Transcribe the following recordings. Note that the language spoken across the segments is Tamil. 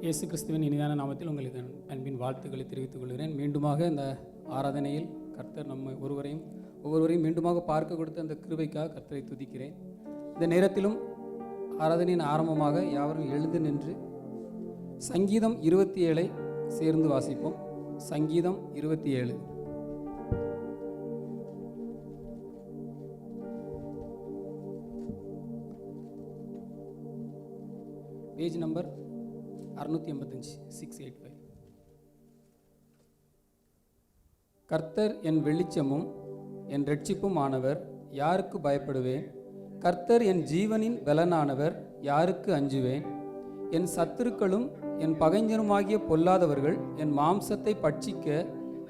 இயேசு கிறிஸ்துவின் இனிதான நாமத்தில் உங்களுக்கு அன்பின் வாழ்த்துக்களை தெரிவித்துக் கொள்கிறேன். மீண்டுமாக இந்த ஆராதனையில் கர்த்தர் ஒவ்வொருவரையும் மீண்டுமாக பார்க்க கொடுத்த அந்த கிருபைக்காக கர்த்தரை துதிக்கிறேன். இந்த நேரத்திலும் ஆராதனையின் ஆரம்பமாக யாவரும் எழுந்து நின்று சங்கீதம் 27 சேர்ந்து வாசிப்போம். சங்கீதம் 27 பேஜ் நம்பர் 685 685. கர்த்தர் என் வெளிச்சமும் என் இரட்சிப்பும் ஆனவர், யாருக்கு பயப்படுவேன்? கர்த்தர் என் ஜீவனின் பலனானவர், யாருக்கு அஞ்சுவேன்? என் சத்துருக்களும் என் பகைஞருமாகிய பொல்லாதவர்கள் என் மாம்சத்தை பட்சிக்க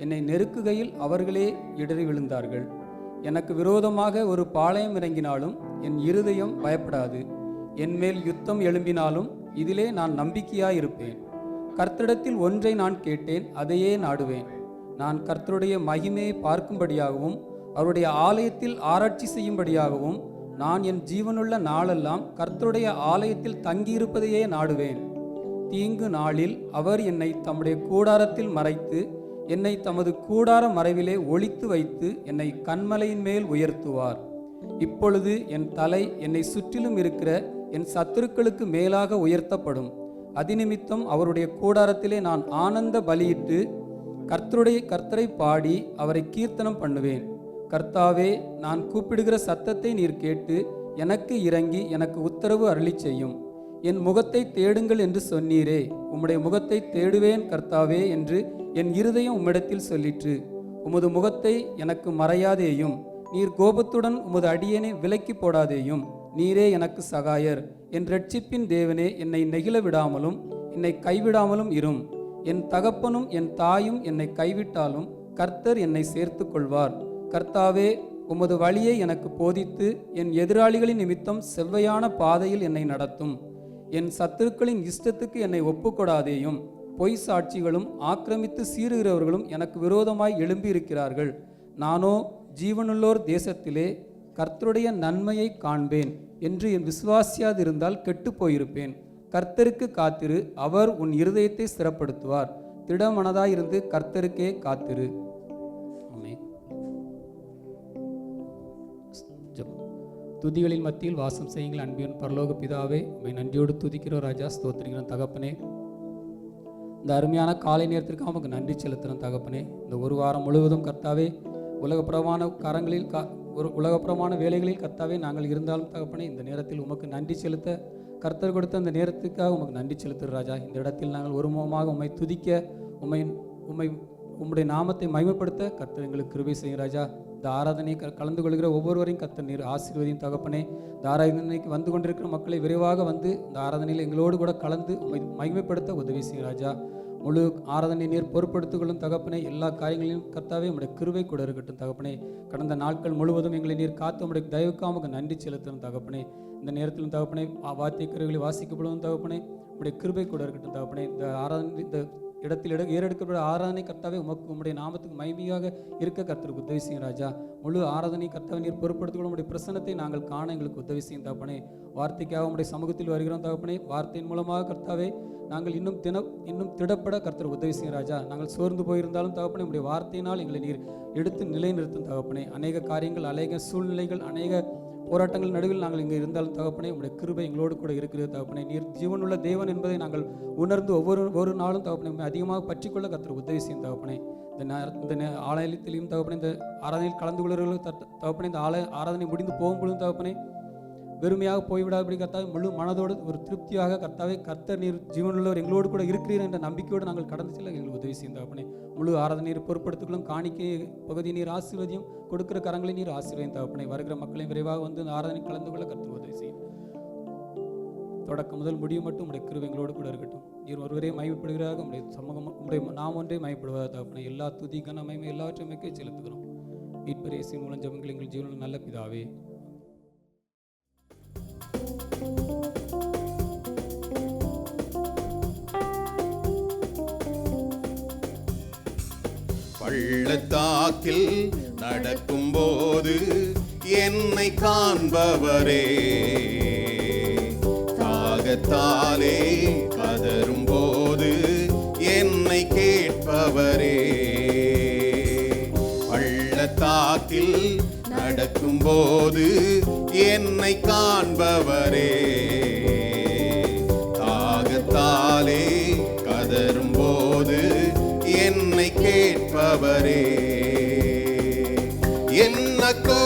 என்னை நெருக்குகையில் அவர்களே இடறி விழுந்தார்கள். எனக்கு விரோதமாக ஒரு பாளையம் இறங்கினாலும் என் இருதயம் பயப்படாது. என்மேல் யுத்தம் எழும்பினாலும் இதிலே நான் நம்பிக்கையாயிருப்பேன். கர்த்தரிடத்தில் ஒன்றை நான் கேட்டேன், அதையே நாடுவேன். நான் கர்த்தருடைய மகிமையை பார்க்கும்படியாகவும் அவருடைய ஆலயத்தில் ஆராய்ச்சி செய்யும்படியாகவும் நான் என் ஜீவனுள்ள நாளெல்லாம் கர்த்தருடைய ஆலயத்தில் தங்கியிருப்பதையே நாடுவேன். தீங்கு நாளில் அவர் என்னை தம்முடைய கூடாரத்தில் மறைத்து என்னை தமது கூடார மறைவிலே ஒளித்து வைத்து என்னை கன்மலையின் மேல் உயர்த்துவார். இப்பொழுது என் தலை என்னை சுற்றிலும் இருக்கிற என் சத்துருக்களுக்கு மேலாக உயர்த்தப்படும். அதிநிமித்தம் அவருடைய கூடாரத்திலே நான் ஆனந்த பலியிட்டு கர்த்தரை பாடி அவரை கீர்த்தனம் பண்ணுவேன். கர்த்தாவே, நான் கூப்பிடுகிற சத்தத்தை நீர் கேட்டு எனக்கு இறங்கி எனக்கு உத்தரவு அருளி செய்யும். என் முகத்தை தேடுங்கள் என்று சொன்னீரே, உம்முடைய முகத்தை தேடுவேன் கர்த்தாவே என்று என் இருதயம் உம்மிடத்தில் சொல்லிற்று. உமது முகத்தை எனக்கு மறையாதேயும், நீர் கோபத்துடன் உமது அடியேனை விலக்கி போடாதேயும். நீரே எனக்கு சகாயர், என் இரட்சிப்பின் தேவனே, என்னை நெகிழ விடாமலும் என்னை கைவிடாமலும் இரும். என் தகப்பனும் என் தாயும் என்னை கைவிட்டாலும் கர்த்தர் என்னை சேர்த்து கொள்வார். கர்த்தாவே, உமது வழியை எனக்கு போதித்து என் எதிராளிகளின் நிமித்தம் செவ்வையான பாதையில் என்னை நடத்தும். என் சத்துருக்களின் இஷ்டத்துக்கு என்னை ஒப்புக்கொடாதேயும். பொய் சாட்சிகளும் ஆக்கிரமித்து சீறுகிறவர்களும் எனக்கு விரோதமாய் எழும்பி இருக்கிறார்கள். நானோ ஜீவனுள்ளோர் தேசத்திலே கர்த்தருடைய நன்மையை காண்பேன் என்று என் விசுவாசியாதிருந்தால் கெட்டு போயிருப்பேன். கர்த்தருக்கு காத்திரு, அவர் உன் இருதயத்தை ஸ்திரப்படுத்துவார். திடமனதாயிருந்து கர்த்தருக்கே காத்திரு. துதிகளின் மத்தியில் வாசம் செய்யுங்கள். அன்பின் பரலோக பிதாவே, உம்மை நன்றியோடு துதிக்கிறோம் ராஜா, ஸ்தோத்திரிக்கிறோம் தகப்பனே. இந்த அருமையான காலை நேரத்திற்கு நமக்கு நன்றி செலுத்துகிறோம் தகப்பனே. இந்த ஒரு வாரம் முழுவதும் கர்த்தாவே உலகப்புறமான வேலைகளில் கர்த்தாவே நாங்கள் இருந்தாலும் தகப்பனே, இந்த நேரத்தில் உமக்கு நன்றி செலுத்த கர்த்தர் கொடுத்த அந்த நேரத்துக்காக உமக்கு நன்றி செலுத்துகிற ராஜா. இந்த இடத்தில் நாங்கள் ஒருமுகமாக உம்மை துதிக்க உம்முடைய நாமத்தை மகிமைப்படுத்த கர்த்தர் எங்களுக்கு கிருபை செய்யும் ராஜா. இந்த ஆராதனையை கலந்து கொள்கிற ஒவ்வொருவரையும் கர்த்தர் நீர் ஆசீர்வதியும் தகப்பனே. இந்த ஆராதனைக்கு வந்து கொண்டிருக்கிற மக்களை விரைவாக வந்து இந்த ஆராதனையில் எங்களோடு கூட கலந்து உம்மை மகிமைப்படுத்த உதவி செய்யும் ராஜா. முழு ஆராதனை நீர் பொறுப்படுத்திக் தகப்பனே. எல்லா காரியங்களையும் கர்த்தாவே உம்முடைய கிருபை கூட இருக்கட்டும் தகப்பனே. கடந்த நாட்கள் முழுவதும் எங்களை நீர் காத்து உம்முடைய தயவுக்காக நன்றி செலுத்தணும் தகப்பனே. இந்த நேரத்திலும் தகப்பனே வாத்தியக்கருவிகளை வாசிக்கப்படும் தகப்பனே, உம்முடைய கிருபை கூட இருக்கட்டும் தகப்பனே. இந்த ஆராதனை இந்த இடத்தில் ஏறெடுக்கப்பட்ட ஆராதனை கர்த்தாவே உம்முடைய நாமத்துக்கு மகிமையாக இருக்க கர்த்தருக்கு உதவி செய்யும் ராஜா. முழு ஆராதனை கர்த்தாவை நீர் பொறுப்படுத்திக் உம்முடைய பிரசன்னத்தை நாங்கள் காண எங்களுக்கு உதவி செய்யும் தகப்பனே. வார்த்தைக்காக உம்முடைய சமூகத்தில் வருகிறோம் தகப்பனே. வார்த்தையின் மூலமாக கர்த்தாவே நாங்கள் இன்னும் திடப்பட கர்த்தர் உதவி செய்யும் ராஜா. நாங்கள் சோர்ந்து போயிருந்தாலும் தகப்பனே, உடைய வார்த்தையினால் எங்களை நீர் எடுத்து நிலைநிறுத்தும் தகப்பனே. அநேக காரியங்கள், அநேக சூழ்நிலைகள், அநேக போராட்டங்கள் நடுவில் நாங்கள் இங்கே இருந்தாலும் தகப்பனே, உடைய கிருபை எங்களோடு கூட இருக்கிறது தகப்பனே. நீர் ஜீவனுள்ள தேவன் என்பதை நாங்கள் உணர்ந்து ஒவ்வொரு நாளும் தகப்பனே அதிகமாக பற்றிக்கொள்ள கர்த்தர் உதவி செய்யும் தகப்பனே. இந்த ஆலயத்திலையும் தகப்பனே, இந்த ஆராதனையில் கலந்து கொள்கிறவர்களும் தகப்பனே, இந்த ஆராதனை முடிந்து போகும்பொழுதும் தகப்பனே வெறுமையாக போய்விடாதபடி கர்த்தாவே முழு மனதோடு ஒரு திருப்தியாக கர்த்தாவே, கர்த்தர் நீர் ஜீவனுள்ளவர் எங்களோடு கூட இருக்கிறீர் என்ற நம்பிக்கையோடு நாங்கள் கடந்து செல்ல எங்களுக்கு உதவி செய்யும் தகப்பனே. முழு ஆராதனை நீர் பொறுப்படுத்திக்கொள்ளும். காணிக்கை பகுதி நீர் ஆசீர்வதியும். கொடுக்கிற கரங்களை நீர் ஆசீர்வதியும் தகப்பனே. வருகிற மக்களையும் விரைவாக வந்து இந்த ஆராதனை கலந்து கொள்ள கர்த்தர் உதவி செய்யும். தொடக்கம் முதல் முடியும் மட்டும் உடைய கிருபை எங்களோடு கூட இருக்கட்டும். நீர் ஒருவரே மகிமைப்படுகிறாக உடைய சமூகம் உடைய நாம் ஒன்றே மகிமைப்படுவதாக தகப்பனே. எல்லா துதி கன மகிமை எல்லாவற்றையும் மிக்க செலுத்துகிறோம். மீட்பர் இயேசுவின் மூலம் ஜெபங்கள் எங்கள் ஜீவனில் நல்ல பிதாவே. பள்ளத்தாக்கில் நடக்கும்போது என்னை காண்பவரே, தாகத்தாலே கதறும்போது கேட்பவரே. பள்ளத்தாக்கில் நடக்கும்போது என்னை காண்பவரே. தாகத்தாலே கதறும்போது என்னை கேட்பவரே. என்னக்கோ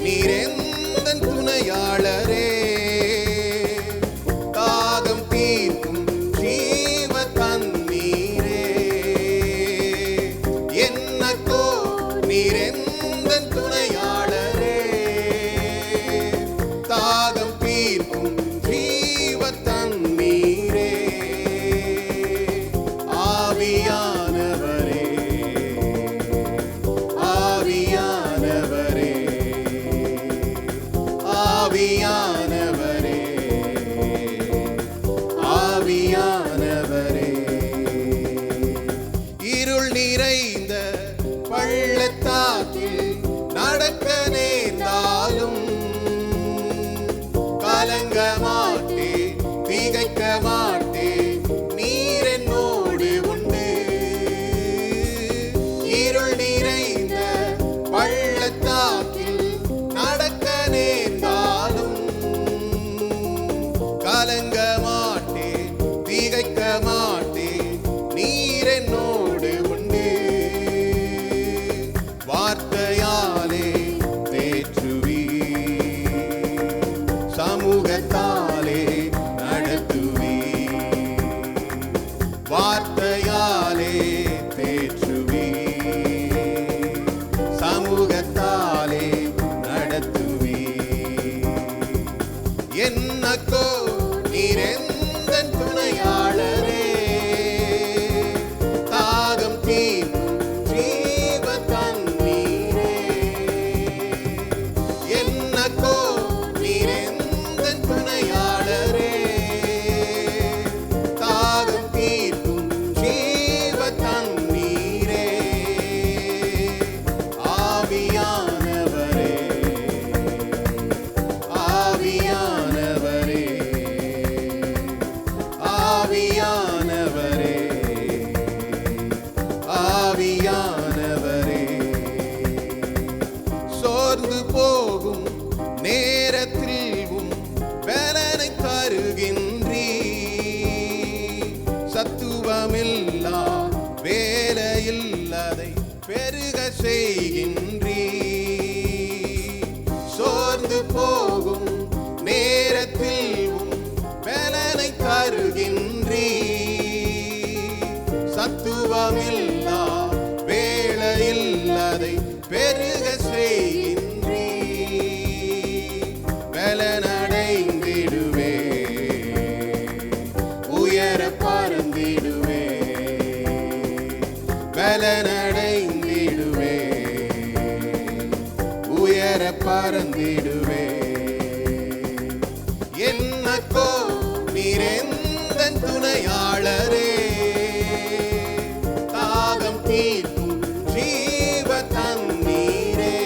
நீர் எந்தன் துணையாளரே. தாகம் தீர்க்கும் ஜீவ தண்ணீரே. என்னக்கோ நீர் எந்தன் துணையாளரே. தாகம் தீர்க்கும் ஜீவ தண்ணீரே. ஆவியானவரே, ஆவியானவரே, ஆவியானவரே, ஆவியானவரே. இருள் நிறைந்த பள்ளத்தாக்கில் நடக்க நேர்ந்தாலும் கலங்க மாட்டேன், திகைக்க மாட்டேன், நீர் என்னோடு உண்டு. இருள் நிறைந்த பள்ளத்தாக்கில் நடக்க நேர்ந்தாலும் கலங்க மாட்டேன், திகைக்க மாட்டேன், நீர் என்னோடு உண்டு. வார்த்தையாலே தேற்றுவீர், சமூகத்தாலே நடத்துவீர். வார்த்தையாலே தேற்றுவீர், சமூகத்தாலே நடத்துவீர். என்னக்கோ நீர் எந்தன் துணையாளரே. தாகம் தீர்க்கும் ஜீவ தண்ணீரே. என்னக்கோ நீர் எந்தன் துணையாளரே. தாகம் தீர்க்கும் ஜீவ தண்ணீரே. ஆவியானவரே, ஆவியானவரே, ஆவியானவரே, ஆவியானவரே. சோர்ந்து போகும் நேரத்திலும் பலனை தருகின்றீர். சத்துவமில்லா வேலையில் அதை பெருக செய்கின்றீர். சோர்ந்து போகும் நேரத்திலும் பலனை தருகின்றீர். சத்துவமில்லா வேளையில் அதை பெருக செய்கின்றீர். பலனடைந்திடுவே, உயர பறந்திடுவே. பலனடைந்திடுவே, உயர பறந்திடுவே. என்னக்கோ நீர் எந்தன் துணையாளரே. தாகம் தீர்க்கும் ஜீவ தண்ணீரே.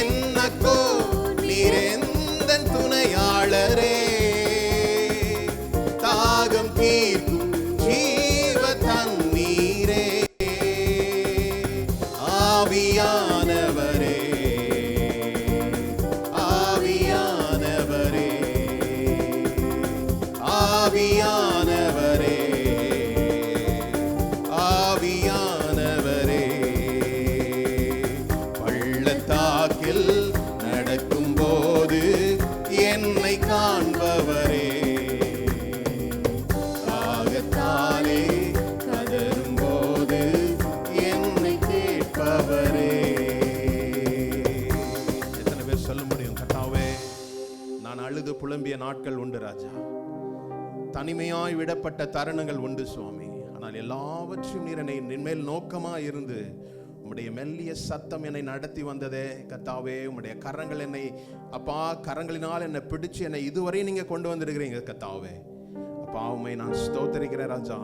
என்னக்கோ நீர் எந்தன் துணையாளரே. தாகம் தீர்க்கும் ஜீவ தண்ணீரே. ஆவியானவரே, ஆவியானவரே, ஆவியானவரே, ஆவியானவரே. பள்ளத்தாக்கில் நடக்கும்போது என்னை காண்பவரே. தாகத்தாலே கதறும்போது என்னை கேட்பவரே. எத்தனை பேர் சொல்ல முடியும், கர்த்தாவே நான் அழுது புலம்பிய நாட்கள் உண்டு ராஜா. தனிமையாய் விடப்பட்ட தருணங்கள் உண்டு சுவாமி. ஆனால் எல்லாவற்றையும் நீர் என்னை நின்மேல் நோக்கமா இருந்து உம்முடைய மெல்லிய சத்தம் என்னை நடத்தி வந்ததே கர்த்தாவே. உம்முடைய கரங்கள் என்னை அப்பா கரங்களினால் என்னை பிடிச்சு என்னை இதுவரை நீங்க கொண்டு வந்திருக்கிறீங்க கர்த்தாவே. அப்பா உம்மை நான் ஸ்தோத்திரிக்கிறேன் ராஜா.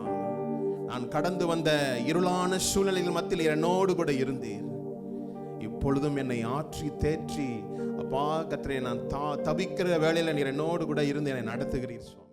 நான் கடந்து வந்த இருளான சூழ்நிலையில் மத்தியில் என்னோடு கூட இருந்தீர். இப்பொழுதும் என்னை ஆற்றி தேற்றி அப்பா கர்த்தரே நான் தவிக்கிற வேளையில நீர் என்னோடு கூட இருந்து என்னை நடத்துகிறீர் சுவாமி.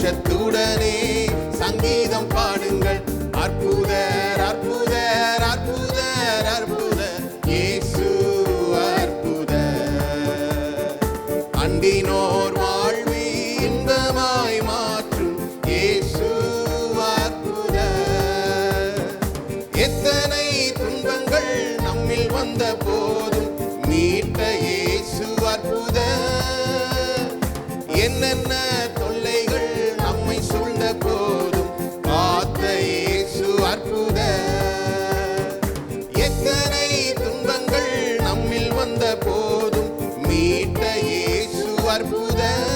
சந்தோஷத்துடனே சங்கீதம் பாடுங்கள். அற்புதர் அற்புதர் அற்புதர் அற்புதர் இயேசு அற்புதர். அண்டினோர் வாழ்வை இன்பமாய் மாற்றும் இயேசு அற்புதர். எத்தனை துன்பங்கள் நம்மில் வந்த போதும் மீட்ட இயேசு அற்புதர். என்னென்ன தொல்லைகள் நம்மை சூழ்ந்த போதும் காத்த இயேசு அற்புதர். எத்தனை துன்பங்கள் நம்மில் வந்த போதும் மீட்ட இயேசு அற்புதர்.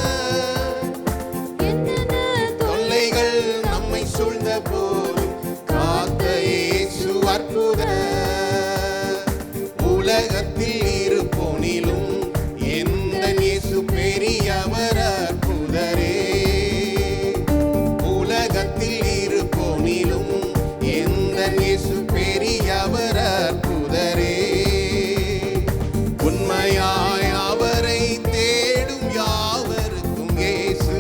தொல்லைகள் நம்மை சூழ்ந்த போதும் காத்த இயேசு அற்புதர். உலகத்தில் இருப்போனிலும் எந்த இயேசு பெரியவர் அற்புதரே. உலகத்தில் இருப்போனிலும் எந்த இயேசு பெரியவர் அற்புதரே. உண்மையாய் அவரை தேடும் யாவருக்கும் இயேசு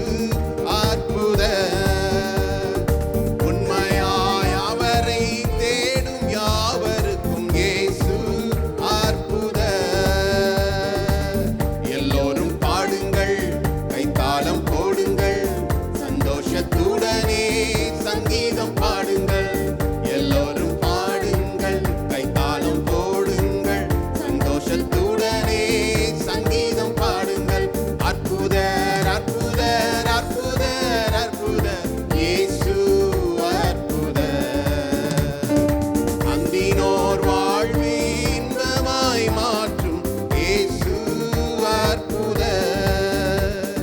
அற்புதர். உண்மையாய் அவரை தேடும் யாவருக்கும் இயேசு அற்புதர். எல்லோரும் பாடுங்கள், கைத்தாளம் போடுங்கள், சந்தோஷத்துடனே சங்கீதம் பாடுங்கள். எல்லோரும் பாடுங்கள், கைத்தாளம் போடுங்கள், சந்தோஷத்துடனே சங்கீதம் பாடுங்கள். அற்புதர் அற்புதர் அற்புதர் அற்புதர் இயேசு அற்புதர். அந்தினோர் வாழ்வை இன்பமாய் மாற்றும் இயேசு அற்புதர்.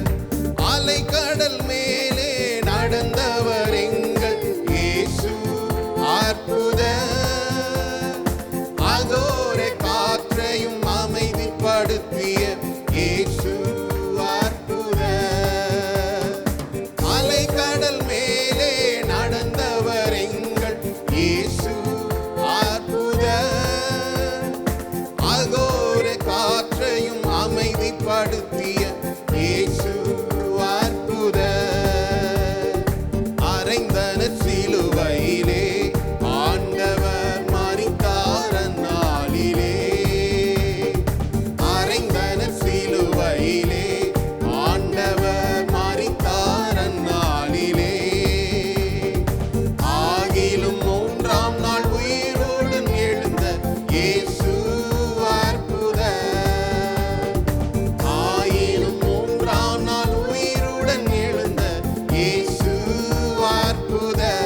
அலைக்கடல் மேலே நடந்தவர் எங்கள் இயேசு அற்புதர். அகோர காற்றையும் அமைதிப்படுத்திய இயேசு அற்புதர். அலைக்கடல் மேலே நடந்தவர் எங்கள் இயேசு அற்புதர். அகோர காற்றையும் அமைதிப்படுத்திய இயேசு அற்புதர். அறைந்தன சிலுவையிலே ஆண்டவர் மரித்தார் அந்நாளிலே. அறைந்தன சிலுவையிலே ஆண்டவர் மரித்தார் அந்நாளிலே. ஆகிலும் மூன்றாம் நாள் உயிரோடு எழுந்த இயேசு அற்புதர். ஆயினும் மூன்றாம் நாள் உயிருடன் எழுந்த இயேசு அற்புதர்.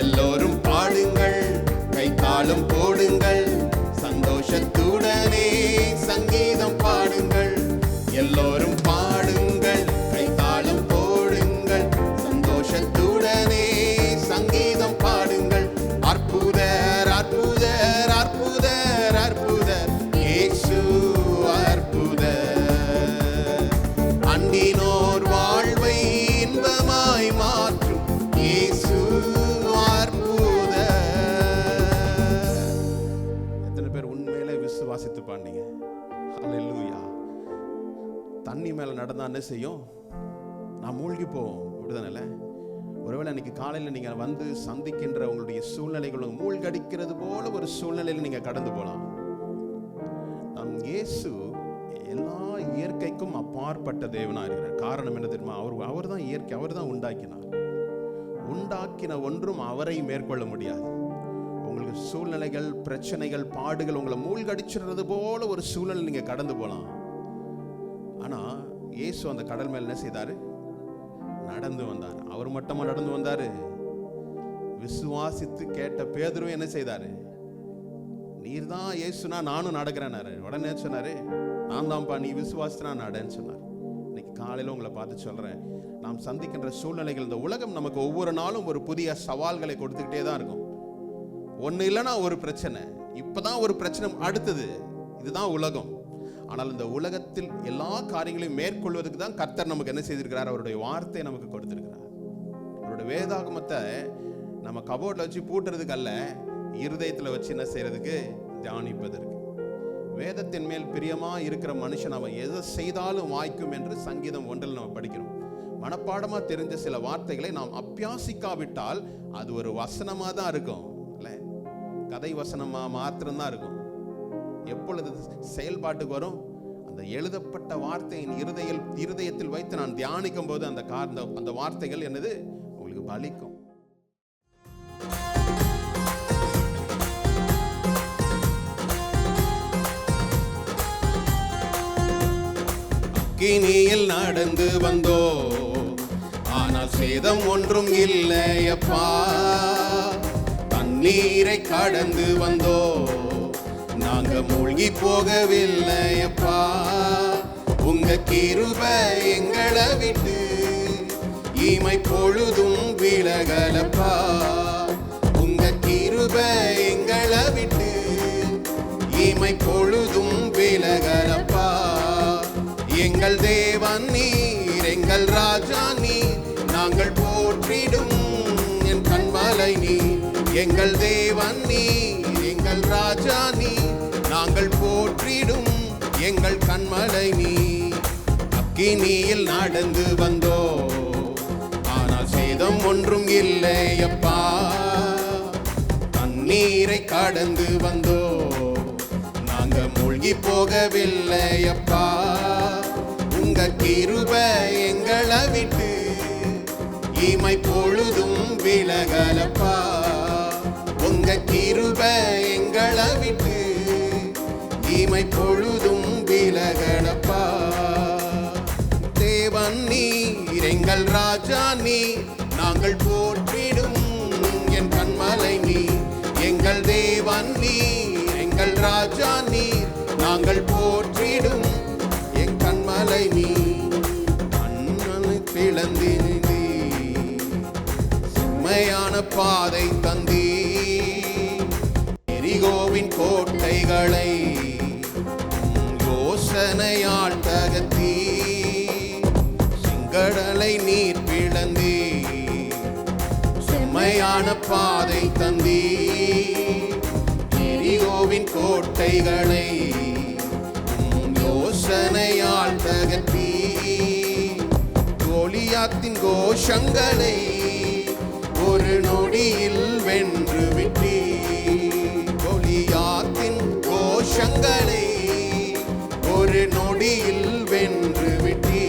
எல்லோரும் பாடுங்கள், கைத்தாளம் போடுங்கள், சந்தோஷத்துடனே சங்கீதம் பாடுங்கள். எல்லோரும் பாடுங்கள், கைத்தாளம் போடுங்கள், சந்தோஷத்துடனே சங்கீதம் பாடுங்கள். அற்புதர் அற்புதர் அற்புதர் அற்புதர் இயேசு அற்புதர். அண்டினோர் வாழ்வை இன்பமாய் மாற்றும் இயேசு அற்புதர். எத்தனை பேர் உண்மையிலே விசுவாசித்து பாண்டீங்க? ஹல்லேலூயா. தண்ணி மேல நடந்தா என்ன செய்யும்? நான் மூழ்கி போவோம், அப்படிதானே? ஒருவேளை இன்னைக்கு காலையில் நீங்க வந்து சந்திக்கின்ற உங்களுடைய சூழ்நிலைகளும் மூழ்கடிக்கிறது போல ஒரு சூழ்நிலையில் நீங்க கடந்து போலாம். நம் இயேசு எல்லா இயற்கைக்கும் அப்பாற்பட்ட தேவனா இருக்கிறார். காரணம் என்ன தெரியுமா? அவர் தான் இயற்கை, அவர் தான் உண்டாக்கினார். உண்டாக்கின ஒன்றும் அவரை மேற்கொள்ள முடியாது. உங்களுக்கு சூழ்நிலைகள், பிரச்சனைகள், பாடுகள் உங்களை மூழ்கடிச்சிடுறது போல ஒரு சூழ்நிலை நீங்க கடந்து போலாம். ஆனா இயேசு அந்த கடல் மேல என்ன செய்தாரு? நடந்து வந்தார். அவர் மட்டுமா நடந்து வந்தாரு? விசுவாசித்து கேட்ட பேதுருவும் என்ன செய்தாரு? நீர்தான் இயேசுனா நானும் நடக்கிறேன்னாரு. உடனே சொன்னாரு, நான் தான்ப்பா, நீ விசுவாசினா நடன்னு சொன்னார். இன்னைக்கு காலையில உங்களை பார்த்து சொல்றேன், நாம் சந்திக்கின்ற சூழ்நிலைகள், இந்த உலகம் நமக்கு ஒவ்வொரு நாளும் ஒரு புதிய சவால்களை கொடுத்துக்கிட்டே தான் இருக்கும். ஒன்று இல்லைன்னா ஒரு பிரச்சனை, இப்பதான் ஒரு பிரச்சனை, அடுத்தது. இதுதான் உலகம். ஆனால் இந்த உலகத்தில் எல்லா காரியங்களையும் மேற்கொள்வதற்கு தான் கர்த்தர் நமக்கு என்ன செய்திருக்கிறார்? அவருடைய வார்த்தையை நமக்கு கொடுத்திருக்கிறார். அவருடைய வேதாகமத்தை நம்ம கபோர்ட்ல வச்சு பூட்டுறதுக்கு அல்ல, இருதயத்தில் வச்சு என்ன செய்யறதுக்கு? தியானிப்பதற்கு. வேதத்தின் மேல் பிரியமா இருக்கிற மனுஷன் அவன் எதை செய்தாலும் வாய்க்கும் என்று சங்கீதம் 1 நம்ம படிக்கிறோம். மனப்பாடமா தெரிஞ்ச சில வார்த்தைகளை நாம் அபியாசிக்காவிட்டால் அது ஒரு வசனமா தான் இருக்கும், இல்ல கதை வசனமா மாத்திரம்தான் இருக்கும். எப்பொழுது செயல்பாட்டுக்கு வரும்? அந்த எழுதப்பட்ட வார்த்தையின் இருதயத்தில் வைத்து நான் தியானிக்கும் போது அந்த வார்த்தைகள் என்னது உங்களுக்கு பலிக்கும். அக்கினியில் நடந்து வந்தோ, ஆனால் சேதம் ஒன்றும் இல்லையப்பா. தண்ணீரை கடந்து வந்தோ, நாங்க மூழ்கி போகவில்லையப்பா. உங்க கிருபை எங்களை விட்டு இமை பொழுதும் விலகலப்பா. உங்க கிருபை எங்களை விட்டு இமை பொழுதும் விலகலப்பா. எங்கள் தேவன் நீர், எங்கள் ராஜா நீர், நாங்கள் போற்றிடும் என் கண்மலை நீர். எங்கள் தேவன் நீர், எங்கள் ராஜா நீர், நாங்கள் போற்றிடும் எங்கள் கண்மலை நீர். அக்கினியில் நடந்து வந்தோ, ஆனால் சேதம் ஒன்றும் இல்லையப்பா. தண்ணீரை கடந்து வந்தோ, நாங்க மூழ்கி போகவில்லையப்பா. உங்க கிருபை எங்களை விட்டு இமை பொழுதும் விலகலப்பா. உங்க கிருபை எங்களை விட்டு இமை பொழுதும் விலகலப்பா. தேவன் நீர், எங்கள் ராஜா நீர், நாங்கள் போற்றிடும் என் கண்மலை நீர். எங்கள் தேவன் நீர், எங்கள் ராஜா நீர், நாங்கள் போற்றிடும் என் கண்மலை நீர். கண்ணனை பிளந்தினி, செம்மையான பாதை தந்தீ. எரிகோவின் கோட்டைகளை யோசனையால் தகர்த்தீ. செங்கடலை நீர் பிளந்தீ, செம்மையான பாதை தந்தீ. எரிகோவின் கோட்டைகளை யோசனையால் தகர்த்தீ. கோலியாத்தின் கோஷங்களை ஒரு நொடியில் வென்று விட்டீ. கோலியாத்தின் கோஷங்களை ஒரு நொடியில் வென்று விட்டீ.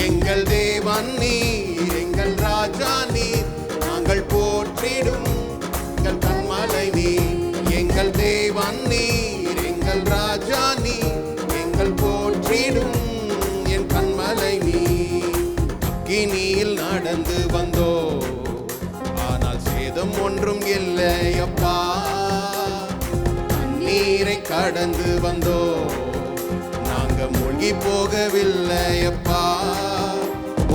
எங்கள் தேவன் நீர், எங்கள் ராஜா நீர், நாங்கள் போற்றிடும் எங்கள் கண்மலை நீர். எங்கள் தேவன் நீர், எங்கள் ராஜா நீர், எங்கள் போற்றிடும் என் கண்மலை நீர். அக்கினியில் நடந்து வந்தோ, ஆனால் சேதம் ஒன்றும் இல்லையப்பா. தண்ணீரை கடந்து வந்தோ, நாங்க மூழ்கி போகவில்லையப்பா.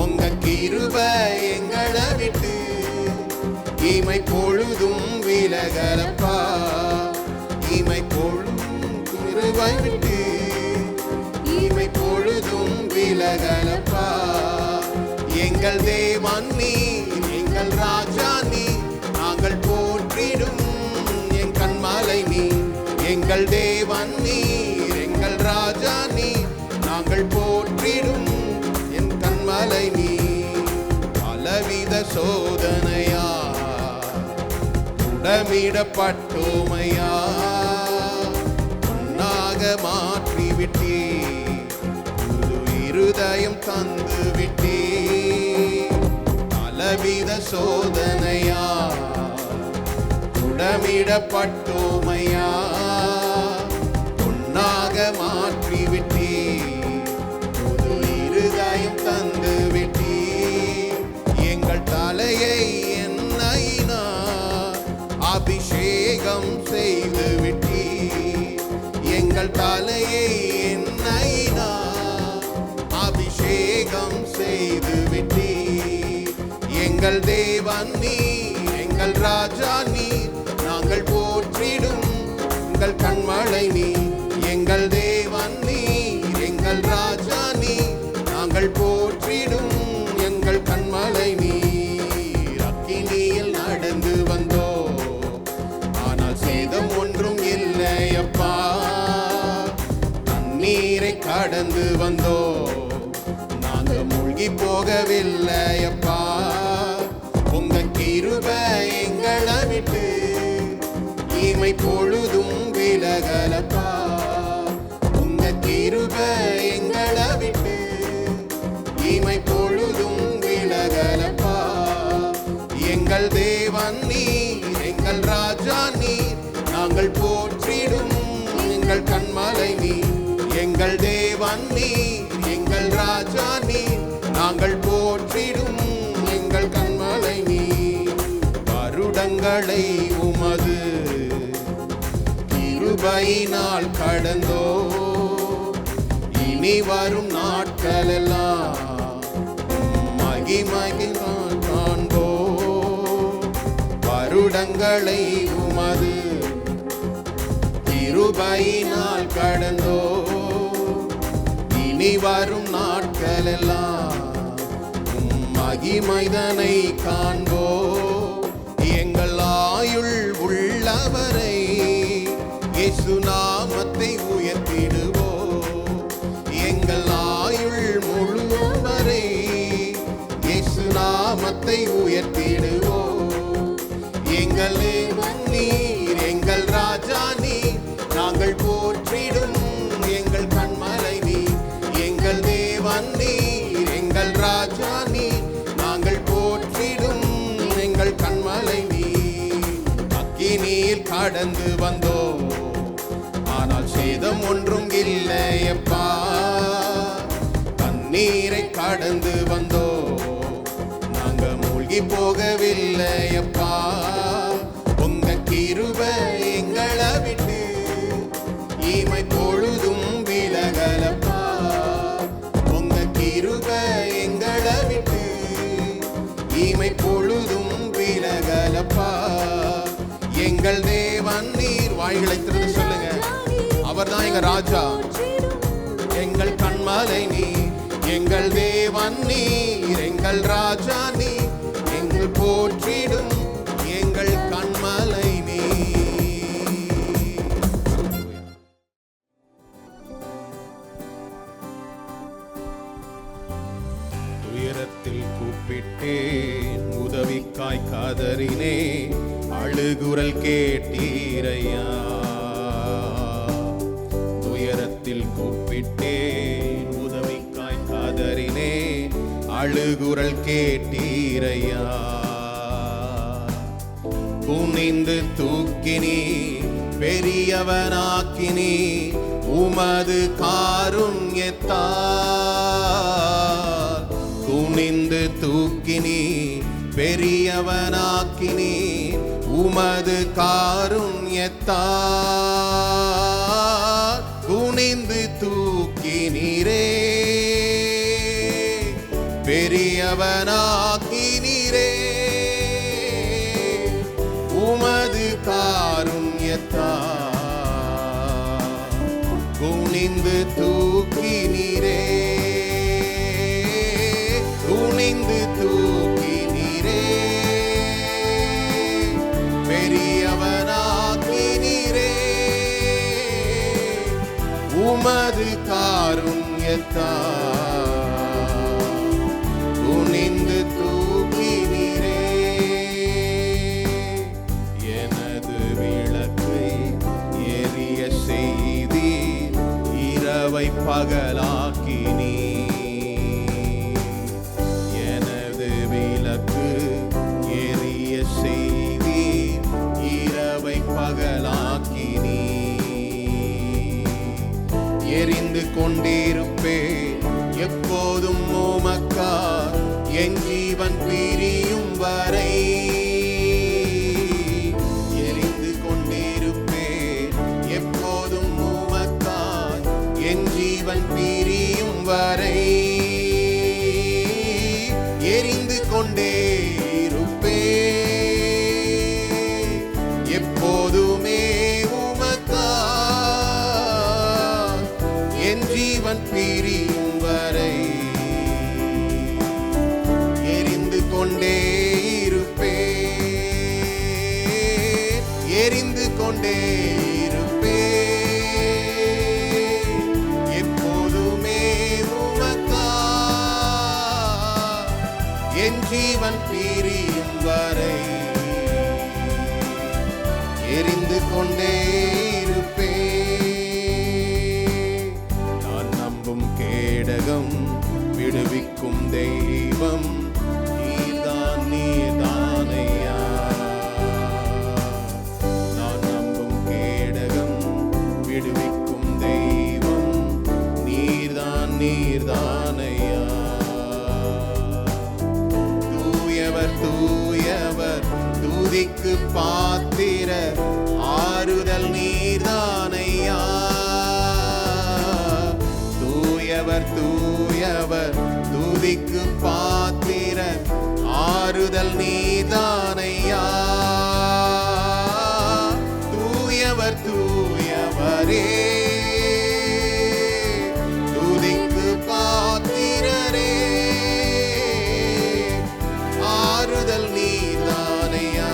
உங்க கிருபை எங்களை விட்டு இமை பொழுதும் விலகலப்பா. இமை பொழுதும் கிருபை விட்டு இமை பொழுதும் விலகலப்பா. எங்கள் தேவன் நீர், எங்கள் ராஜா நீர், நாங்கள் போற்றிடும் என் கண்மலை நீர். எங்கள் தேவன் நீர், எங்கள் ராஜா நீர், நாங்கள் போற்றிடும் என் கண்மலை நீர். பலவித சோதனையா உடமிடப்பட்டோமையா, பொன்னாக மாற்றிவிட்டே. புது இருதயம் தந்து விட்டே. பலவித சோதனையா உடமிடப்பட்டோமையா, பொன்னாக மாற்றிவிட்டே. புது இருதயம் தந்து விட்டே. எங்கள் தலையை என்னைனா அபிஷேகம் செய்து விட்டே. எங்கள் தலையை என்னைனா அபிஷேகம் செய்து விட்டே. எங்கள் தேவன் நீர், எங்கள் ராஜா நீர், நாங்கள் போற்றிடும் எங்கள் கண்மலை நீர். எங்கள் தேவன் நீர், எங்கள் ராஜா நீர், நாங்கள் போற்றிடும் எங்கள் கண்மலை நீர். அக்கினியில் நடந்து வந்தோ, ஆனால் சேதம் ஒன்றும் இல்லையப்பா. தண்ணீரை கடந்து வந்தோ, நாங்க மூழ்கி மூழ்கி போகவில்லையப்பா. உங்க கிருபை எங்களை விட்டு இமை பொழுதும் விலகலப்பா. உங்க கிருபை எங்களை விட்டு இமை பொழுதும் விலகலப்பா. எங்கள் தேவன் நீர், எங்கள் ராஜா நீர், நாங்கள் போற்றிடும் எங்கள் கண்மலை நீர். எங்கள் தேவன் நீர், எங்கள் ராஜா நீர், நாங்கள் போற்றிடும் எங்கள் கண்மலை நீர். வருடங்களை உமது கிருபையினால் கடந்தோ, இனி வரும் நாட்கள் எல்லாம் மகிமையினால் காண்போ. வருடங்களை உமது கிருபையினால் கடந்தோ, இனி வரும் நாட்கள் எல்லாம் மகிமைதனை காண்போ. எங்கள் ஆயுள் உள்ளவரை இயேசு நாமத்தை உயர்த்திடுவோ. எங்கள் ஆயுள் முழுவதும் வரை இயேசு நாமத்தை உயர்த்திடுவோ. எங்கள் தேவன் நீர், எங்கள் ராஜா நீர், நாங்கள் போற்றிடும் எங்கள் கண்மலை நீர். எங்கள் தேவன் நீர், எங்கள் ராஜா நீர், நாங்கள் போற்றிடும் எங்கள் கண்மலை நீர். அக்கினியில் கடந்து வந்தோ, ஆனால் சேதம் ஒன்றும் இல்லையப்பா. தண்ணீரை கடந்து வந்தோ, நாங்க மூழ்கி போகவில்லையப்பா. உங்க கிருபை எங்களை விட்டு இமை பொழுதும் விலகலப்பா. உங்க கிருபை எங்களை விட்டு இமை பொழுதும் விலகலப்பா. எங்கள் தேவன் நீர், வாய்களை திறந்து சொல்லுங்க, அவர்தான் எங்க ராஜா, எங்கள் கண்மலை நீர். எங்கள் தேவன் நீர், எங்கள் ராஜா நீர், எங்கள் போற்றிடும் எங்கள் கண்மலை நீர். உயரத்தில் கூப்பிட்டேன், உதவிக்காய் காதறினே, அழுகுரல் கேட்டீரையா. உயரத்தில் கூப்பிட்டேன், உதவிக்காய் காதறினே, அழுகுரல் கேட்டீரையா. குனிந்து தூக்கினி பெரியவனாக்கினி உமது காருண்யத்தால். குனிந்து தூக்கினி பெரியவனாக்கினி உமது காருண்யத்தால். குனிந்து தூக்கினீரே, பெரியவனாக்கினீரே, உமது காருண்யத்தால். குனிந்து தூக்கினீரே, குனிந்து தூக்கினீரே, பெரியவனாக்கினீரே, உமது காருண்யத்தால். குனிந்து தூக்கினீரே. எனது விளக்கை எரிய செய்தி, இரவை பகலாக்கினீ. எனது விளக்கு எரிய செய்தி, இரவை பகலாக்கினீ. எரிந்து கொண்டிருப்பே எப்போதும் உமக்காய், என் ஜீவன் பிரியும் வரை. எரிந்து கொண்டிருப்பே எப்போதும் உமக்காய், என் ஜீவன் பிரியும் வரை. எரிந்து கொண்டே இருப்பே எப்போதுமே உமக்காய், என் ஜீவன் பிரியும் வரை. எரிந்து கொண்டே என் ஜீவன் பிரியும் வரை எரிந்து கொண்டே இருப்பேன். நான் நம்பும் கேடகம் விடுவிக்கும் தெய்வம் நீதான் நீதானையா. நான் நம்பும் கேடகம் விடுவிக்கும் தெய்வம் நீர்தான் நீர்தானையா. தூயவர் தூயவர் துதிக்கு பாத்திர ஆறுதல் நீர்தானையா. தூயவர் தூயவர் துதிக்கு பாத்திர ஆறுதல் நீர்தானையா. தூயவர் தூயவரே துதிக்கு பாத்திரரே ஆறுதல் நீர்தானையா.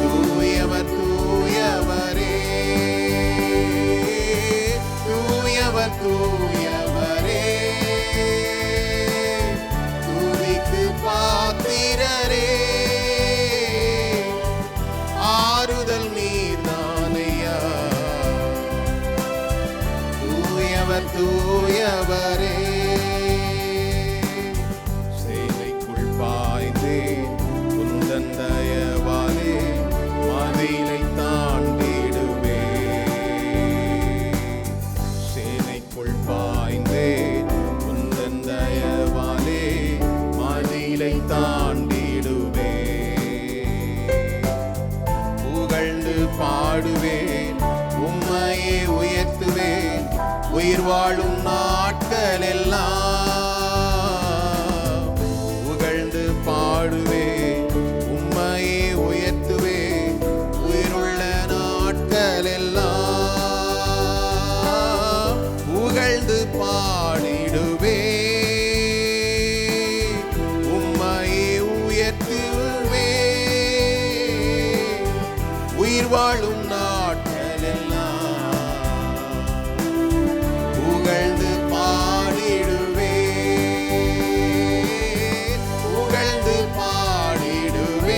தூயவர் தூயவரே தூயவர் தூயவரே துதிக்கு பாத்திரரே ஆறுதல் நீர்தானையா. தூயவர் தூயவரே சேனைக்குள் பாய்ந்தேன் உந்தன் தயவாலே மதிலை தாண்டிடுவேன். சேனைக்குள் பாய்ந்தேன் உந்தன் தயவாலே மதிலை தாண்டிடுவேன். புகழ்ந்து பாடுவேன் உம்மையே உயர்த்துவேன் உயிர் வாழும் நாட்கள் எல்லாம். புகழ்ந்து பாடுவேன் உம்மையே உயர்த்துவேன் உயிருள்ள நாட்கள் எல்லாம். புகழ்ந்து பாடிடுவேன் உம்மையே உயர்த்துவேன் உயிர் வாழும் நாட்கள் எல்லாம். புகழ்ந்து பாடிடுவேன் புகழ்ந்து பாடிடுவேன்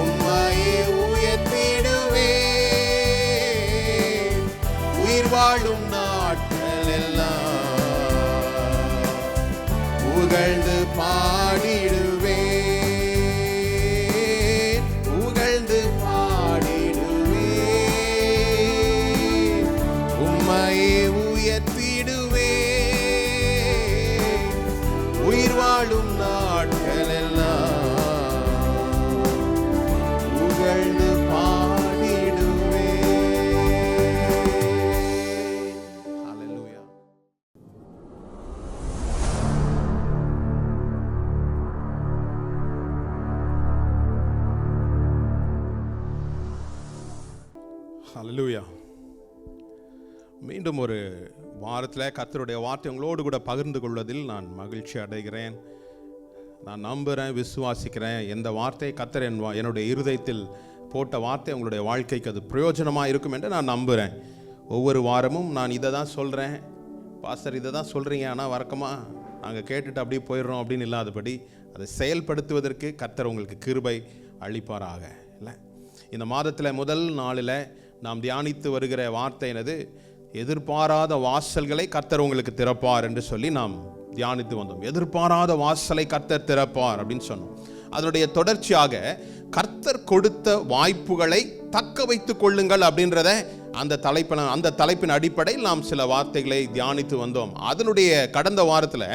உம்மையே உயர்த்திடுவேன் உயிர் வாழும் நாட்கள் எல்லாம். புகழ்ந்து பாடிடுவேன் புகழ்ந்து பாடிடுவேன் உம்மையே உயர்த்திடுவேன் உயிர் வாழும் நாட்கள் எல்லாம். புகழ்ந்து பாடிடுவேன். ஹல்லேலூயா. ஹல்லேலூயா. மீண்டும் ஒரு வாரத்தில் கர்த்தருடைய வார்த்தை உங்களோடு கூட பகிர்ந்து கொள்வதில் நான் மகிழ்ச்சி அடைகிறேன். நான் நம்புகிறேன், விசுவாசிக்கிறேன். எந்த வார்த்தை கர்த்தர் என்னுடைய இருதயத்தில் போட்ட வார்த்தை உங்களுடைய வாழ்க்கைக்கு அது பிரயோஜனமாக இருக்கும் என்று நான் நம்புகிறேன். ஒவ்வொரு வாரமும் நான் இதை தான் சொல்கிறேன், பாஸ்டர் இதை தான் சொல்கிறீங்க, ஆனால் வழக்கமாக நாங்கள் கேட்டுட்டு அப்படியே போயிடுறோம் அப்படின்னு இல்லாதபடி அதை செயல்படுத்துவதற்கு கர்த்தர் உங்களுக்கு கிருபை அளிப்பாராக. இல்லை, இந்த மாதத்தில் முதல் நாளில் நாம் தியானித்து வருகிற வார்த்தை என்னது? எதிர்பாராத வாசல்களை கர்த்தர் உங்களுக்கு திறப்பார் என்று சொல்லி நாம் தியானித்து வந்தோம். எதிர்பாராத வாசலை கர்த்தர் திறப்பார் அப்படின்னு சொன்னோம். அதனுடைய தொடர்ச்சியாக கர்த்தர் கொடுத்த வாய்ப்புகளை தக்க வைத்துக் கொள்ளுங்கள் அப்படின்றத அந்த தலைப்பின் அடிப்படையில் நாம் சில வார்த்தைகளை தியானித்து வந்தோம். அதனுடைய கடந்த வாரத்தில்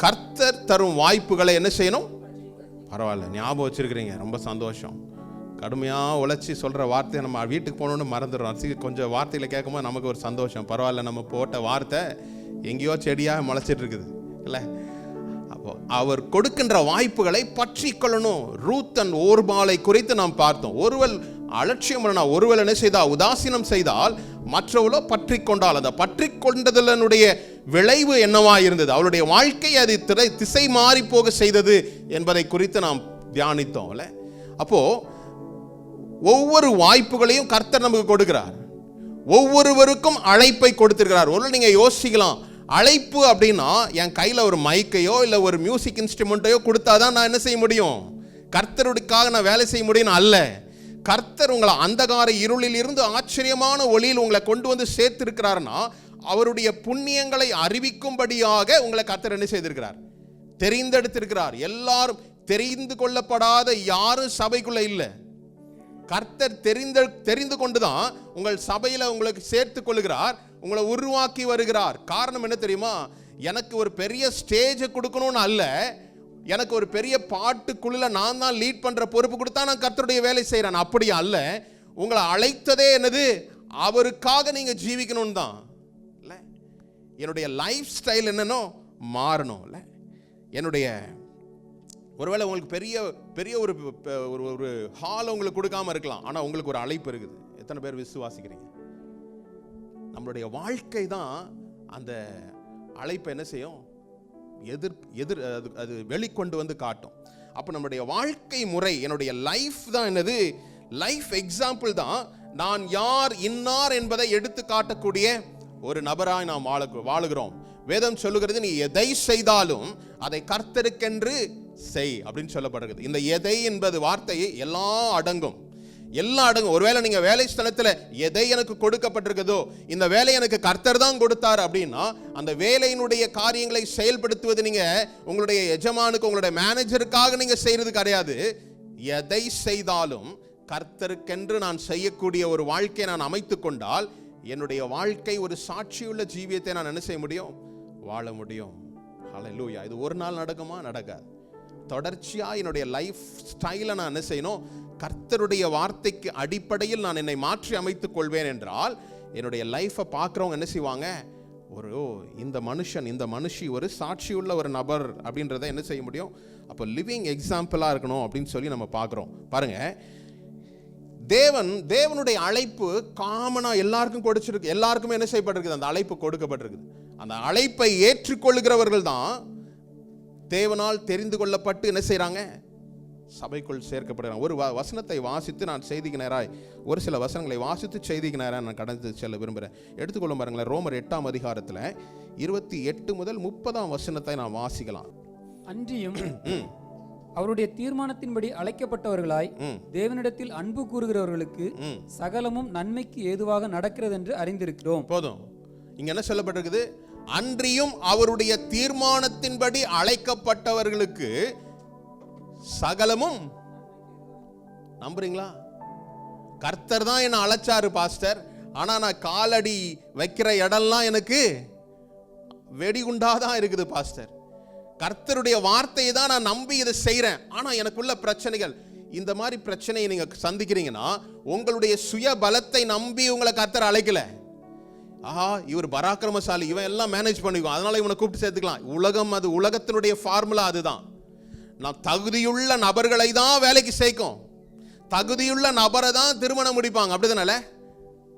கர்த்தர் தரும் வாய்ப்புகளை என்ன செய்யணும்? பரவாயில்ல, ஞாபகம் வச்சிருக்கிறீங்க, ரொம்ப சந்தோஷம். கடுமையாக உழைச்சி சொல்கிற வார்த்தையை நம்ம வீட்டுக்கு போகணுன்னு மறந்துடுறோம். கொஞ்சம் வார்த்தைகளை கேட்கும்போது நமக்கு ஒரு சந்தோஷம். பரவாயில்ல, நம்ம போட்ட வார்த்தை எங்கேயோ செடியாக முளைச்சிட்டு இருக்குது இல்லை? அப்போ அவர் கொடுக்கின்ற வாய்ப்புகளை பற்றி கொள்ளணும். ரூத்தன் ஓர்பாலை குறித்து நாம் பார்த்தோம். ஒருவள் அலட்சியம் பண்ணா, ஒருவள் என்ன செய்தால் உதாசீனம் செய்தால் மற்றவளோ பற்றி கொண்டால் அந்த பற்றி கொண்டதனுடைய விளைவு என்னவா இருந்தது? அவளுடைய வாழ்க்கை அது திசை மாறி போக செய்தது என்பதை குறித்து நாம் தியானித்தோம். அப்போ ஒவ்வொரு வாய்ப்புகளையும் கர்த்தர் நமக்கு கொடுக்கிறார். ஒவ்வொருவருக்கும் அழைப்பை கொடுத்திருக்கிறார். ஒரு நீங்க யோசிக்கலாம், அழைப்பு அப்படின்னா என் கையில் ஒரு மைக்கையோ இல்லை ஒரு மியூசிக் இன்ஸ்ட்ருமெண்ட்டையோ கொடுத்தாதான் நான் என்ன செய்ய முடியும், கர்த்தருக்காக நான் வேலை செய்ய முடியும் அல்ல. கர்த்தர் உங்களை அந்தகார இருளில் இருந்து ஆச்சரியமான ஒளியில் உங்களை கொண்டு வந்து சேர்த்திருக்கிறார்னா அவருடைய புண்ணியங்களை அறிவிக்கும்படியாக உங்களை கர்த்தர் என்ன செய்திருக்கிறார், தெரிந்தெடுத்திருக்கிறார். எல்லாரும் தெரிந்து கொள்ளப்படாத யாரும் சபைக்குள்ள இல்லை. கர்த்தர் தெரிந்து கொண்டுதான் உங்கள் சபையில உங்களுக்கு சேர்த்து கொள்கிறார், உங்களை உருவாக்கி வருகிறார். காரணம் என்ன தெரியுமா, எனக்கு ஒரு பெரிய ஸ்டேஜை கொடுக்கணும்னு அல்ல, எனக்கு ஒரு பெரிய பாட்டுக்குள்ள நான் தான் லீட் பண்ற பொறுப்பு கொடுத்தா நான் கர்த்தருடைய வேலை செய்யறேன், அப்படி அல்ல. உங்களை அழைத்ததே என்னது, அவருக்காக நீங்க ஜீவிக்கணும் தான். இல்ல என்னுடைய லைஃப் ஸ்டைல் என்னன்னோ மாறணும். இல்ல என்னுடைய ஒருவேளை உங்களுக்கு பெரிய பெரிய ஒரு ஒரு ஹால் உங்களுக்கு கொடுக்காம இருக்கலாம், ஆனா உங்களுக்கு ஒரு அழைப்பு இருக்குது. எத்தனை பேர் விசுவாசிக்கிறீங்க? நம்மளுடைய வாழ்க்கை தான் அந்த அழைப்பை என்ன செய்யும், அது வெளிக்கொண்டு வந்து காட்டும். அப்போ நம்முடைய வாழ்க்கை முறை, என்னுடைய லைஃப் தான் என்னது, லைஃப் எக்ஸாம்பிள் தான் நான் யார் இன்னார் என்பதை எடுத்து காட்டக்கூடிய ஒரு நபராய் நாம் வாழுகிறோம். வேதம் சொல்லுகிறது, நீ எதை செய்தாலும் அதை கர்த்தருக்கென்று செய் அப்படின்னு சொல்லப்படுகிறது. இந்த எதை என்பது வார்த்தையை எல்லாம் அடங்கும். ஒருவேளை நீங்க வேலை ஸ்தலத்தில் எதை எனக்கு கொடுக்கப்பட்டிருக்கிறதோ, இந்த வேலை எனக்கு கர்த்தர் தான் கொடுத்தார் அப்படின்னா அந்த வேலையினுடைய காரியங்களை செயல்படுத்துவது நீங்க உங்களுடைய எஜமானுக்கு, உங்களுடைய மேனேஜருக்காக நீங்க செய்யறது கிடையாது. எதை செய்தாலும் கர்த்தருக்கென்று நான் செய்யக்கூடிய ஒரு வாழ்க்கையை நான் அமைத்துக் கொண்டால் என்னுடைய வாழ்க்கை ஒரு சாட்சியுள்ள ஜீவியத்தை நான் என்ன செய்ய முடியும், வாழ முடியும். ஹல்லேலூயா. இது ஒரு நாள் நடக்குமா? நடக்காது. தொடர்ச்சியா என்னுடைய லைஃப் ஸ்டைலை நான் என்ன செய்யணும், கர்த்தருடைய வார்த்தைக்கு அடிப்படையில் நான் என்னை மாற்றி அமைத்துக் கொள்வேன் என்றால் என்னுடைய லைஃபை பார்க்குறவங்க என்ன செய்வாங்க, இந்த மனுஷி ஒரு சாட்சியுள்ள ஒரு நபர் அப்படின்றத என்ன செய்ய முடியும். அப்போ லிவிங் எக்ஸாம்பிளாக இருக்கணும் அப்படின்னு சொல்லி நம்ம பார்க்குறோம். பாருங்க, தேவனுடைய அழைப்பு காமனா எல்லாருக்கும் கொடுத்திருக்கு. எல்லாருக்குமே என்ன செய்யப்பட்டிருக்குது, அந்த அழைப்பு கொடுக்கப்பட்டிருக்குது. அந்த அழைப்பை ஏற்றுக்கொள்கிறவர்கள் தான் தேவனால் தெரிந்து கொள்ளப்பட்டு என்ன செய்யறாங்க, சபைக்குள் சேர்க்கப்படுறாங்க. ஒரு வசனத்தை வாசித்து நான் செய்திக்கு நேராய், ஒரு சில வசனங்களை வாசித்து செய்திக்கு நேராக நான் கடந்து செல்ல விரும்புகிறேன். எடுத்துக்கொள்ளும் பாருங்களேன், ரோமர் 8ஆம் அதிகாரத்தில் 28 முதல் 30ஆம் வசனத்தை நான் வாசிக்கலாம். அன்றியும் அவருடைய தீர்மானத்தின்படி அழைக்கப்பட்டவர்களாய் தேவனிடத்தில் அன்பு கூறுகிறவர்களுக்கு சகலமும் நன்மைக்கு ஏதுவாக நடக்கிறது என்று அறிந்திருக்கிறோம். போதும். இங்க என்ன சொல்லப்பட்டிருக்குது, அன்றியும் அவருடைய தீர்மானத்தின்படி அழைக்கப்பட்டவர்களுக்கு சகலமும். நம்புறீங்களா? கர்த்தர் தான் என்ன அழைச்சாரு பாஸ்டர், ஆனா நான் காலடி வைக்கிற இடம்லாம் எனக்கு வெடிகுண்டாதான் இருக்குது பாஸ்டர். கர்த்தருடைய வார்த்தையை தான் நான் நம்பி இதை செய்யறேன், ஆனா எனக்குள்ள பிரச்சனைகள். இந்த மாதிரி பிரச்சனையை நீங்க சந்திக்கிறீங்கன்னா உங்களுடைய சுய பலத்தை நம்பி உங்களை கர்த்தர் அழைக்கல. இவர் பராக்கிரமசாலி, இவன் எல்லாம் மேனேஜ் பண்ணிக்குவான், அதனால இவனை கூப்பிட்டு சேர்த்துக்கலாம். உலகம், அது உலகத்தினுடைய ஃபார்முலா அதுதான். நான் தகுதியுள்ள நபர்களை தான் வேலைக்கு சேர்க்கும், தகுதியுள்ள நபரை தான் திருமணம் முடிப்பாங்க, அப்படிதானே?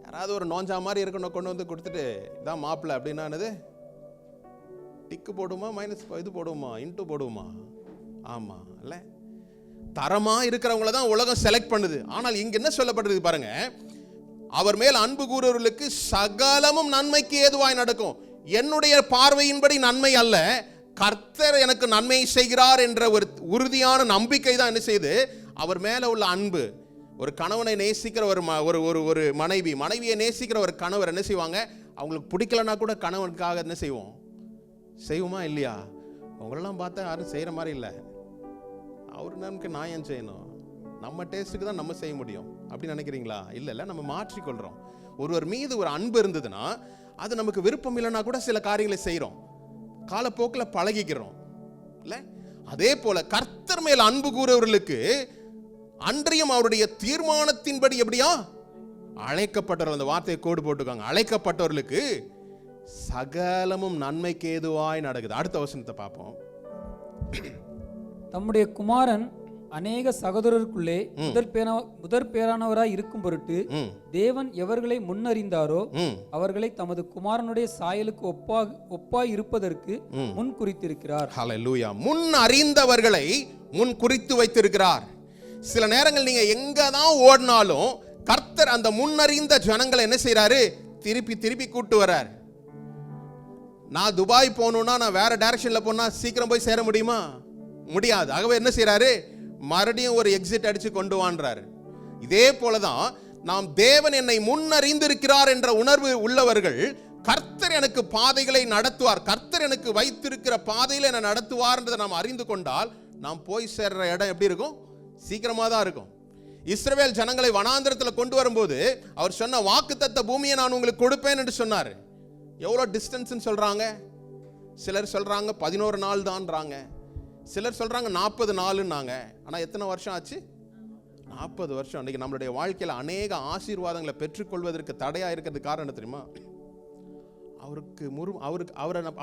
யாராவது ஒரு நோஞ்சா மாதிரி இருக்கணும் கொண்டு வந்து கொடுத்துட்டு இதான் மாப்பிள்ளை அப்படின்னா என்னது, டிக்கு போடுமா, மைனஸ் இது போடுமா, இன்ட்டு போடுமா? ஆமா இல்ல, தரமா இருக்கிறவங்கள தான் உலகம் செலக்ட் பண்ணுது. ஆனால் இங்க என்ன சொல்லப்படுறது பாருங்க, அவர் மேல் அன்பு கூறுவர்களுக்கு சகலமும் நன்மைக்கு ஏதுவாய் நடக்கும். என்னுடைய பார்வையின்படி நன்மை அல்ல, கர்த்தர் எனக்கு நன்மை செய்கிறார் என்ற ஒரு உறுதியான நம்பிக்கை தான் என்ன செய்யுது, அவர் மேல உள்ள அன்பு. ஒரு கணவனை நேசிக்கிற ஒரு மனைவியை நேசிக்கிற ஒரு கணவர் என்ன செய்வாங்க, அவங்களுக்கு பிடிக்கலன்னா கூட கணவனுக்காக என்ன செய்வோமா இல்லையா? உங்களெல்லாம் பார்த்தா யாரும் செய்யற மாதிரி இல்லை, அவரு நமக்கு நான் ஏன் செய்யணும், நம்ம டேஸ்ட்டுக்கு தான் நம்ம செய்ய முடியும் அப்படின்னு நினைக்கிறீங்களா? இல்லை, நம்ம மாற்றிக்கொள்றோம். ஒருவர் மீது ஒரு அன்பு இருந்ததுன்னா அது நமக்கு விருப்பம் இல்லைன்னா கூட சில காரியங்களை செய்யறோம், காலப்போக்கில் பழகிக்கிறோம் இல்ல? அதே போல கர்த்தர் மேல் அன்பு கூறுவர்களுக்கு அன்றியும் அவருடைய தீர்மானத்தின்படி எப்படியா அழைக்கப்பட்டவர்கள், அந்த வார்த்தையை கோடு போட்டுக்காங்க, அழைக்கப்பட்டவர்களுக்கு சகலமும் நன்மைக்கு ஏதுவாய் நடக்குது. அடுத்த வசனத்தை பார்ப்போம். தம்முடைய குமாரன் அநேக சகோதரருக்குள்ளே முதற் பேரானவராய் இருக்கும் பொருட்டு தேவன் எவர்களை முன்னறிந்தாரோ அவர்களை தமது குமாரனுடைய சாயலுக்கு ஒப்பாய் இருப்பதற்கு முன் குறித்திருக்கிறார். ஹல்லேலூயா. முன் அறிந்தவர்களை முன் குறித்து வைத்திருக்கிறார். சில நேரங்கள் நீங்க எங்கதான் ஓடினாலும் கர்த்தர் அந்த முன்னறிந்த ஜனங்களை என்ன செய்யறாரு, திருப்பி கூட்டு வர்றார். நான் துபாய் போகணும்னா நான் வேற டைரக்ஷன்ல போனா சீக்கிரம் போய் சேர முடியுமா? முடியாது. ஆகவே என்ன செய்யறாரு? மறுபடியும் ஒரு எக்ஸிட் அடிச்சு கொண்டு வான்றாரு. இதே போலதான் நாம் தேவன் என்னை முன்னறிந்திருக்கிறார் என்ற உணர்வு உள்ளவர்கள், கர்த்தர் எனக்கு பாதைகளை நடத்துவார், கர்த்தர் எனக்கு வைத்திருக்கிற பாதையில என்னை நடத்துவார்ன்றதை நாம் அறிந்து கொண்டால் நாம் போய் சேர்ற இடம் எப்படி இருக்கும்? சீக்கிரமா தான் இருக்கும். இஸ்ரவேல் ஜனங்களை வனாந்திரத்தில் கொண்டு வரும்போது அவர் சொன்ன வாக்குத்தத்த பூமியை நான் உங்களுக்கு கொடுப்பேன் என்று சொன்னார். எவ்வளோ டிஸ்டன்ஸ் சொல்றாங்க? சிலர் சொல்றாங்க 11 நாள் தான்றாங்க, சிலர் சொல்றாங்க 40 நாளுன்னாங்க. ஆனா எத்தனை வருஷம் ஆச்சு? 40 வருஷம். அன்றைக்கு நம்மளுடைய வாழ்க்கையில் அநேக ஆசீர்வாதங்களை பெற்றுக்கொள்வதற்கு தடையா இருக்கிறது காரணம் தெரியுமா?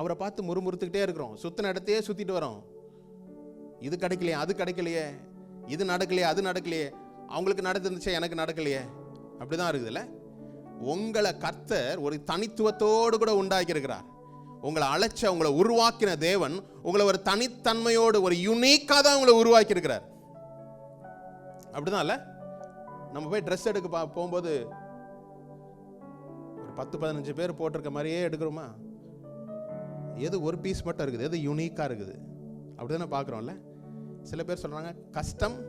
அவரை பார்த்து முறுமுறுத்துக்கிட்டே இருக்கிறோம், சுத்தின இடத்தையே சுத்திட்டு வரோம். இது கிடைக்கலையே, அது கிடைக்கலையே, இது நடக்கலையே, அது நடக்கலையே, அவங்களுக்கு நடந்துருந்துச்சே எனக்கு நடக்கலையே, அப்படிதான் இருக்குதுல்ல. உங்களை கர்த்தர் ஒரு தனித்துவத்தோடு கூட உண்டாக்கி இருக்கிறார். உங்களை அழைச்ச, உங்களை உருவாக்கின தேவன் உங்களை ஒரு தனித்தன்மையோடு, ஒரு யூனிக்கா தான் உங்களை உருவாக்கி இருக்கிறார். அப்படிதான் இல்ல? நம்ம போய் ட்ரெஸ் எடுக்க போகும்போது ஒரு 10-15 பேர் போட்டிருக்க மாதிரியே எடுக்கிறோமா? எது ஒரு பீஸ் மட்டும் இருக்குது, எது யூனிக்கா இருக்குது, அப்படிதானே பார்க்குறோம்ல. சில பேர் சொல்றாங்க கஸ்டம்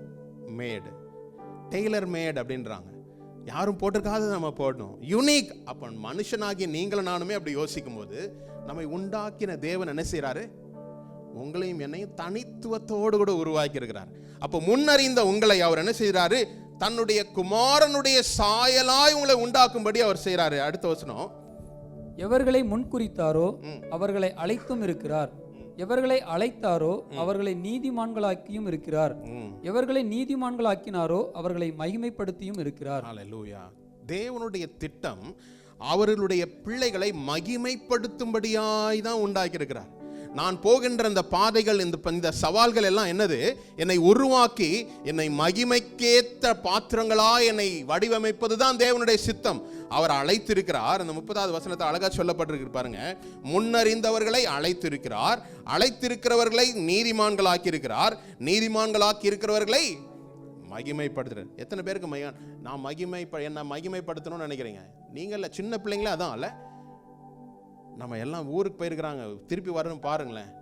மேடு, டெய்லர் மேட் அப்படின்றாங்க. யாரும் போட்டிருக்காது நம்ம போடணும், யூனிக். அப்போ மனுஷனாகி நீங்களும் நானுமே அப்படி யோசிக்கும் போது நம்மை உண்டாக்கின தேவன் என்ன செய்யறாரு? உங்களையும் என்னையும் தனித்துவத்தோடு கூட உருவாக்கி இருக்கிறார். அப்போ முன்னறிந்த உங்களை அவர் என்ன செய்யறாரு? தன்னுடைய குமாரனுடைய சாயலாய் உங்களை உண்டாக்கும்படி அவர் செய்யறாரு. அடுத்த வசனம், எவர்களை முன்குறித்தாரோ அவர்களை அழைத்தும் இருக்கிறார், எவர்களை அழைத்தாரோ அவர்களை நீதிமான்களாக்கியும் இருக்கிறார், எவர்களை நீதிமான்களாக்கினாரோ அவர்களை மகிமைப்படுத்தியும் இருக்கிறார். ஹல்லேலூயா. தேவனுடைய திட்டம் அவர்களுடைய பிள்ளைகளை மகிமைப்படுத்தும்படியாய் தான் உண்டாக்கி இருக்கிறார். நான் போகின்ற அந்த பாதைகள், இந்த சவால்கள் எல்லாம் என்னது? என்னை உருவாக்கி என்னை மகிமைக்கேற்ற பாத்திரங்களாய் என்னை வடிவமைப்பது தான் தேவனுடைய சித்தம். அவர் அழைத்திருக்கிறார். அந்த 30வது வசனத்தை அழகா சொல்லப்பட்டிருக்கு பாருங்க. முன்னறிந்தவர்களை அழைத்திருக்கிறார், அழைத்திருக்கிறவர்களை நீதிமான்களாக்கி இருக்கிறார், நீதிமான்களாக்கி இருக்கிறவர்களை மகிமைப்படுத்துறார். எத்தனை பேருக்கு நான் என்ன மகிமைப்படுத்தணும்னு நினைக்கிறீங்க? நீங்கள சின்ன பிள்ளைங்களே அதான் இல்ல. நம்ம எல்லாம் ஊருக்கு போயிருக்கிறாங்க, திருப்பி வரணும் பாருங்களேன்.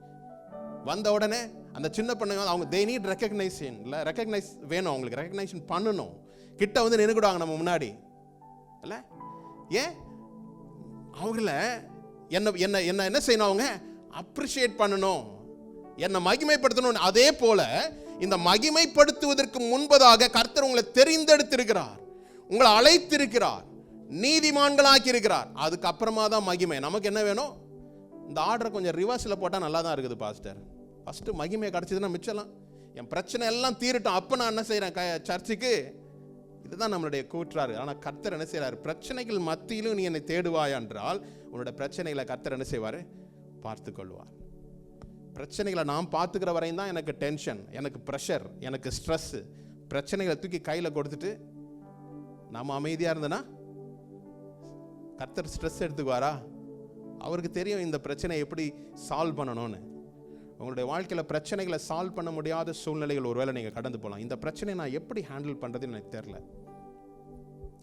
வந்த உடனே அந்த சின்ன பிள்ளைங்க அவங்க they need recognition, இல்ல ரெகக்னைஸ் வேணும், அவங்களுக்கு ரெகக்னைஷன் பண்ணணும். கிட்ட வந்து நின்னுடுவாங்க நம்ம முன்னாடி இல்ல. ஏன் அவங்கள என்ன செய்யணும்? அவங்க அப்ரிஷியேட் பண்ணணும், என்னை மகிமைப்படுத்தணும். அதே போல இந்த மகிமைப்படுத்துவதற்கு முன்பதாக கர்த்தர் உங்களை தெரிந்தெடுத்திருக்கிறார், உங்களை அழைத்திருக்கிறார், நீதிமான்களாக்கி இருக்கிறார். அதுக்கப்புறமா தான் மகிமை. நமக்கு என்ன வேணும்? இந்த ஆர்டரை கொஞ்சம் ரிவர்ஸில் போட்டால் நல்லா தான் இருக்குது பாஸ்டர். ஃபஸ்ட்டு மகிமை கிடச்சிதுன்னா மிச்சலாம், என் பிரச்சனை எல்லாம் தீரட்டும், அப்போ நான் என்ன செய்கிறேன் சர்ச்சுக்கு. இதுதான் நம்மளுடைய கூற்றாரு. ஆனால் கர்த்தர் என்ன செய்கிறார்? பிரச்சனைகள் மத்தியிலும் நீ என்னை தேடுவாய் என்றால் உன்னோட பிரச்சனைகளை கர்த்தர் என்ன செய்வார்? பார்த்து கொள்வார். பிரச்சனைகளை நாம் பார்த்துக்கிற வரையும் தான் எனக்கு டென்ஷன், எனக்கு ப்ரெஷர், எனக்கு ஸ்ட்ரெஸ்ஸு. பிரச்சனைகளை தூக்கி கையில் கொடுத்துட்டு நம்ம அமைதியாக இருந்தனா கர்த்தர் ஸ்ட்ரெஸ் எடுத்துக்குவாரா? அவருக்கு தெரியும் இந்த பிரச்சனையை எப்படி சால்வ் பண்ணணும்னு. உங்களுடைய வாழ்க்கையில் பிரச்சனைகளை சால்வ் பண்ண முடியாத சூழ்நிலைகள் ஒருவேளை நீங்கள் கடந்து போகலாம். இந்த பிரச்சனையை நான் எப்படி ஹேண்டில் பண்ணுறதுன்னு எனக்கு தெரியல.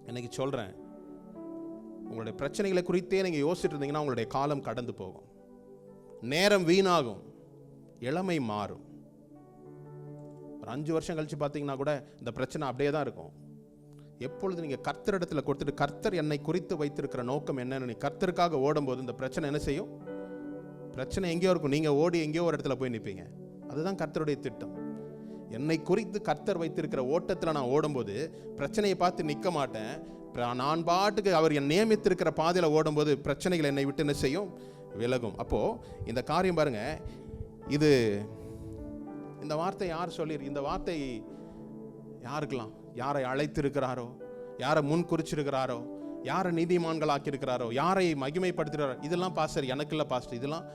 இன்னைக்கு சொல்கிறேன், உங்களுடைய பிரச்சனைகளை குறித்தே நீங்கள் யோசிச்சுட்டு இருந்தீங்கன்னா உங்களுடைய காலம் கடந்து போகும், நேரம் வீணாகும், இளமை மாறும். ஒரு 5 வருஷம் கழிச்சு பார்த்தீங்கன்னா கூட இந்த பிரச்சனை அப்படியே தான் இருக்கும். எப்பொழுது நீங்கள் கர்த்தரிடத்துல கொடுத்துட்டு கர்த்தர் என்னை குறித்து வைத்திருக்கிற நோக்கம் என்னன்னு நீ கர்த்தருக்காக ஓடும்போது இந்த பிரச்சனை என்ன செய்யும்? பிரச்சனை எங்கேயோ இருக்கும், நீங்கள் ஓடி எங்கேயோ ஒரு இடத்துல போய் நிற்பீங்க. அதுதான் கர்த்தருடைய திட்டம். என்னை குறித்து கர்த்தர் வைத்திருக்கிற ஓட்டத்தில் நான் ஓடும்போது பிரச்சனையை பார்த்து நிற்க மாட்டேன். நான் பாட்டுக்கு அவர் என் நியமித்திருக்கிற பாதையில் ஓடும்போது பிரச்சனைகள் என்னை விட்டு என்ன செய்யும்? விலகும். அப்போது இந்த காரியம் பாருங்க, இது இந்த வார்த்தை யார் சொல்லியிருக்கு? இந்த வார்த்தை யாருக்கெல்லாம்? யாரை அழைத்திருக்கிறாரோ, யாரை முன் குறிச்சிருக்கிறாரோ, யாரை நீதிமான்கள் ஆக்கியிருக்கிறாரோ, யாரை மகிமைப்படுத்துகிறாரோ, இதெல்லாம் பாஸ்டர் எனக்கு இல்லை பாஸ்டர், இதெல்லாம்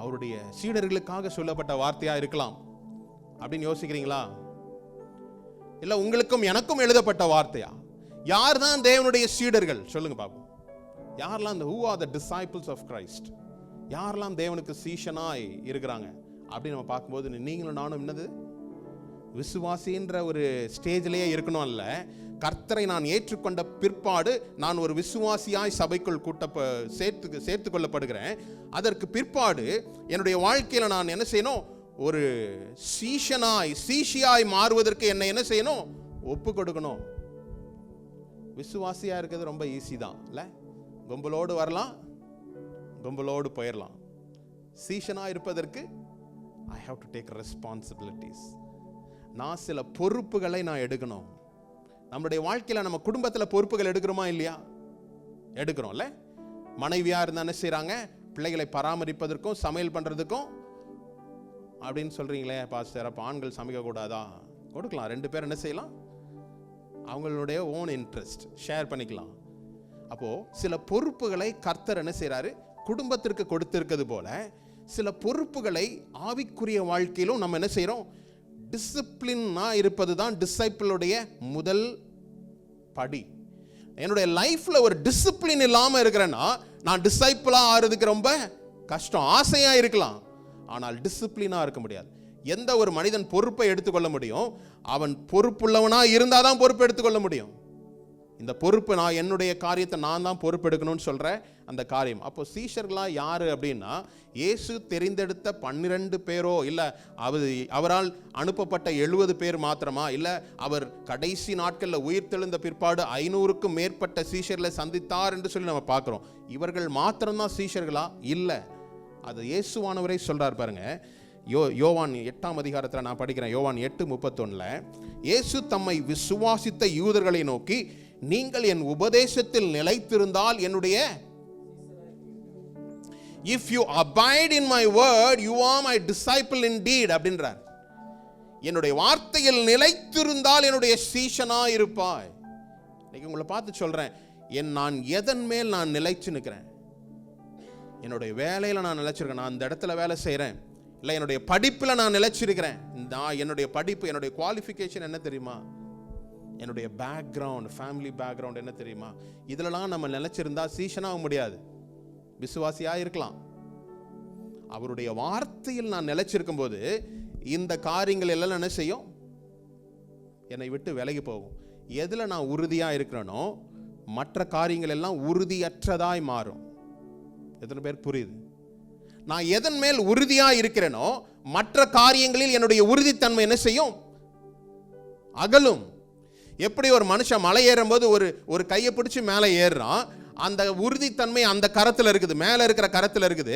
அவருடைய சீடர்களுக்காக சொல்லப்பட்ட வார்த்தையா இருக்கலாம் அப்படின்னு யோசிக்கிறீங்களா? இல்லை உங்களுக்கும் எனக்கும் எழுதப்பட்ட வார்த்தையா? யார் தான் தேவனுடைய சீடர்கள் சொல்லுங்க பாப்போம். யாரெல்லாம் who are the disciples of Christ? யாரெல்லாம் தேவனுக்கு சீஷனாய் இருக்கிறாங்க அப்படின்னு நம்ம பார்க்கும்போது நீங்களும் நானும் என்னது விசுவாசின்ற ஒரு ஸ்டேஜ்லேயே இருக்கணும். இல்லை, கர்த்தரை நான் ஏற்றுக்கொண்ட பிற்பாடு நான் ஒரு விசுவாசியாய் சபைக்குள் சேர்த்து கொள்ளப்படுகிறேன். அதற்கு பிற்பாடு என்னுடைய வாழ்க்கையில நான் என்ன செய்யணும்? ஒரு சீஷியாய் மாறுவதற்கு என்னை என்ன செய்யணும்? ஒப்பு கொடுக்கணும். விசுவாசியா இருக்கிறது ரொம்ப ஈஸி தான் இல்ல? கும்பலோடு வரலாம், கும்பலோடு போயிடலாம். சீஷனா இருப்பதற்கு I have to take responsibilities. நான் சில பொறுப்புகளை நான் எடுக்கணும். நம்முடைய வாழ்க்கையில நம்ம குடும்பத்துல பொறுப்புகள் எடுக்கிறோமா இல்லையா? எடுக்கிறோம்ல. மனைவியா இருந்தா என்ன செய்றாங்க? பிள்ளைகளை பராமரிப்பதற்கும் சமையல் பண்றதுக்கும் அப்படின்னு சொல்றீங்களே பாஸ்டர், அப்ப ஆண்கள் சமைக்க கூடாதா? கொடுக்கலாம். 2 பேர் என்ன செய்யலாம்? அவங்களுடைய ஓன் இன்ட்ரெஸ்ட் ஷேர் பண்ணிக்கலாம். அப்போ சில பொறுப்புகளை கர்த்தர் என்ன செய்றாரு? குடும்பத்திற்கு கொடுத்திருக்கிறது போல சில பொறுப்புகளை ஆவிக்குரிய வாழ்க்கையிலும் நம்ம என்ன செய்றோம்? டிசிப்ளினா இருப்பது தான் டிசைபிளுடைய முதல் படி. என்னுடைய லைஃப்ல ஒரு டிசிப்ளின் இல்லாம இருக்கிறேன்னா நான் டிசைபிளா ஆறதுக்கு ரொம்ப கஷ்டம். ஆசையா இருக்கலாம், ஆனால் டிசிப்ளினா இருக்க முடியாது. எந்த ஒரு மனிதன் பொறுப்பை எடுத்துக்கொள்ள முடியும்? அவன் பொறுப்புள்ளவனா இருந்தாதான் பொறுப்பு எடுத்துக்கொள்ள முடியும். இந்த பொறுப்பு, நான் என்னுடைய காரியத்தை நான் தான் பொறுப்பெடுக்கணும்னு சொல்ற அந்த காரியம். அப்போ சீஷர்களா யாரு அப்படின்னா, இயேசு தெரிந்தெடுத்த 12 பேரோ, இல்ல அவரால் அனுப்பப்பட்ட 70 பேர் மாத்திரமா, இல்ல அவர் கடைசி நாட்களில் உயிர்த்தெழுந்த பிற்பாடு 500க்கும் மேற்பட்ட சீஷர்களை சந்தித்தார் என்று சொல்லி நம்ம பார்க்கிறோம். இவர்கள் மாத்திரம்தான் சீஷர்களா? இல்ல, அது இயேசுவானவரை சொல்றார் பாருங்க. யோவான் 8ஆம் அதிகாரத்தில் நான் படிக்கிறேன். யோவான் 8:31 இயேசு தம்மை விசுவாசித்த யூதர்களை நோக்கி, நீங்கள் என் உபதேசத்தில் நிலைத்திருந்தால் என்னுடைய if you abide in my word you are my disciple indeed அப்படின்றார். என்னுடைய வார்த்தையில் நிலைத்திருந்தால் என்னுடைய சீஷனா இருப்பாய். இன்னைக்கு உங்களை பார்த்து சொல்றேன், நான் எதன் மேல் நான் நிலைச்சு நிற்கிறேன்? என்னுடைய வேலையில நான் நிலைச்சிருக்கேன். நான் அந்த இடத்துல வேலை செய்கிறேன், இல்லை என்னுடைய படிப்பில் நான் நிலைச்சிருக்கிறேன். என்னுடைய படிப்பு, என்னுடைய குவாலிஃபிகேஷன் என்ன தெரியுமா? என்னுடைய பேக்ரவுண்ட், ஃபேமிலி பேக்ரவுண்ட் என்ன தெரியுமா? இதிலலாம் நம்ம நிலைச்சிருந்தா சீஷனாக முடியாது, விசுவாசியா இருக்கலாம். அவருடைய வார்த்தையில் நான் நிலைச்சிருக்கும் போது இந்த காரியங்கள் எல்லாம் என்ன செய்யும்? என்னை விட்டு விலகி போகும். எதுல நான் உறுதியா இருக்கிறேனோ மற்ற காரியங்கள் எல்லாம் உறுதியற்றதாய் மாறும். எத்தனை பேர் புரியுது? நான் எதன் மேல் உறுதியா இருக்கிறேனோ மற்ற காரியங்களில் என்னுடைய உறுதித்தன்மை என்ன செய்யும்? அகலும். எப்படி ஒரு மனுஷன் மலை ஏறும் போது ஒரு கையை பிடிச்சு மேலே ஏறுறான், அந்த உறுதித்தன்மை அந்த கரத்தில் இருக்குது, மேலே இருக்கிற கரத்தில் இருக்குது.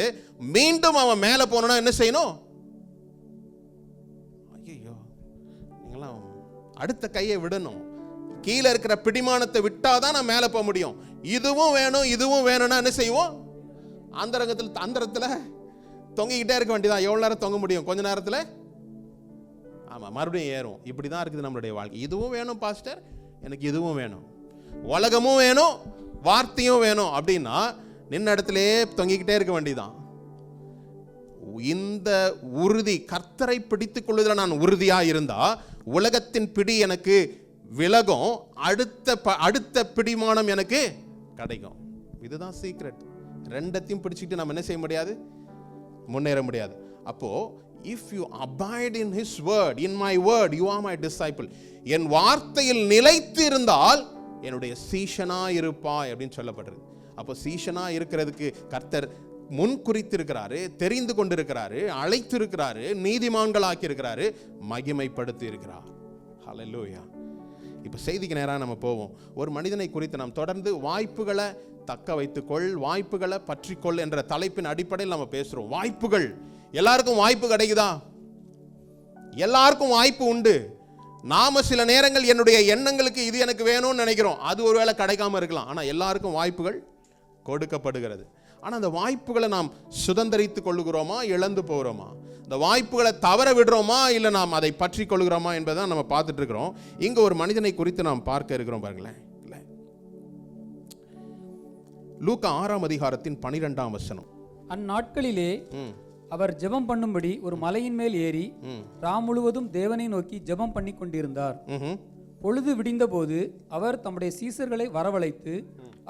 மீண்டும் அவன் மேலே போனா என்ன செய்யணும்? ஐயோ, நீங்களாம் அடுத்த கையை விடணும். கீழே இருக்கிற பிடிமானத்தை விட்டாதான் நான் மேலே போக முடியும். இதுவும் வேணும் இதுவும் வேணும்னா என்ன செய்வோம்? அந்தரத்தில் தொங்கிக்கிட்டே இருக்க வேண்டியதான். எவ்வளோ நேரம் தொங்க முடியும்? கொஞ்ச நேரத்தில் ஆமாம், மறுபடியும் ஏறும். இப்படி தான் இருக்குது நம்மளுடைய வாழ்க்கை. இதுவும் வேணும் பாஸ்டர், எனக்கு இதுவும் வேணும், உலகமும் வேணும், வார்த்தையும் வேணும் அப்படின்னா நின்ன இடத்திலே தொங்கிக்கிட்டே இருக்க வேண்டியதான். இந்த உறுதி, கர்த்தரை பிடித்துக் கொள்வதில் நான் உறுதியா இருந்தா உலகத்தின் பிடி எனக்கு விலகும், அடுத்த பிடிமானம் எனக்கு கிடைக்கும். இதுதான் சீக்ரெட். ரெண்டத்தையும் பிடிச்சிட்டு நம்ம என்ன செய்ய முடியாது? முன்னேற முடியாது. அப்போ if you abide in his word, in my word, you are my disciple. என் வார்த்தையில் நிலைத்து இருந்தால் என்னுடைய சீஷனா இருப்பாய் அப்படின்னு சொல்லப்படுறது. அப்போ சீஷனா இருக்கிறதுக்கு கர்த்தர் முன் குறித்திருக்கிறாரு, தெரிந்து கொண்டிருக்கிறாரு, அழைத்திருக்கிறாரு, நீதிமான்களாக்கி இருக்கிறாரு, மகிமைப்படுத்தி இருக்கிறார். ஹல்லேலூயா. இப்போ செய்திக்கு நேராக நம்ம போவோம். ஒரு மனிதனை குறித்து நாம் தொடர்ந்து வாய்ப்புகளை தக்க வைத்துக்கொள், வாய்ப்புகளை பற்றிக்கொள் என்ற தலைப்பின் அடிப்படையில் நம்ம பேசுறோம். வாய்ப்புகள், எல்லாருக்கும் வாய்ப்பு கிடைக்குதா? எல்லாருக்கும் வாய்ப்பு உண்டு. நாம சில நேரங்கள் என்னுடைய எண்ணங்களுக்கு இது எனக்கு வேணும்னு நினைக்கிறோம், அது ஒருவேளை கிடைக்காம இருக்கலாம். ஆனால் எல்லாருக்கும் வாய்ப்புகள் கொடுக்கப்படுகிறது. ஆனால் அந்த வாய்ப்புகளை நாம் சுதந்திரித்துக் கொள்ளுகிறோமா, இழந்து போகிறோமா? இந்த வாய்ப்புகளை தவற விடுறோமா, இல்லை நாம் அதை பற்றி கொள்கிறோமா என்பதை நம்ம பார்த்துட்டு இருக்கிறோம். இங்க ஒரு மனிதனை குறித்து நாம் பார்க்க இருக்கிறோம். பாருங்களேன், லூக்கா 6ஆம் அதிகாரத்தின் 12ஆம் வசனம். அந்நாட்களிலே அவர் ஜெபம் பண்ணும்படி ஒரு மலையின் மேல் ஏறி ராம் முழுவதும் தேவனை நோக்கி ஜெபம் பண்ணி கொண்டிருந்தார். பொழுது விடிந்த போது அவர் தம்முடைய சீசர்களை வரவழைத்து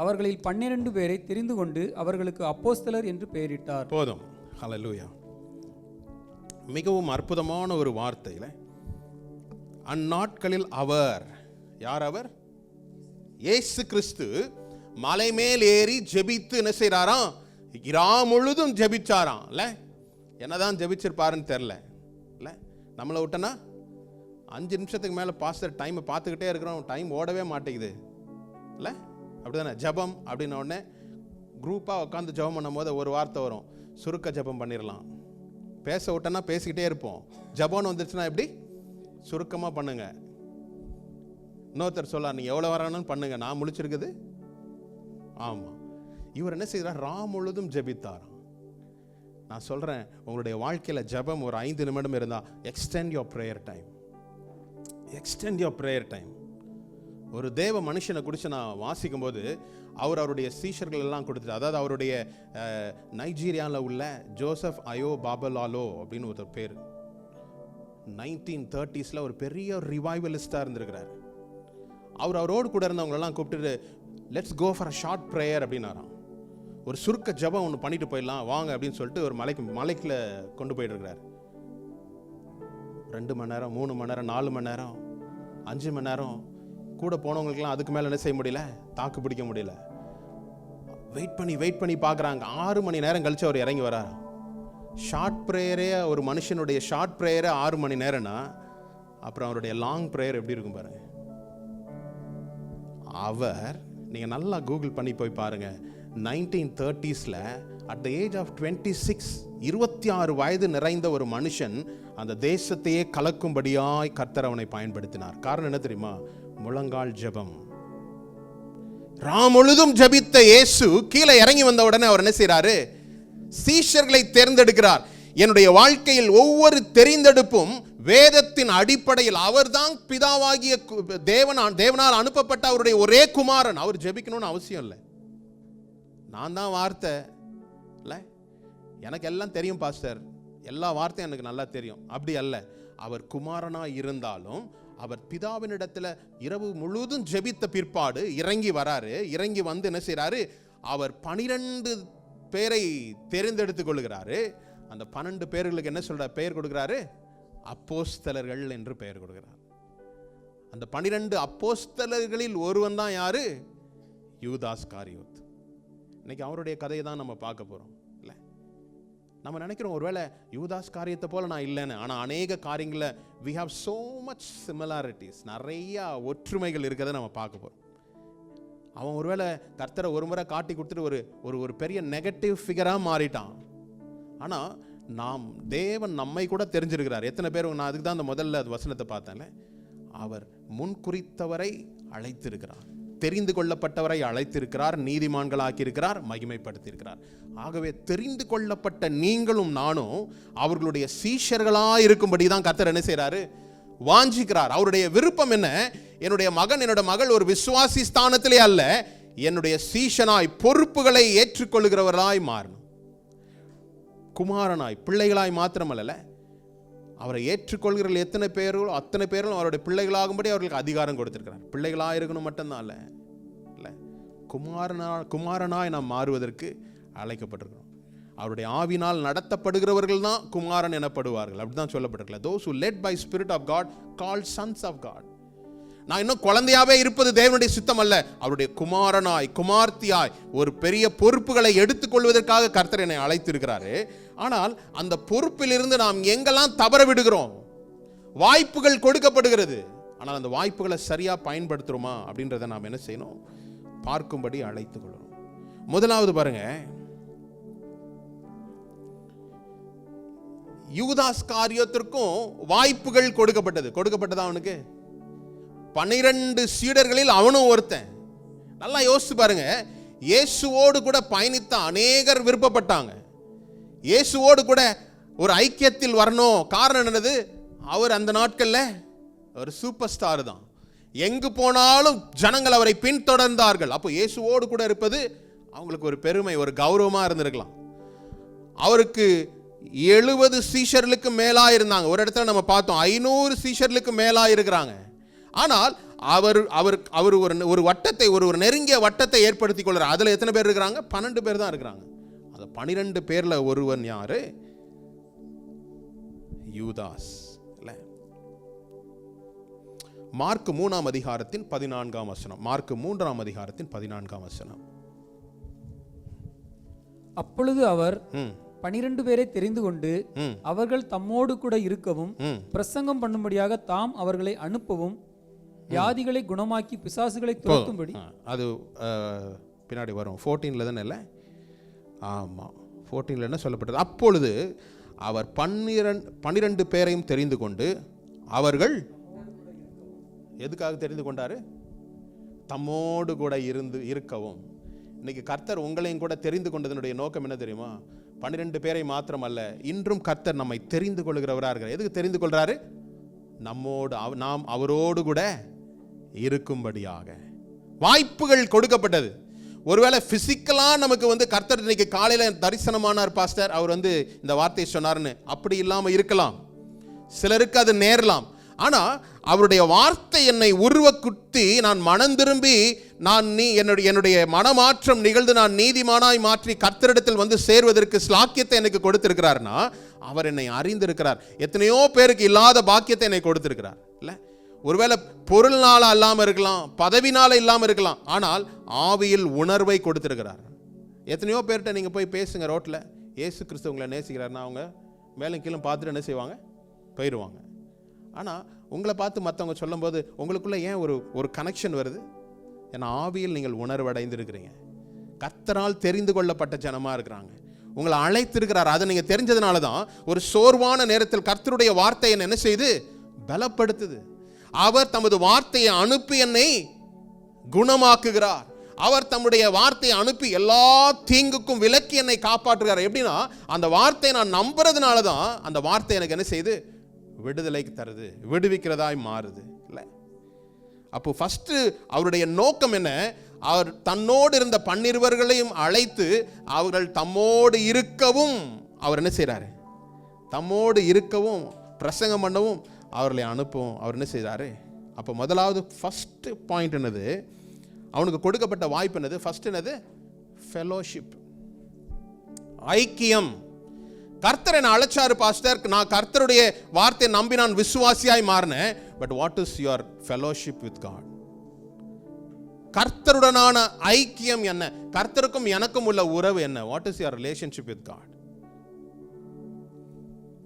அவர்களில் 12 பேரை தெரிந்து கொண்டு அவர்களுக்கு அப்போஸ்தலர் என்று பெயரிட்டார். போதும். ஹல்லேலூயா. மிகவும் அற்புதமான ஒரு வார்த்தையில, அந்நாட்களில் அவர், யார் அவர்? இயேசு கிறிஸ்து மலை மேல் ஏறி ஜெபித்து என்ன செய்றாராம்? இரா முழுதும் ஜெபிச்சாராம். இல்ல என்னதான் ஜெபிச்சிருப்பாருன்னு தெரியல. இல்ல நம்மளை விட்டனா 5 நிமிஷத்துக்கு மேல பாஸ்டர் டைமை பார்த்துக்கிட்டே இருக்கிறோம், டைம் ஓடவே மாட்டேங்குது. இல்ல அப்படிதானே? ஜெபம் அப்படின்ன உடனே குரூப்பாக உட்காந்து ஜெபம் பண்ணும் போது ஒரு வார்த்தை வரும், சுருக்க ஜெபம் பண்ணிடலாம். பேச விட்டோன்னா பேசிக்கிட்டே இருப்போம். ஜெபம்னு வந்துருச்சுன்னா எப்படி? சுருக்கமாக பண்ணுங்க. இன்னொருத்தர் சொல்லார், நீங்கள் எவ்வளோ வரானு பண்ணுங்க, நான் முழிச்சிருக்குது. ஆமாம், இவர் என்ன செய்கிறார்? ராம் முழுதும் ஜெபித்தாராம். நான் சொல்கிறேன், உங்களுடைய வாழ்க்கையில் ஜெபம் ஒரு 5 நிமிடம் இருந்தால் extend your prayer time. Extend your prayer time. ஒரு தேவ மனுஷனை குறித்து நான் வாசிக்கும் போது அவருடைய சீஷர்கள் எல்லாம் கொடுத்துட்டு, அதாவது அவருடைய நைஜீரியாவில் உள்ள ஜோசப் அயோ பாபலாலோ அப்படின்னு ஒரு பேர், 1930s ஒரு பெரிய ரிவைவலிஸ்டாக இருந்திருக்கிறார். அவரோடு கூட இருந்தவங்களெல்லாம் கூப்பிட்டுட்டு let's go for a short prayer அப்படின்னாராம். ஒரு சுருக்க ஜெபம் ஒன்று பண்ணிட்டு போயிடலாம் வாங்க அப்படின்னு சொல்லிட்டு ஒரு மலைக்குள்ள கொண்டு போயிட்டு இருக்கிறார். 2 மணி நேரம், 3 மணி நேரம், 4 மணி நேரம், 5 மணி நேரம். கூட போனவங்களுக்குலாம் அதுக்கு மேலே என்ன செய்ய முடியல, தாக்கு பிடிக்க முடியல. வெயிட் பண்ணி பார்க்குறாங்க. 6 மணி நேரம் கழிச்சு அவர் இறங்கி வரார். ஷார்ட் ப்ரேயரே, ஒரு மனுஷனுடைய ஷார்ட் ப்ரேயரே 6 மணி நேரம்னா அப்புறம் அவருடைய லாங் ப்ரேயர் எப்படி இருக்கும் பாருங்க. அவர், நீங்கள் நல்லா கூகுள் பண்ணி போய் பாருங்க, 1930s at the age of 26, 26 வயது நிறைந்த ஒரு மனுஷன் அந்த தேசத்தையே கலக்கும்படியாய் கர்த்தர் அவனை பயன்படுத்தினார். காரணம் என்ன தெரியுமா? முழங்கால் ஜெபம். ராம் முழுதும் ஜெபித்த இயேசு கீழே இறங்கி வந்த உடனே அவர் என்ன செய்றாரு? சீஷர்களை தேர்ந்தெடுக்கிறார். என்னுடைய வாழ்க்கையில் ஒவ்வொரு தெரிந்தெடுப்பும் வேதத்தின் அடிப்படையில், அவர்தான் பிதாவாகிய தேவனால் அனுப்பப்பட்ட அவருடைய ஒரே குமாரன். அவர் ஜெபிக்கணும்னு அவசியம் இல்லை. நான் தான் வார்த்தை இல்லை, எனக்கு எல்லாம் தெரியும் பாஸ்டர், எல்லா வார்த்தையும் எனக்கு நல்லா தெரியும், அப்படி அல்ல. அவர் குமாரனாக இருந்தாலும் அவர் பிதாவினிடத்தில் இரவு முழுவதும் ஜெபித்த பிற்பாடு இறங்கி வராரு. இறங்கி வந்து என்ன செய்றாரு? அவர் 12 பேரை தெரிந்தெடுத்துக் கொள்கிறாரு. அந்த 12 பேர்களுக்கு என்ன சொல்ற பெயர் கொடுக்கிறாரு? அப்போஸ்தலர்கள் என்று பெயர் கொடுக்கிறார். அந்த 12 அப்போஸ்தலர்களில் ஒருவன் தான் யாரு? யூதாஸ் காரியோத். இன்னைக்கு அவருடைய கதையை தான் நம்ம பார்க்க போறோம். இல்ல நம்ம நினைக்கிறோம் ஒருவேளை யூதாஸ் காரியத்தை போல நான் இல்லைன்னு. ஆனால் அநேக காரியங்களில் we have so much similarities, நிறைய ஒற்றுமைகள் இருக்கிறத நம்ம பார்க்க போறோம். அவன் ஒருவேளை கர்த்தரை ஒரு முறை காட்டி கொடுத்துட்டு ஒரு பெரிய நெகட்டிவ் ஃபிகராக மாறிட்டான். ஆனால் தேவன் நம்மை கூட தெரிஞ்சிருக்கிறார். எத்தனை பேர், நான் அதுக்கு தான் அந்த முதல்ல வசனத்தை பார்த்தேன்ல, அவர் முன் குறித்தவரை அழைத்திருக்கிறார், தெரிந்து கொள்ளப்பட்டவரை அழைத்திருக்கிறார், நீதிமான்களாக்கி இருக்கிறார், மகிமைப்படுத்தியிருக்கிறார். ஆகவே தெரிந்து கொள்ளப்பட்ட நீங்களும் நானும் அவர்களுடைய சீஷர்களாக இருக்கும்படி தான் கர்த்தர் என்ன செய்கிறாரு? வாஞ்சிக்கிறார். அவருடைய விருப்பம் என்ன? என்னுடைய மகன், என்னோட மகள் ஒரு விசுவாசி ஸ்தானத்திலே அல்ல, என்னுடைய சீஷனாய் பொறுப்புகளை ஏற்றுக்கொள்கிறவர்களாய் மாறணும். குமாரனாய், பிள்ளைகளாய் மாத்திரமல்ல, அவரை ஏற்றுக்கொள்கிற எத்தனை பேர்களோ அத்தனை பேரும் அவருடைய பிள்ளைகளாகும்படி அவர்களுக்கு அதிகாரம் கொடுத்திருக்கிறார். பிள்ளைகளாக இருக்கணும் மட்டும்தான் இல்லை, குமாரனாய் நாம் மாறுவதற்கு அழைக்கப்பட்டிருக்கிறோம். அவருடைய ஆவினால் நடத்தப்படுகிறவர்கள் தான் குமாரன் எனப்படுவார்கள். அப்படிதான் சொல்லப்பட்டிருக்கல. those who led by spirit of God called sons of God. நான் இன்னும் குழந்தையாவே இருப்பது தேவனுடைய சித்தம் அல்ல, அவருடைய குமாரனாய், குமார்த்தியாய் ஒரு பெரிய பொறுப்புகளை எடுத்துக்கொள்வதற்காக கர்த்தர் என்னை அழைத்திருக்கிறாரு. ஆனால் அந்த பொறுப்பிலிருந்து நாம் எங்கெல்லாம் தவற விடுகிறோம்? வாய்ப்புகள் கொடுக்கப்படுகிறது, ஆனால் அந்த வாய்ப்புகளை சரியா பயன்படுத்துறோமா அப்படின்றத நாம் என்ன செய்யணும்? பார்க்கும்படி அழைத்துக் கொள்ளணும். முதலாவது பாருங்க, யூதாஸ் காரியத்திற்கும் வாய்ப்புகள் கொடுக்கப்பட்டதா அவனுக்கு? 12 சீடர்களில் அவனும் ஒருத்தன். நல்லா யோசிச்சு பாருங்க. இயேசுவோடு கூட பயணித்த அநேகர் விருப்பப்பட்டாங்க. இயேசுவோடு கூட ஒரு ஐக்கியத்தில் வரணும். காரணம் என்னது? அவர் அந்த நாட்கள்ல ஒரு சூப்பர் ஸ்டார் தான். எங்கு போனாலும் ஜனங்கள் அவரை பின்தொடர்ந்தார்கள். அப்போ இயேசுவோடு கூட இருப்பது அவங்களுக்கு ஒரு பெருமை, ஒரு கௌரவமா இருந்திருக்கலாம். அவருக்கு 70 சீஷர்களுக்கு மேலா இருந்தாங்க. ஒரு இடத்துல நம்ம பார்த்தோம் 500 சீஷர்களுக்கு மேலா இருக்கிறாங்க. ஆனால் அவர் ஒரு வட்டத்தை, ஒரு நெருங்கிய வட்டத்தை ஏற்படுத்தி கொள்கிறார். அதுல எத்தனை பேர் இருக்கிறாங்க? 12 பேர் தான் இருக்கிறாங்க. அந்த 12 பேர்ல ஒருவன் யாரு? யூதாஸ். மார்க் 3ஆம் அதிகாரத்தின் 14ஆம் வசனம். மார்க் 3ஆம் அதிகாரத்தின் 14ஆம் வசனம். அப்பொழுது அவர் 12 பேரை தெரிந்து கொண்டு அவர்கள் தம்மோடு கூட இருக்கவும் பிரசங்கம் பண்ணும்படியாக தாம் அவர்களை அனுப்பவும் வியாதிகளை குணமாக்கி பிசாசுகளை துரத்தும்படி. அது பின்னாடி வரும் 14ல தானே இல்லை? ஆமாம், 14ல என்ன சொல்லப்பட்டது? அப்பொழுது அவர் 12 பேரையும் தெரிந்து கொண்டு அவர்கள் எதுக்காக தெரிந்து கொண்டாரு? தம்மோடு கூட இருக்கவும். இன்னைக்கு கர்த்தர் உங்களையும் கூட தெரிந்து கொண்டதனுடைய நோக்கம் என்ன தெரியுமா? 12 பேரை மாத்திரம் அல்ல, இன்றும் கர்த்தர் நம்மை தெரிந்து கொள்கிறவராக இருக்கிறார். எதுக்கு தெரிந்து கொள்றாரு? நம்மோடு, நாம் அவரோடு கூட இருக்கும்படியாக வாய்ப்புகள் கொடுக்கப்பட்டது. ஒருவேளை பிசிக்கலா நமக்கு கர்த்தர் இன்னைக்கு காலையில தரிசனமானார் பாஸ்டர், அவர் இந்த வார்த்தையை சொன்னார்னு அப்படி இல்லாம இருக்கலாம். சிலருக்கு அது நேரலாம். ஆனா அவருடைய வார்த்தை என்னை உருவ குத்தி நான் மனம் திரும்பி என்னுடைய மனமாற்றம் நிகழ்ந்து நான் நீதிமானாய் மாற்றி கர்த்தரிடத்தில் சேர்வதற்கு ஸ்லாக்கியத்தை எனக்கு கொடுத்திருக்கிறார்னா அவர் என்னை அறிந்திருக்கிறார். எத்தனையோ பேருக்கு இல்லாத பாக்கியத்தை என்னை கொடுத்திருக்கிறார். இல்ல, ஒருவேளை பொருள்னால இல்லாம இருக்கலாம், பதவினால இல்லாம இருக்கலாம், ஆனால் ஆவியில் உணர்வை கொடுத்திருக்கிறார். எத்தனையோ பேர்கிட்ட நீங்க போய் பேசுங்க ரோட்ல, இயேசு கிறிஸ்து உங்களை நேசிக்கிறார்னா அவங்க மேலும் கீழே பார்த்துட்டு என்ன செய்வாங்க? போயிடுவாங்க. ஆனால் உங்களை பார்த்து மற்றவங்க சொல்லும்போது உங்களுக்குள்ள ஏன் ஒரு கனெக்ஷன் வருது? ஏன்னா ஆவியில் நீங்கள் உணர்வடைந்திருக்கிறீங்க. கர்த்தரால் தெரிந்து கொள்ளப்பட்ட ஜனமாக இருக்கிறாங்க. உங்களை அழைத்திருக்கிறார். அதை நீங்கள் தெரிஞ்சதுனால தான் ஒரு சோர்வான நேரத்தில் கர்த்தருடைய வார்த்தை என்ன செய்து பலப்படுத்துது. அவர் தமது வார்த்தையை அனுப்பி என்னை குணமாக்குகிறார். அவர் தம்முடைய வார்த்தையை அனுப்பி எல்லா தீங்குக்கும் விலக்கி என்னை காப்பாற்றுகிறார். எப்படின்னா அந்த வார்த்தையை நான் நம்புறதுனால தான் அந்த வார்த்தை எனக்கு என்ன செய்து விடுதலைக்கு தருது, விடுவிக்கிறதாய் மாறுது. இல்லை, அப்போ ஃபர்ஸ்ட் அவருடைய நோக்கம் என்ன? அவர் தன்னோடு இருந்த 12 அழைத்து அவர்கள் தம்மோடு இருக்கவும் அவர் என்ன செய்றாரு? தம்மோடு இருக்கவும் பிரசங்கம் பண்ணவும் அவர்களை அனுப்பவும் அவர் என்ன செய்றாரு? அப்போ முதலாவது ஃபர்ஸ்ட் பாயிண்ட் என்னது? அவனுக்கு கொடுக்கப்பட்ட வாய்ப்பு என்னது? ஃபர்ஸ்ட் என்னது? ஃபெலோஷிப், ஐக்கியம். கர்த்தர் என்ன அழைச்சாரு பாஸ்டர், நான் கர்த்தருடைய வார்த்தையை நம்பி நான் விசுவாசியாய் மாறினேன். But what is your fellowship with God? கர்த்தருடனான ஐக்கியம் என்ன? கர்த்தருக்கும் எனக்கும் உள்ள உறவு என்ன? What is your relationship with God?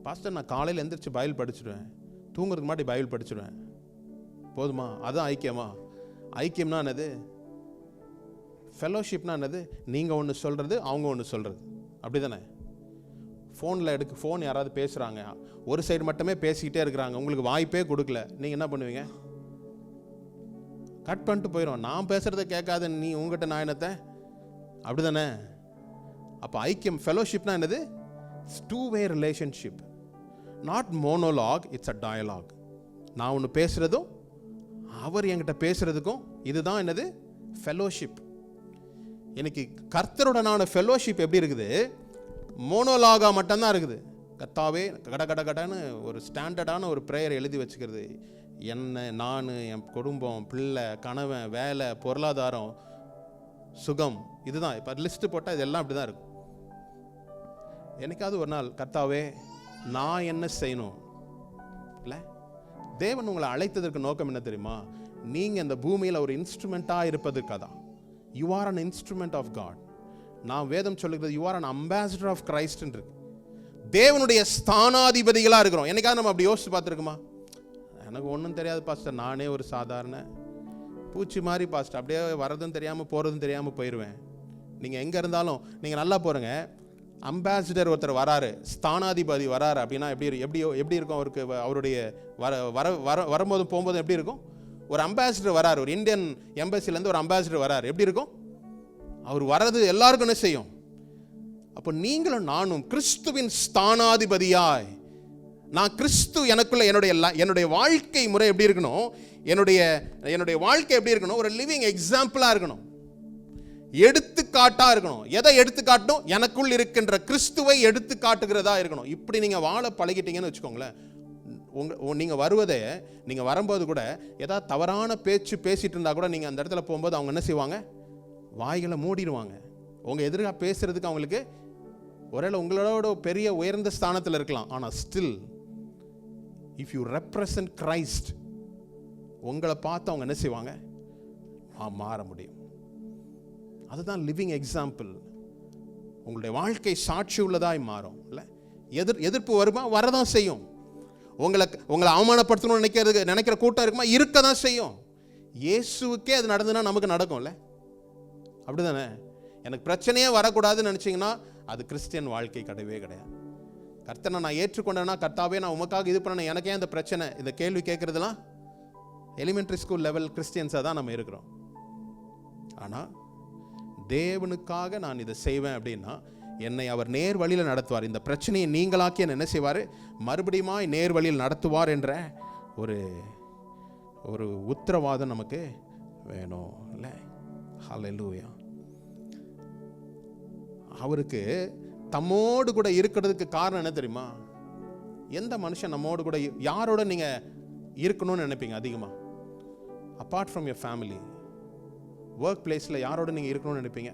Pastor நான் காலையில் எந்திரிச்சு பைபிள் படிச்சிடுவேன், தூங்குறதுக்கு முன்னாடி பைபிள் படிச்சிடுவேன், போதுமா? அதுதான் ஐக்கியமா? ஐக்கியம்னா என்னது? ஃபெலோஷிப்னா என்னது? நீங்க ஒன்று சொல்றது, அவங்க ஒன்று சொல்றது, அப்படிதானே? ஃபோன் யாராவது பேசுகிறாங்க, ஒரு சைடு மட்டுமே பேசிக்கிட்டே இருக்கிறாங்க, உங்களுக்கு வாய்ப்பே கொடுக்கல, நீங்கள் என்ன பண்ணுவீங்க? கட் பண்ணிட்டு போயிடும். நான் பேசுகிறத கேட்காத நீ உங்ககிட்ட நான் என்னத்தை, அப்படி தானே? அப்போ ஐக்கியம், ஃபெலோஷிப்னா என்னது? Two way relationship, not monologue, it's a dialogue. நான் ஒன்று பேசுகிறதும் அவர் என்கிட்ட பேசுகிறதுக்கும் இதுதான் என்னது? ஃபெலோஷிப். எனக்கு கர்த்தருடனான ஃபெலோஷிப் எப்படி இருக்குது? மோனோலாகா மட்டும்தான் இருக்குது. கர்த்தாவே கடன்னு ஒரு ஸ்டாண்டர்டான ஒரு ப்ரேயர் எழுதி வச்சுக்கிறது. என்ன, நான், என் குடும்பம், பிள்ளை, கணவன், வேலை, பொருளாதாரம், சுகம், இதுதான். இப்போ லிஸ்ட்டு போட்டால் இதெல்லாம் அப்படி தான் இருக்கும். என்னைக்காவது ஒரு நாள் கர்த்தாவே நான் என்ன செய்யணும்? இல்லை, தேவன் உங்களை அழைத்ததற்கு நோக்கம் என்ன தெரியுமா? நீங்கள் இந்த பூமியில் ஒரு இன்ஸ்ட்ருமெண்ட்டாக இருப்பதற்காக தான். You are an instrument of God. நான் வேதம் சொல்லுகிறது you are an ambassador of Christ என்று. தேவனுடைய ஸ்தானாதிபதிகளாக இருக்கிறோம். என்னைக்காவது நம்ம அப்படி யோசிச்சு பார்த்துருக்குமா? எனக்கு ஒன்றும் தெரியாது பாஸ்டர், நானே ஒரு சாதாரண பூச்சி மாதிரி பாஸ்டர், அப்படியே வரதும் தெரியாமல் போகிறதும் தெரியாமல் போயிடுவேன். நீங்கள் எங்கே இருந்தாலும் நீங்கள் நல்லா போகிறங்க. அம்பாசிடர் ஒருத்தர் வராரு, ஸ்தானாதிபதி வராரு அப்படின்னா எப்படி இருக்கும் அவருக்கு? அவருடைய வரும்போது போகும்போது எப்படி இருக்கும்? ஒரு அம்பாசிடர் வராரு, ஒரு இந்தியன் எம்பசிலேருந்து ஒரு அம்பாசிடர் வராரு, எப்படி இருக்கும்? அவர் வர்றது எல்லாருக்கும் என்ன செய்யும்? அப்போ நீங்களும் நானும் கிறிஸ்துவின் ஸ்தானாதிபதியாய், நான் கிறிஸ்து எனக்குள்ள என்னுடைய வாழ்க்கை முறை எப்படி இருக்கணும்? என்னுடைய வாழ்க்கை எப்படி இருக்கணும்? ஒரு லிவிங் எக்ஸாம்பிளா இருக்கணும், எடுத்துக்காட்டா இருக்கணும். எதை எடுத்துக்காட்டணும்? எனக்குள் இருக்கின்ற கிறிஸ்துவை எடுத்து காட்டுகிறதா இருக்கணும். இப்படி நீங்க வாழ பழகிட்டீங்கன்னு வச்சுக்கோங்களேன், நீங்க வரும்போது கூட ஏதாவது தவறான பேச்சு பேசிட்டு இருந்தா கூட நீங்க அந்த இடத்துல போகும்போது அவங்க என்ன செய்வாங்க? வாய்களை மூடிடுவாங்க. உங்க எதிராக பேசுறதுக்கு அவங்களுக்கு ஒருவேளை உங்களோட பெரிய உயர்ந்த ஸ்தானத்தில் இருக்கலாம், ஆனால் still if you represent Christ, உங்களை பார்த்து அவங்க என்ன செய்வாங்க? மாற முடியும். அதுதான் லிவிங் எக்ஸாம்பிள். உங்களுடைய வாழ்க்கை சாட்சி உள்ளதாய் மாறும். இல்லை, எதிர்ப்பு வருமா? வரதான் செய்யும். உங்களை அவமானப்படுத்தணும்னு நினைக்கிற கூட்டம் இருக்குமா? இருக்க தான் செய்யும். இயேசுவுக்கே அது நடந்துன்னா நமக்கு நடக்கும்ல, அப்படிதானே? எனக்கு பிரச்சனையே வரக்கூடாதுன்னு நினச்சிங்கன்னா அது கிறிஸ்டியன் வாழ்க்கை கிடையவே கிடையாது. கர்த்தனை நான் ஏற்றுக்கொண்டேன்னா, கர்த்தாவே நான் உமக்காக இது பண்ண, எனக்கே அந்த பிரச்சனை, இந்த கேள்வி கேட்குறதுலாம் எலிமெண்ட்ரி ஸ்கூல் லெவல் கிறிஸ்டியன்ஸாக தான் நம்ம இருக்கிறோம். ஆனால் தேவனுக்காக நான் இதை செய்வேன் அப்படின்னா என்னை அவர் நேர் வழியில் நடத்துவார். இந்த பிரச்சனையை நீங்களாக்கி என்ன செய்வார்? மறுபடியும் நேர் வழியில் நடத்துவார் என்ற ஒரு உத்தரவாதம் நமக்கு வேணும். இல்லை, ஹல்லேலூயா. அவருக்கு தம்மோடு கூட இருக்கிறதுக்கு காரணம் என்ன தெரியுமா? எந்த மனுஷன் நம்மோடு கூட, யாரோட நீங்கள் இருக்கணும்னு நினைப்பீங்க அதிகமாக? Apart from your family, work பிளேஸில் யாரோட நீங்கள் இருக்கணும்னு நினைப்பீங்க?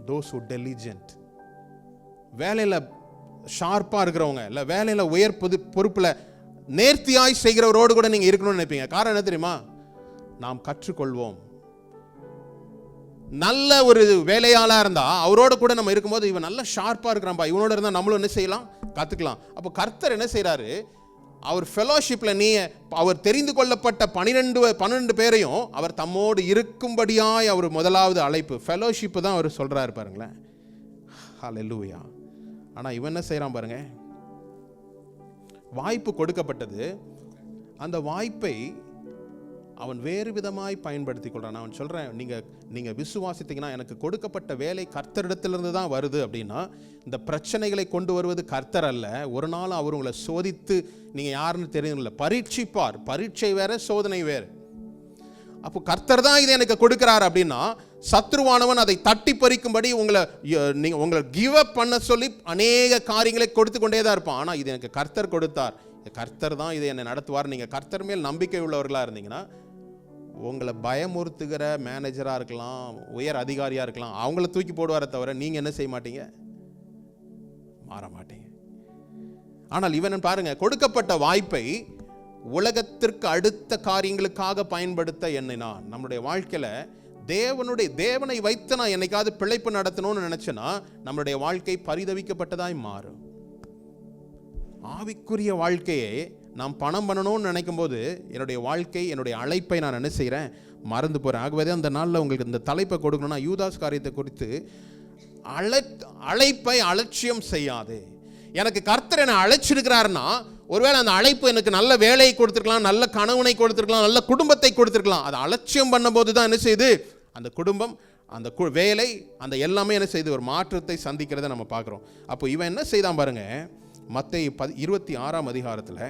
those who diligent, வேலையில் ஷார்ப்பாக இருக்கிறவங்க, இல்லை வேலையில் உயர் பொறுப்பில் நேர்த்தியாய் செய்கிறவரோடு கூட நீங்கள் இருக்கணும்னு நினைப்பீங்க. காரணம் என்ன தெரியுமா? நாம் கற்றுக்கொள்வோம். நல்ல ஒரு வேலையாளாக இருந்தால் அவரோட கூட நம்ம இருக்கும்போது, இவன் நல்ல ஷார்ப்பாக இருக்கிறான்பா, இவனோட இருந்தால் நம்மளும் என்ன செய்யலாம்? கற்றுக்கலாம். அப்போ கர்த்தர் என்ன செய்கிறாரு? அவர் ஃபெலோஷிப்பில் அவர் தெரிந்து கொள்ளப்பட்ட 12 பேரையும் அவர் தம்மோடு இருக்கும்படியாய் அவர் முதலாவது அழைப்பு ஃபெலோஷிப்பு தான் அவர் சொல்கிறாரு பாருங்களேன். ஹல்லேலூயா. ஆனால் இவன் என்ன செய்கிறான் பாருங்க, வாய்ப்பு கொடுக்கப்பட்டது, அந்த வாய்ப்பை அவன் வேறு விதமாய் பயன்படுத்தி கொள்றான். அவன் சொல்கிறேன், நீங்கள் விசுவாசித்தீங்கன்னா, எனக்கு கொடுக்கப்பட்ட வேலை கர்த்தரிடத்திலிருந்து தான் வருது அப்படின்னா, இந்த பிரச்சனைகளை கொண்டு வருவது கர்த்தர் அல்ல. ஒரு நாள் அவர் உங்களை சோதித்து, நீங்கள் யாருன்னு தெரியல, பரீட்சிப்பார். பரீட்சை வேற, சோதனை வேறு. அப்போ கர்த்தர் தான் இதை எனக்கு கொடுக்கிறார் அப்படின்னா, சத்ருவானவன் அதை தட்டி பறிக்கும்படி உங்களை கிவ் அப் பண்ண சொல்லி அநேக காரியங்களை கொடுத்து கொண்டே தான் இருப்பான். ஆனால் இது எனக்கு கர்த்தர் கொடுத்தார், கர்த்தர் தான் இதை என்னை நடத்துவார். நீங்கள் கர்த்தர் மேல் நம்பிக்கை உள்ளவர்களாக இருந்தீங்கன்னா, உங்களை பயமுறுத்துகிற மேனேஜராக இருக்கலாம், உயர் அதிகாரியாக இருக்கலாம், அவங்கள தூக்கி போடுவார தவிர நீங்கள் என்ன செய்ய மாட்டீங்க? மாற மாட்டீங்க. ஆனால் இவன் பாருங்க, கொடுக்கப்பட்ட வாய்ப்பை உலகத்திற்கு அடுத்த காரியங்களுக்காக பயன்படுத்த எண்ணினான். நம்மளுடைய வாழ்க்கையில் தேவனை வைத்து நான் என்னைக்காவது பிழைப்பு நடத்தணும்னு நினைச்சேன்னா, நம்மளுடைய வாழ்க்கை பரிதவிக்கப்பட்டதாய் மாறும். ஆவிக்குரிய வாழ்க்கையை நாம் பணம் பண்ணணும்னு நினைக்கும் போது என்னுடைய வாழ்க்கை, என்னுடைய அழைப்பை நான் என்ன செய்கிறேன்? மறந்து போகிறேன். ஆகவே அந்த நாளில் உங்களுக்கு இந்த தலைப்பை கொடுக்கணும்னா, யூதாஸ் காரியத்தை குறித்து அழைப்பை அலட்சியம் செய்யாதே. எனக்கு கர்த்தர் என்னை அழைச்சிருக்கிறாருன்னா, ஒருவேளை அந்த அழைப்பு எனக்கு நல்ல வேலையை கொடுத்துருக்கலாம், நல்ல கணவனை கொடுத்துருக்கலாம், நல்ல குடும்பத்தை கொடுத்துருக்கலாம். அதை அலட்சியம் பண்ணும்போது தான் என்ன செய்யுது? அந்த குடும்பம், அந்த வேலை, அந்த எல்லாமே என்ன செய்யுது? ஒரு மாற்றத்தை சந்திக்கிறத நம்ம பார்க்குறோம். அப்போ இவன் என்ன செய்தான் பாருங்க, மத்தேயு 26ஆம் அதிகாரத்தில்,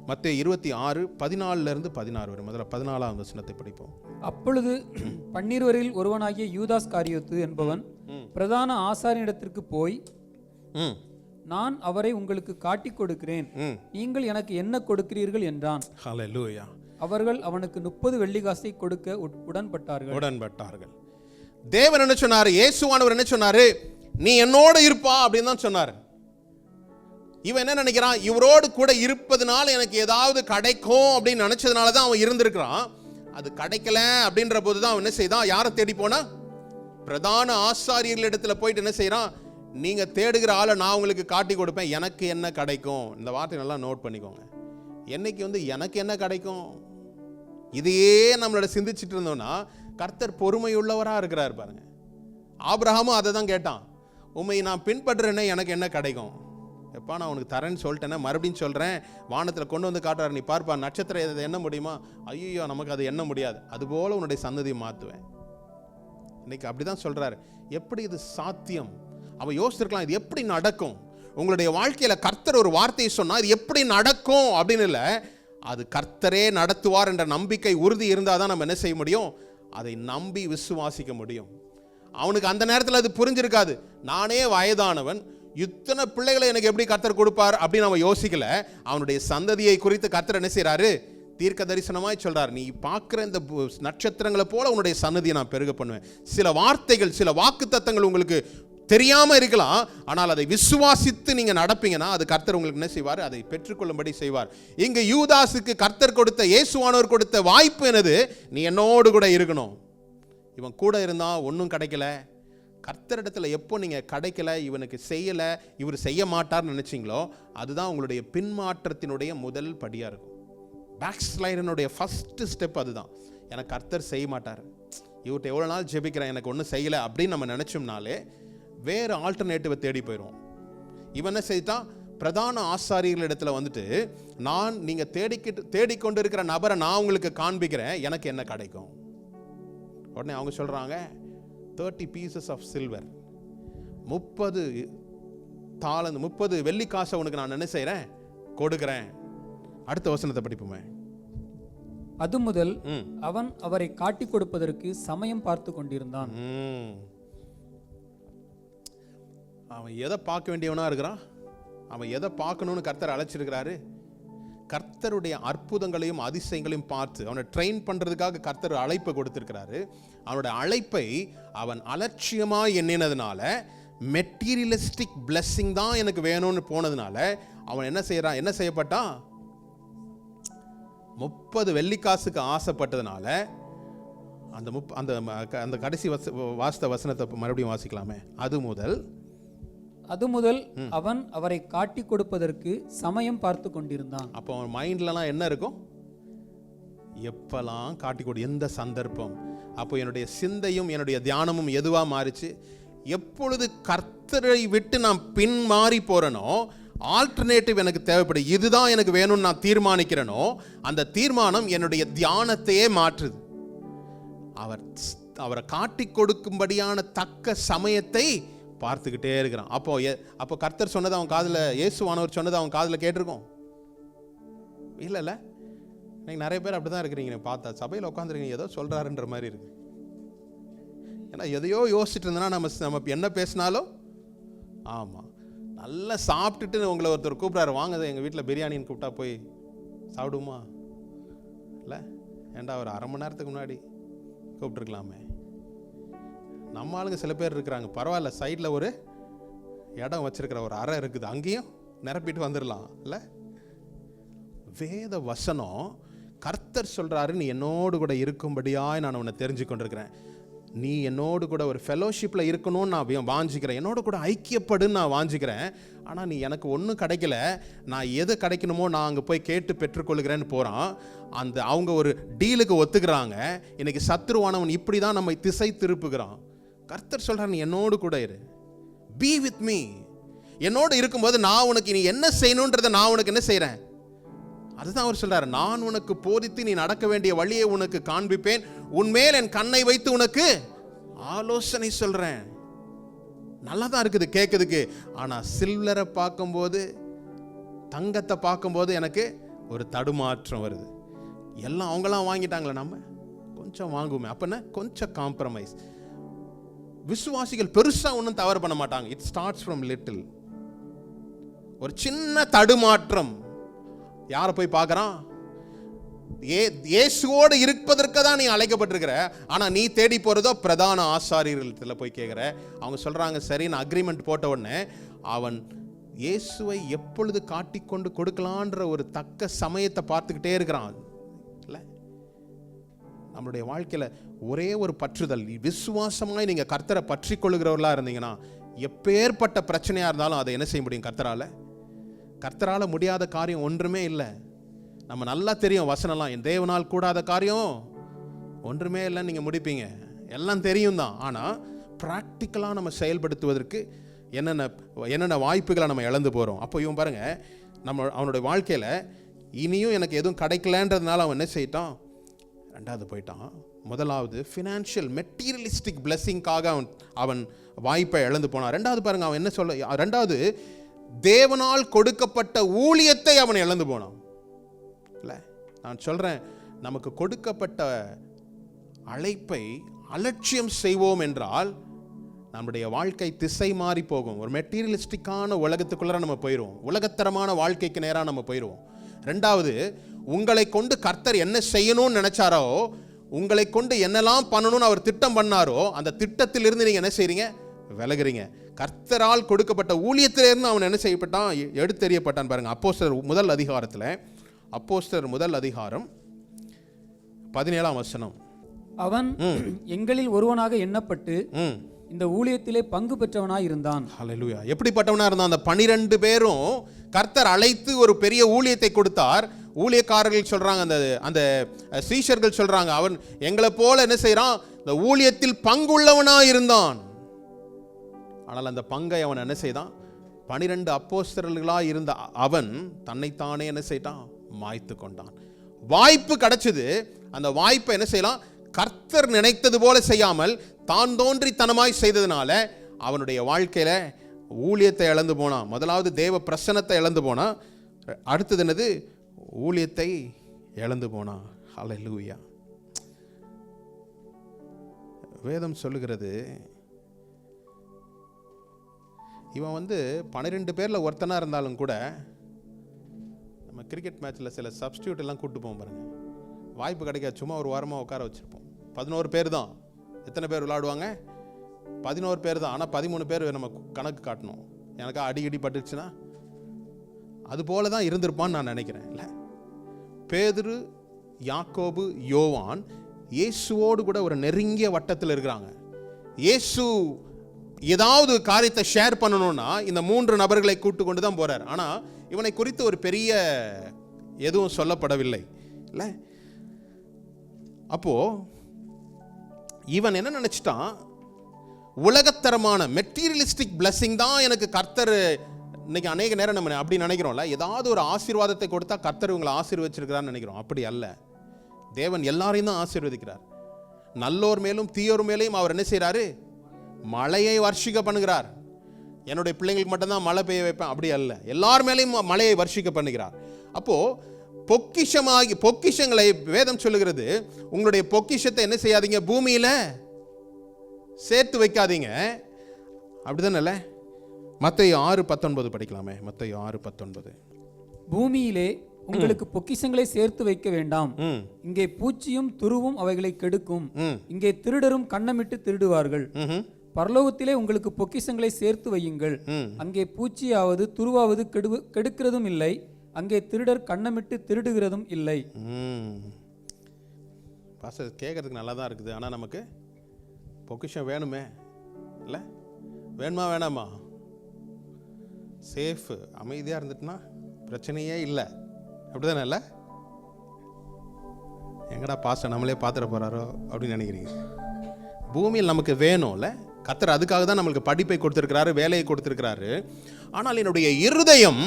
மத்தேயு 26:14-16 வரை. முதல்ல 14ஆம் வசனத்தை படிப்போம். அப்பொழுது 12 ஒருவனாகிய யூதாஸ் காரியோத்து என்பவன் பிரதான ஆசாரியனிடத்திற்கு போய், நான் அவரை உங்களுக்கு காட்டிக் கொடுக்கிறேன், நீங்கள் எனக்கு என்ன கொடுக்கிறீர்கள் என்றான். ஹல்லேலூயா. அவர்கள் அவனுக்கு 30 வெள்ளிக்காசை கொடுக்க உடன்பட்டார்கள். தேவன் என்ன சொன்னாரு? இயேசுவானவர் என்ன சொன்னாரு? நீ என்னோட இருப்பா அப்படின்னு தான் சொன்னார். இவன் என்ன நினைக்கிறான்? இவரோடு கூட இருப்பதனால எனக்கு ஏதாவது கிடைக்கும் அப்படின்னு நினைச்சதுனால தான் அவன் இருந்திருக்கிறான். அது கிடைக்கல அப்படின்ற போது தான் அவன் என்ன செய்தான்? யாரை தேடி போனா? பிரதான ஆசாரியர்கள் இடத்துல போயிட்டு என்ன செய்யறான்? நீங்க தேடுகிற ஆளை நான் உங்களுக்கு காட்டி கொடுப்பேன், எனக்கு என்ன கிடைக்கும். இந்த வார்த்தை நல்லா நோட் பண்ணிக்கோங்க. என்னைக்கு எனக்கு என்ன கிடைக்கும், இதையே நம்மளோட சிந்திச்சுட்டு இருந்தோம்னா, கர்த்தர் பொறுமையுள்ளவராக இருக்கிறார் பாருங்க. ஆபிரகாமும் அதை தான் கேட்டான், உண்மை நான் பின்பற்றுறேனே, எனக்கு என்ன கிடைக்கும்? எப்பா நான் உனக்கு தரேன்னு சொல்லிட்டேன்னா, மறுபடியும் சொல்கிறேன், வானத்தில் கொண்டு வந்து காட்டுறாரு, நீ பார்ப்பா, நட்சத்திரம் இதை எண்ண முடியுமா? ஐயோ நமக்கு அது எண்ண முடியாது. அதுபோல் உன்னுடைய சந்ததியை மாற்றுவேன். இன்னைக்கு அப்படி தான் சொல்கிறாரு. எப்படி இது சாத்தியம்? அவன் யோசிச்சிருக்கலாம், இது எப்படி நடக்கும்? உங்களுடைய வாழ்க்கையில் கர்த்தர் ஒரு வார்த்தையை சொன்னால் இது எப்படி நடக்கும் அப்படின்னு இல்லை, அது கர்த்தரே நடத்துவார் என்ற நம்பிக்கை உறுதி இருந்தால் தான் நம்ம என்ன செய்ய முடியும்? அதை நம்பி விசுவாசிக்க முடியும். அவனுக்கு அந்த நேரத்தில் அது புரிஞ்சிருக்காது. நானே வயதானவன், இத்தனை பிள்ளைகளை எனக்கு எப்படி கர்த்தர் கொடுப்பார் அப்படின்னு அவன் யோசிக்கல. அவனுடைய சந்ததியை குறித்து கர்த்தர் என்ன செய்யறாரு? தீர்க்க தரிசனமாய் சொல்றார், நீ பார்க்குற இந்த நட்சத்திரங்களை போல உன்னுடைய சன்னதியை நான் பெருக பண்ணுவேன். சில வார்த்தைகள், சில வாக்கு தத்தங்கள் உங்களுக்கு தெரியாம இருக்கலாம், ஆனால் அதை விசுவாசித்து நீங்க நடப்பீங்கன்னா அது கர்த்தர் உங்களுக்கு என்ன செய்வார்? அதை பெற்றுக்கொள்ளும்படி செய்வார். இங்க யூதாசுக்கு கர்த்தர் கொடுத்த, இயேசுவானவர் கொடுத்த வாய்ப்பு என்னது? நீ என்னோடு கூட இருக்கணும். இவன் கூட இருந்தா ஒன்றும் கிடைக்கல. கர்த்தரிடத்துல எப்போ நீங்க கிடைக்கல, இவனுக்கு செய்யல, இவர் செய்ய மாட்டார்னு நினைச்சீங்களோ, அதுதான் உங்களுடைய பின்மாற்றத்தினுடைய முதல் படியா இருக்கும். பேக்ஸ்லைடனுடைய ஃபர்ஸ்ட் ஸ்டெப் அதுதான். எனக்கு கர்த்தர் செய்ய மாட்டார், இவர்கிட்ட எவ்வளோ நாள் ஜெபிக்கிறேன், எனக்கு ஒன்றும் செய்யலை அப்படின்னு நம்ம நினச்சோம்னாலே வேறு ஆல்டர்னேட்டிவை தேடி போயிடும். இவன் என்ன செய்தான்? பிரதான ஆசாரியர்கள் இடத்துல வந்துட்டு, நீங்கள் தேடிக்கொண்டு இருக்கிற நபரை நான் உங்களுக்கு காண்பிக்கிறேன், எனக்கு என்ன கிடைக்கும்? உடனே அவங்க சொல்கிறாங்க, 30 pieces of silver, 30 தாளந்து, 30 வெள்ளிக்காசை உனக்கு நான் என்ன செய்கிறேன்? கொடுக்குறேன். அடுத்த வசனத்தை படிப்போமே. அது முதல் அவன் அவரை காட்டிக் கொடுப்பதற்கு சமயம் பார்த்து கொண்டிருந்தான். அவன் எதை பார்க்க வேண்டியவனா இருக்கிறான்? அவன் எதை பார்க்கணும்னு கர்த்தர் அழைச்சிருக்கிறாரு? கர்த்தருடைய அற்புதங்களையும் அதிசயங்களையும் பார்த்து அவனை ட்ரெயின் பண்றதுக்காக கர்த்தர் அழைப்பை கொடுத்திருக்கிறாரு. அவனுடைய அழைப்பை அவன் அலட்சியமா எண்ணினதுனால, மெட்டீரியலிஸ்டிக் பிளெஸிங் தான் எனக்கு வேணும்னு போனதுனால அவன் என்ன செய்யறான்? என்ன செய்யப்பட்டான்? 30 வெள்ளிக்காசுக்கு ஆசைப்பட்டதுனால அந்த கடைசி வாசித்த வசனத்தை மறுபடியும் வாசிக்கலாமே. அது முதல் அவன் அவரை காட்டி கொடுப்பதற்கு சமயம் பார்த்து கொண்டிருந்தான். அப்போ அவன் மைண்ட்லலாம் என்ன இருக்கும்? எப்பெல்லாம் காட்டி கொடு, எந்த சந்தர்ப்பம். அப்போ என்னுடைய சிந்தையும் என்னுடைய தியானமும் எதுவா மாறிச்சு? எப்பொழுது கர்த்தரை விட்டு நான் பின் மாறி போறேனோ, ஆல்டர்னேட்டிவ் எனக்கு தேவைப்படும், இதுதான் எனக்கு வேணும்னு நான் தீர்மானிக்கிறேனோ, அந்த தீர்மானம் என்னுடைய தியானத்தையே மாற்றுது. அவரை காட்டி கொடுக்கும்படியான தக்க சமயத்தை பார்த்துக்கிட்டே இருக்கிறான். அப்போ கர்த்தர் சொன்னது அவன் காதில், இயேசுவானவர் சொன்னது அவன் காதில் கேட்டிருக்கோம் இல்லைல்ல? நீங்கள் நிறைய பேர் அப்படி தான் இருக்கிறீங்க. பார்த்தா சபையில் உட்காந்துருக்கீங்க, ஏதோ சொல்கிறாருன்ற மாதிரி இருக்கு. ஏன்னா எதையோ யோசிச்சுட்டு இருந்தோன்னா நம்ம என்ன பேசினாலும், ஆமாம், நல்லா சாப்பிட்டுட்டு உங்களை ஒருத்தர் கூப்பிட்றாரு, வாங்க எங்கள் வீட்டில் பிரியாணின்னு கூப்பிட்டா போய் சாப்பிடுமா? இல்லை ஏண்டா, ஒரு அரை மணி நேரத்துக்கு முன்னாடி கூப்பிட்டுருக்கலாமே. நம்ம ஆளுங்க சில பேர் இருக்கிறாங்க, பரவாயில்ல, சைடில் ஒரு இடம் வச்சிருக்கிற ஒரு அறை இருக்குது, அங்கேயும் நிரப்பிட்டு வந்துடலாம். இல்லை, வேத வசனம் கர்த்தர் சொல்கிறாரு, நீ என்னோடு கூட இருக்கும்படியாய் நான் உன்னை தெரிஞ்சு கொண்டிருக்கிறேன், நீ என்னோடு கூட ஒரு ஃபெலோஷிப்பில் இருக்கணும்னு நான் வாஞ்சிக்கிறேன், என்னோட கூட ஐக்கியப்படுன்னு நான் வாஞ்சிக்கிறேன். ஆனால் நீ எனக்கு ஒன்றும் கிடைக்கல, நான் எது கிடைக்கணுமோ நான் அங்கே போய் கேட்டு பெற்றுக்கொள்கிறேன்னு போகிறான். அவங்க ஒரு டீலுக்கு ஒத்துக்கிறாங்க. இன்னைக்கு சத்ருவானவன் இப்படி தான் நம்ம திசை திருப்புகிறான். கர்த்தர் சொல்கிறார், நீ என்னோடு கூட இரு, பி வித் மீ. என்னோடு இருக்கும்போது நான் உனக்கு நீ என்ன செய்யணுன்றதை நான் உனக்கு என்ன செய்கிறேன்? அதுதான் அவர் சொல்றாரு, நான் உனக்கு போதித்து நீ நடக்க வேண்டிய வழியை உனக்கு காண்பிப்பேன், உன்மேல் என் கண்ணை வைத்து உனக்கு ஆலோசனை சொல்றேன். நல்லா தான் இருக்குது கேட்குறதுக்கு. ஆனா சில்வரை பார்க்கும்போது, தங்கத்தை பார்க்கும்போது எனக்கு ஒரு தடுமாற்றம் வருது. எல்லாம் அவங்களாம் வாங்கிட்டாங்களே, நம்ம கொஞ்சம் வாங்குவோமே, அப்பன்னா கொஞ்சம் காம்ப்ரமைஸ். விசுவாசிகள் பெருசா ஒன்றும் தவறு பண்ண மாட்டாங்க. It starts from little. ஒரு சின்ன தடுமாற்றம் யாரை போய் பார்க்கறான்? இயேசுவோடு இருப்பதற்கு தான் நீ அழைக்கப்பட்டிருக்கிற. ஆனா நீ தேடி போறதோ பிரதான ஆசாரியர்கள்ல போய் கேட்கிற. அவங்க சொல்றாங்க, சரி, நான் அக்ரிமெண்ட் போட்ட உடனே அவன் இயேசுவை எப்பொழுது காட்டிக்கொண்டு கொடுக்கலான்ற ஒரு தக்க சமயத்தை பார்த்துக்கிட்டே இருக்கிறான். இல்லை, நம்மளுடைய வாழ்க்கையில ஒரே ஒரு பற்றுதல், விசுவாசமாய் நீங்க கர்த்தரை பற்றி கொள்ளுகிறவர்களா இருந்தீங்கன்னா, எப்பேற்பட்ட பிரச்சனையா இருந்தாலும் அதை என்ன செய்ய முடியும்? கர்த்தரால முடியாத காரியம் ஒன்றுமே இல்லை. நம்ம நல்லா தெரியும் வசனம்லாம், என் தேவனால் கூடாத காரியம் ஒன்றுமே இல்லைன்னு நீங்கள் முடிப்பீங்க, எல்லாம் தெரியும் தான். ஆனால் ப்ராக்டிக்கலாக நம்ம செயல்படுத்துவதற்கு என்னென்ன வாய்ப்புகளை நம்ம இழந்து போகிறோம். அப்போ இவன் பாருங்க, அவனுடைய வாழ்க்கையில் இனியும் எனக்கு எதுவும் கிடைக்கலன்றதுனால அவன் என்ன செய்யிட்டான்? ரெண்டாவது போயிட்டான். முதலாவது ஃபினான்ஷியல் மெட்டீரியலிஸ்டிக் பிளெஸிங்காக அவன் வாய்ப்பை இழந்து போனான். ரெண்டாவது பாருங்க, அவன் என்ன சொல்ல, ரெண்டாவது தேவனால் கொடுக்கப்பட்ட ஊழியத்தை அவன் இழந்து போனான். இல்லை, நான் சொல்றேன், நமக்கு கொடுக்கப்பட்ட அழைப்பை அலட்சியம் செய்வோம் என்றால் நம்முடைய வாழ்க்கை திசை மாறி போகும். ஒரு மெட்டீரியலிஸ்டிக்கான உலகத்துக்குள்ள நம்ம போயிடுவோம், உலகத்தரமான வாழ்க்கைக்கு நேராக நம்ம போயிடுவோம். ரெண்டாவது, உங்களை கொண்டு கர்த்தர் என்ன செய்யணும்னு நினைச்சாரோ, உங்களை கொண்டு என்னெல்லாம் பண்ணணும்னு அவர் திட்டம் பண்ணாரோ, அந்த திட்டத்திலிருந்து நீங்க என்ன செய்றீங்க? விலகுறீங்க. கர்த்தரால் கொடுக்கப்பட்ட ஊழியத்திலிருந்து அவன் என்ன செய்யப்பட்டான்? எடுத்தெறியப்பட்டான். பாருங்க, அப்போஸ்தலர் முதல் அதிகாரத்தில், அப்போஸ்தலர் முதல் அதிகாரம் 17ஆம் வசனம். அவன் எங்களில் ஒருவனாக எண்ணப்பட்டு இந்த ஊழியத்திலே பங்கு பெற்றவனாய் இருந்தான். ஹல்லேலூயா. எப்படிப்பட்டவனா இருந்தான்? அந்த 12 பேரும் கர்த்தர் அழைத்து ஒரு பெரிய ஊழியத்தை கொடுத்தார். ஊழியக்காரர்கள் சொல்றாங்க, அந்த சீஷர்கள் சொல்றாங்க, அவன் எங்களை போல என்ன செய்யறான்? இந்த ஊழியத்தில் பங்குள்ளவனா இருந்தான். ஆனால் அந்த பங்கை அவன் என்ன செய்தான்? 12 அப்போஸ்தலர்களா இருந்த அவன் தன்னைத்தானே என்ன செய்தான்? மாய்த்து கொண்டான். வாய்ப்பு கிடைச்சது. அந்த வாய்ப்பை என்ன செய்யலாம்? கர்த்தர் நினைத்தது போல செய்யாமல் தான் தோன்றித்தனமாய் செய்ததுனால அவனுடைய வாழ்க்கையில ஊழியத்தை இழந்து போனான். முதலாவது தேவ பிரசன்னத்தை இழந்து போனான். அடுத்தது என்னது? ஊழியத்தை இழந்து போனான். ஹல்லேலூயா. வேதம் சொல்லுகிறது, இவன் 12 பேர்ல ஒருத்தனா இருந்தாலும் கூட, நம்ம கிரிக்கெட் மேட்ச்ல சில சப்ஸ்டியூட் எல்லாம் கூட்டு போவோம் பாருங்க, வாய்ப்பு கிடைக்காது, சும்மா ஒரு வாரமாக உட்கார வச்சுருப்போம். 11 பேர் தான். எத்தனை பேர் விளையாடுவாங்க? 11 பேர் தான். ஆனால் 13 பேர் நம்ம கணக்கு காட்டணும். எனக்கா அடிக்கடி பட்டுச்சுன்னா அது போல தான் இருந்திருப்பான்னு நான் நினைக்கிறேன். இல்லை, பேதுரு, யாக்கோபு, யோவான் இயேசுவோடு கூட ஒரு நெருங்கிய வட்டத்தில் இருக்கிறாங்க. இயேசு ஏதாவது காரியத்தை ஷேர் பண்ணணும்னா இந்த 3 நபர்களை கூட்டு கொண்டு தான் போறார். ஆனால் இவனை குறித்து ஒரு பெரிய எதுவும் சொல்லப்படவில்லை. இல்லை, அப்போ இவன் என்ன நினைச்சிட்டான்? உலகத்தரமான மெட்டீரியலிஸ்டிக் பிளஸிங் தான் எனக்கு கர்த்தர். இன்னைக்கு அநேக நேரம் நம்ம அப்படி நினைக்கிறோம்ல, ஏதாவது ஒரு ஆசீர்வாதத்தை கொடுத்தா கர்த்தர் உங்களை ஆசீர்வதிச்சிருக்கிறான்னு நினைக்கிறோம். அப்படி அல்ல. தேவன் எல்லாரையும் தான் ஆசீர்வதிக்கிறார். நல்லோர் மேலும் தீயோர் மேலையும் அவர் என்ன செய்யறாரு? மழையை வர்ஷிக்க பண்ணுகிறார். என்னுடைய பிள்ளைங்களுக்கு மட்டும்தான் மழை பெய்ய வைப்பேன், அப்படி அல்ல. எல்லார் மேலையும் மழையை வர்ஷிக்க பண்ணுகிறார். அப்போ பொக்கிஷங்களை வேதம் சொல்லுகிறது, உங்களுடைய பொக்கிஷத்தை என்ன செய்யாதீங்க? பூமியில சேர்த்து வைக்காதீங்க. அப்படிதானே? மத்தேயு 6:19 படிக்கலாமே. மத்தேயு 6:19. பூமியிலே உங்களுக்கு பொக்கிஷங்களை சேர்த்து வைக்க வேண்டாம், இங்கே பூச்சியும் துருவும் அவைகளை கெடுக்கும், இங்கே திருடரும் கண்ணமிட்டு திருடுவார்கள். பரலோகத்திலே உங்களுக்கு பொக்கிஷங்களை சேர்த்து வையுங்கள், அங்கே பூச்சியாவது துருவாவது கெடுக்கிறதும் இல்லை, அங்கே திருடர் கண்ணமிட்டு திருடுகிறதும் இல்லை. பாஸ்டர் கேட்கறதுக்கு நல்லா தான் இருக்குது. ஆனால் நமக்கு பொக்கிஷம் வேணுமே, இல்லை? வேணுமா வேணாமா? சேஃப் அமைதியாக இருந்துட்டுனா பிரச்சனையே இல்லை, அப்படிதானே? இல்லை, எங்கடா பாஸ்டர் நம்மளே பார்த்துட போறாரோ அப்படின்னு நினைக்கிறீங்க? பூமியில் நமக்கு வேணும்ல. கர்த்தர் அதுக்காக தான் நம்மளுக்கு படிப்பை கொடுத்திருக்கிறாரு, வேலையை கொடுத்திருக்கிறாரு. ஆனால் என்னுடைய இருதயம்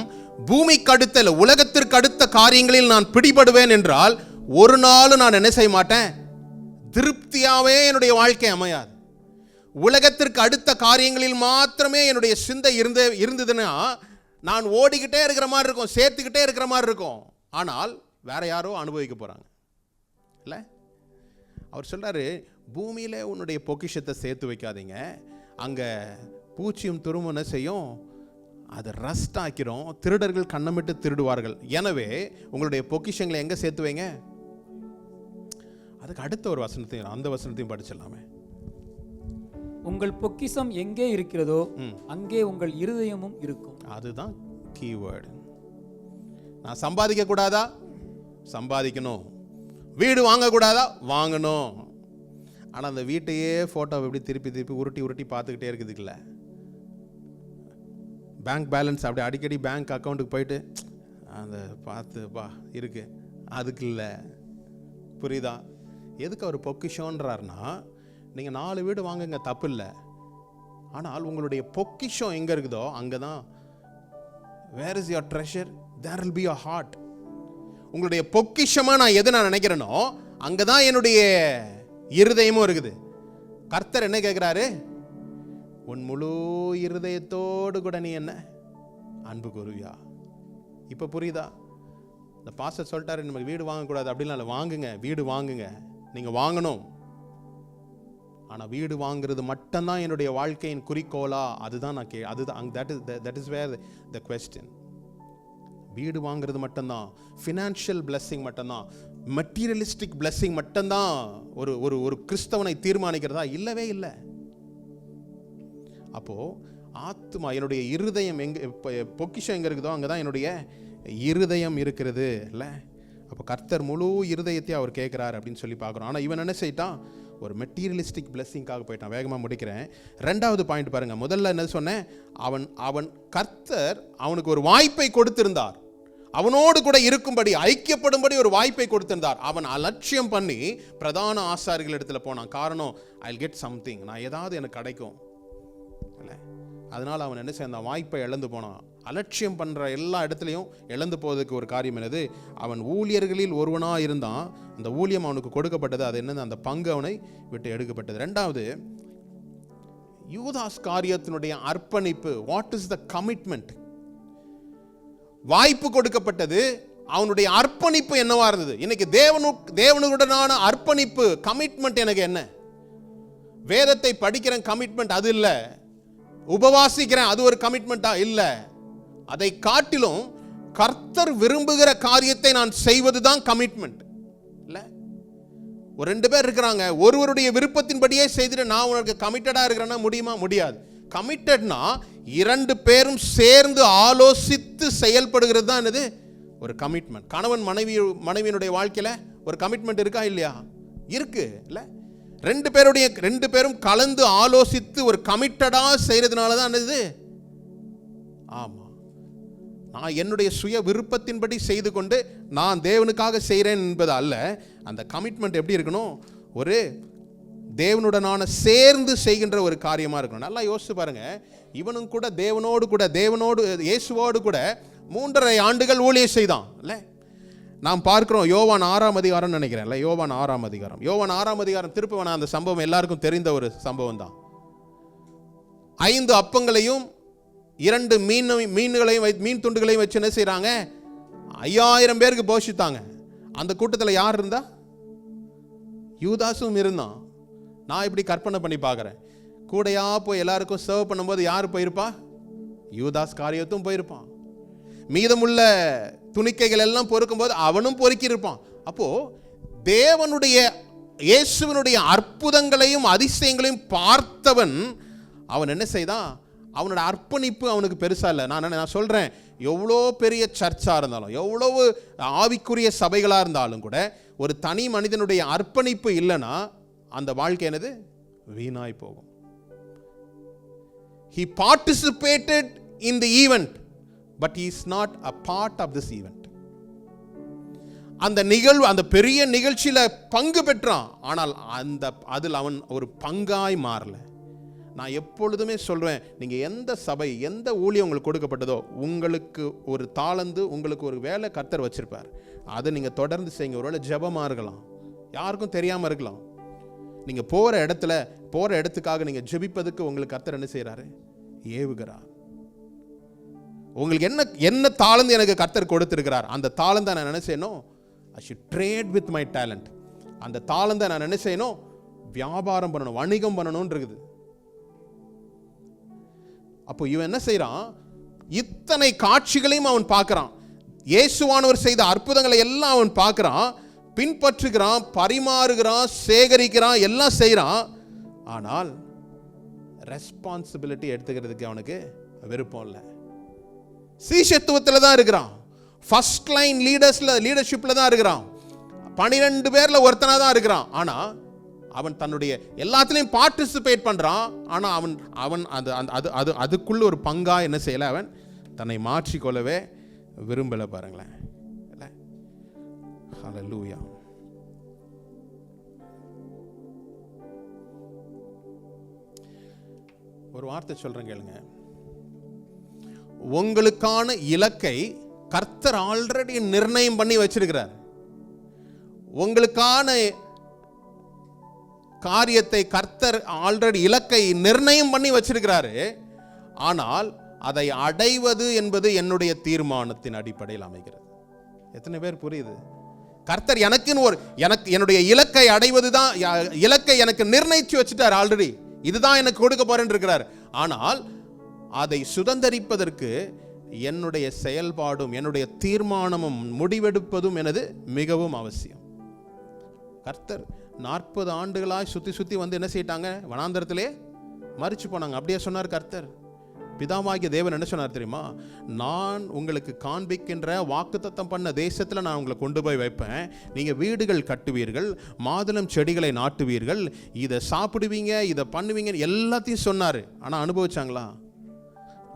பூமிக்கு அடுத்த, உலகத்திற்கு அடுத்த காரியங்களில் நான் பிடிபடுவேன் என்றால் ஒரு நாளும் நான் என்ன செய்ய மாட்டேன்? திருப்தியாவே என்னுடைய வாழ்க்கை அமையாது. உலகத்திற்கு அடுத்த காரியங்களில் மாத்திரமே என்னுடைய சிந்தை இருந்ததுன்னா நான் ஓடிக்கிட்டே இருக்கிற மாதிரி இருக்கும், சேர்த்துக்கிட்டே இருக்கிற மாதிரி இருக்கும். ஆனால் வேற யாரோ அனுபவிக்க போறாங்க. இல்ல, அவர் சொல்றாரு, பூமியில உன்னுடைய பொக்கிஷத்தை சேர்த்து வைக்காதீங்க, அங்க பூச்சியும் துருமும் என்ன செய்யும்? அதை ரஸ்ட் ஆக்கிறோம், திருடர்கள் கண்ணமிட்டு திருடுவார்கள். எனவே உங்களுடைய பொக்கிஷங்களை எங்க சேர்த்து வைங்க? அதுக்கு அடுத்த ஒரு வசனத்தையும், அந்த வசனத்தையும் படிச்சிடலாமே. உங்கள் பொக்கிஷம் எங்கே இருக்கிறதோ அங்கே உங்கள் இருதயமும் இருக்கும். அதுதான் கீவேர்டு. நான் சம்பாதிக்க கூடாதா? சம்பாதிக்கணும். வீடு வாங்க கூடாதா? வாங்கணும். ஆனால் அந்த வீட்டையே ஃபோட்டோவை எப்படி திருப்பி திருப்பி உருட்டி உருட்டி பார்த்துக்கிட்டே இருக்குதுல்ல. பேங்க் பேலன்ஸ் அப்படி அடிக்கடி பேங்க் அக்கௌண்ட்டுக்கு போயிட்டு அந்த பார்த்துப்பா இருக்கு, அதுக்கு இல்லை. புரியுதா? எதுக்கு அவர் பொக்கிஷன்றாருன்னா, நீங்கள் 4 வீடு வாங்குங்க, தப்பு இல்லை. ஆனால் உங்களுடைய பொக்கிஷம் எங்கே இருக்குதோ அங்கே தான், where is your treasure there will be your heart. உங்களுடைய பொக்கிஷமாக நான் எது நான் நினைக்கிறேனோ அங்கே தான் என்னுடைய இருதயமும் இருக்குது. கர்த்தர் என்ன கேட்குறாரு? உன் முழு இருதயத்தோடு கூட நீ என்ன அன்பு கூறுவியா? இப்போ புரியுதா? இந்த பாஸ்டர் சொல்லிட்டாரு நம்ம வீடு வாங்கக்கூடாது அப்படிலாம் இல்லை. வாங்குங்க, வீடு வாங்குங்க, நீங்கள் வாங்கணும். ஆனால் வீடு வாங்குறது மட்டும்தான் என்னுடைய வாழ்க்கையின் குறிக்கோளா? அதுதான் நான் அதுதான் that is where the question. வீடு வாங்குறது மட்டும்தான், ஃபினான்ஷியல் பிளெஸிங் மட்டும்தான், மெட்டீரியலிஸ்டிக் பிளெஸிங் மட்டும்தான் ஒரு ஒரு ஒரு கிறிஸ்தவனை தீர்மானிக்கிறதா? இல்லவே இல்லை. அப்போ ஆத்மா, என்னுடைய இருதயம் எங்க, பொக்கிஷம் எங்க இருக்குதோ அங்கதான் என்னுடைய இருதயம் இருக்கிறது இல்ல. அப்போ கர்த்தர் முழு இருதயத்தையும் அவர் கேட்கிறார் அப்படின்னு சொல்லி பார்க்குறோம். ஆனால் இவன் என்ன செய்யிட்டான்? ஒரு மெட்டீரியலிஸ்டிக் பிளெஸிங்காக போயிட்டான். வேகமாக முடிக்கிறேன். 2வது பாயிண்ட் பாருங்க. முதல்ல என்ன சொன்னேன்? அவன் கர்த்தர் அவனுக்கு ஒரு வாய்ப்பை கொடுத்திருந்தார். அவனோடு கூட இருக்கும்படி, ஐக்கியப்படும்படி ஒரு வாய்ப்பை கொடுத்திருந்தார். அவன் அலட்சியம் பண்ணி பிரதான ஆசாரிகள் இடத்துல போனான். காரணம், ஐ வில் கெட் சம்திங், நான் ஏதாவது எனக்கு கிடைக்கும் இல்லை. அதனால் அவன் என்ன செய்ய, அந்த வாய்ப்பை இழந்து போனான். அலட்சியம் பண்ணுற எல்லா இடத்துலையும் இழந்து போவதற்கு ஒரு காரியம் என்னது? அவன் ஊழியர்களில் ஒருவனாக இருந்தான். அந்த ஊழியம் அவனுக்கு கொடுக்கப்பட்டது. அது என்னது? அந்த பங்கு அவனை விட்டு எடுக்கப்பட்டது. 2வது, யூதாஸ் காரியத்தினுடைய அர்ப்பணிப்பு. What is the commitment? வாய்ப்பு கொடுக்கப்பட்டது, அவனுடைய அர்ப்பணிப்பு என்னவா இருந்தது? இன்னைக்கு தேவனுடனான அர்ப்பணிப்பு, கமிட்மெண்ட் எனக்கு என்ன? வேதத்தை படிக்கிறேன், கமிட்மெண்ட் அது இல்லை. உபவாசிக்கிறேன், அது ஒரு கமிட்மெண்டா? இல்லை. அதை காட்டிலும் கர்த்தர் விரும்புகிற காரியத்தை நான் செய்வதுதான் கமிட்மெண்ட் இல்லை. ஒரு 2 பேர் இருக்கிறாங்க, ஒருவருடைய விருப்பத்தின்படியே செய்துட்டு நான் உனக்கு கமிட்டடா இருக்கிறேன்னா முடியுமா? முடியாது. கமிட்டட்னா 2 பேரும் சேர்ந்து ஆலோசித்து செயல்படுகிறது தான் என்னது? ஒரு கமிட்மெண்ட். கணவன் மனைவியினுடைய வாழ்க்கையில ஒரு கமிட்மெண்ட் இருக்கா இல்லையா? இருக்கு இல்ல. 2 பேரும் கலந்து ஆலோசித்து ஒரு கமிட்டடா செய்யறதுனால தான் என்னது? ஆமா, நான் என்னுடைய சுய விருப்பத்தின்படி செய்து கொண்டு நான் தேவனுக்காக செய்கிறேன் என்பது அல்ல. அந்த கமிட்மெண்ட் எப்படி இருக்கணும்? ஒரு தேவனுடனான சேர்ந்து செய்கின்ற ஒரு காரியமா இருக்கணும். நல்லா யோசிச்சு பாருங்க. இவனும் கூட தேவனோடு இயேசுவோடு கூட 3.5 ஆண்டுகள் ஊழியம் செய்தான் இல்ல. நாம் பார்க்கிறோம் யோவான் 6ஆம் அதிகாரம் நினைக்கிறேன் இல்ல. யோவான் 6ஆம் அதிகாரம் திருப்ப வேணாம். அந்த சம்பவம் எல்லாருக்கும் தெரிந்த ஒரு சம்பவம் தான். 5 அப்பங்களையும் 2 மீன் துண்டுகளையும் வச்சு என்ன செய்யறாங்க? 5000 பேருக்கு போஷித்தாங்க. அந்த கூட்டத்தில் யார் இருந்தா? யூதாசும் இருந்தான். நான் இப்படி கற்பனை பண்ணி பார்க்குறேன். கூடையா போய் எல்லாருக்கும் சர்வ் பண்ணும்போது யார் போயிருப்பா? யூதாஸ் காரியத்தும் போயிருப்பான். மீதமுள்ள துணிக்கைகள் எல்லாம் பொறுக்கும் போது அவனும் பொறுக்கி இருப்பான். அப்போ தேவனுடைய இயேசுவினுடைய அற்புதங்களையும் அதிசயங்களையும் பார்த்தவன் அவன் என்ன செய்தான்? அவனோட அர்ப்பணிப்பு அவனுக்கு பெருசா இல்லை. நான் சொல்றேன், எவ்வளோ பெரிய சர்ச்சா இருந்தாலும், எவ்வளவு ஆவிக்குரிய சபைகளா இருந்தாலும் கூட ஒரு தனி மனிதனுடைய அர்ப்பணிப்பு இல்லைன்னா அந்த வாழ்க்கை என்னது? வீணாய் போகும். He participated in the event, but he is not a part of this event. அந்த நிகழ்வு, அந்த பெரிய நிகழ்ச்சியில பங்கு பெற்றான், ஆனால் அதில் அவன் ஒரு பங்காய் மாறல. நான் எப்பொழுதுமே சொல்றேன், நீங்க எந்த சபை, எந்த ஊழியம் உங்களுக்கு கொடுக்கப்பட்டதோ, உங்களுக்கு ஒரு தாளந்து, உங்களுக்கு ஒரு வேலை கர்த்தர் வச்சிருப்பார். அதை நீங்க தொடர்ந்து செய்யுங்க. ஒருவேளை ஜெபமா இருக்கலாம், யாருக்கும் தெரியாம இருக்கலாம். நீங்க போற இடத்துக்காக நீங்க ஜெபிப்பதுக்கு உங்களுக்கு கர்த்தர் என்ன செய்யறாரு? ஏவுகிறார். உங்களுக்கு என்ன தாளந்து எனக்கு கர்த்தர் கொடுத்திருக்கிறார், அந்த தாளந்தை நான் என்ன செய்யணும்? I should trade with my talent. அந்த தாளந்தை நான் என்ன செய்யணும்? வியாபாரம் பண்ணணும், வணிகம் பண்ணணும்னு இருக்குது. அப்போ இவன் என்ன செய்யறான்? இத்தனை காட்சிகளையும் அவன் பார்க்கிறான். இயேசுவானவர் செய்த அற்புதங்களை எல்லாம் அவன் பார்க்கிறான், பின்பற்றுகிறான், பரிமாறுகிறான், சேகரிக்கிறான், எல்லாம் செய்யறான். ஆனால் ரெஸ்பான்சிபிலிட்டி எடுத்துக்கிறதுக்கு அவனுக்கு விருப்பம் இல்லை. சீஷத்துவத்தில் தான் இருக்கிறான். ஃபர்ஸ்ட் லைன் லீடர்ஷிப்ல தான் இருக்கிறான். 12 பேர்ல ஒருத்தனா தான் இருக்கிறான். ஆனா அவன் தன்னுடைய எல்லாத்திலையும் பார்ட்டிசிபேட் பண்றான். ஆனா அவன் அதுக்குள்ள ஒரு பங்கா என்ன செய்யல? அவன் தன்னை மாற்றிக்கொள்ளவே விரும்பல. பாருங்களேன். ஹல்லேலூயா. ஒரு வார்த்தை சொல்றேன் கேளுங்க. உங்களுக்கான இலக்கை கர்த்தர் ஆல்ரெடி நிர்ணயம் பண்ணி வச்சிருக்கிறார். உங்களுக்கான காரியத்தை கர்த்தர் ஆல்ரெடி இலக்கை நிர்ணயம் பண்ணி வச்சிருக்கிறாரு. ஆனால் அதை அடைவது என்பது என்னுடைய தீர்மானத்தின் அடிப்படையில் அமைகிறது. எத்தனை பேர் புரியுது? கர்த்தர் என்னுடைய இலக்கை அடைவது தான், இலக்கை எனக்கு நிர்ணயிச்சு வச்சுட்டார் ஆல்ரெடி. இதுதான் எனக்கு கொடுக்க போறேன்னு இருக்கிறார். ஆனால் அதை சுதந்தரிப்பதற்கு என்னுடைய செயல்பாடும் என்னுடைய தீர்மானமும் முடிவெடுப்பதும் எனது மிகவும் அவசியம். கர்த்தர் 40 ஆண்டுகளாய் சுத்தி வந்து என்ன செய்யிட்டாங்க? வனாந்தரத்திலே மரிச்சு போனாங்க. அப்படியே சொன்னார் கர்த்தர். பிதாவாகிய தேவன் என்ன சொன்னார் தெரியுமா? நான் உங்களுக்கு காண்பிக்கின்ற வாக்குத்தத்தம் பண்ண தேசத்தில் நான் உங்களை கொண்டு போய் வைப்பேன். நீங்கள் வீடுகள் கட்டுவீர்கள், மாதுளம் செடிகளை நாட்டுவீர்கள், இதை சாப்பிடுவீங்க, இதை பண்ணுவீங்க, எல்லாத்தையும் சொன்னார். ஆனால் அனுபவிச்சாங்களா?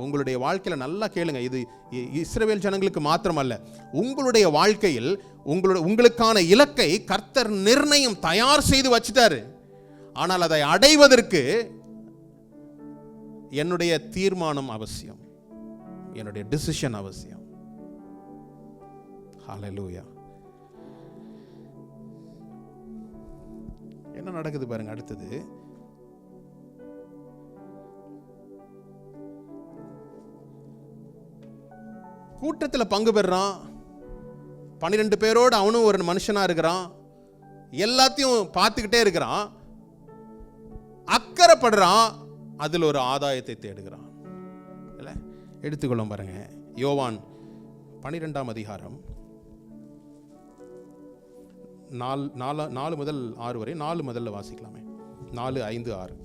உங்களுடைய வாழ்க்கையில் நல்லா கேளுங்க, இது இஸ்ரவேல் ஜனங்களுக்கு மாத்திரமல்ல, உங்களுடைய வாழ்க்கையில் உங்களுக்கான இலக்கை கர்த்தர் நிர்ணயம் தயார் செய்து வச்சிட்டாரு. ஆனால் அதை அடைவதற்கு என்னுடைய தீர்மானம் அவசியம், என்னுடைய டிசிஷன் அவசியம். ஹல்லேலூயா. என்ன நடக்குது பாருங்க. அடுத்தது கூட்டத்தில் பங்கு பெறான். 12 பேரோடு அவனும் ஒரு மனுஷனா இருக்கிறான். எல்லாத்தையும் பார்த்துக்கிட்டே இருக்கிறான், அக்கறைப்படுறான், அதில் ஒரு ஆதாயத்தை தேடுகிறான். இல்ல, எடுத்துக்கொள்ளும் பாருங்க. யோவான் 12ஆம் அதிகாரம் 4 முதல் 6 வரை. 4 முதல்ல வாசிக்கலாமே. 4, 5, 6.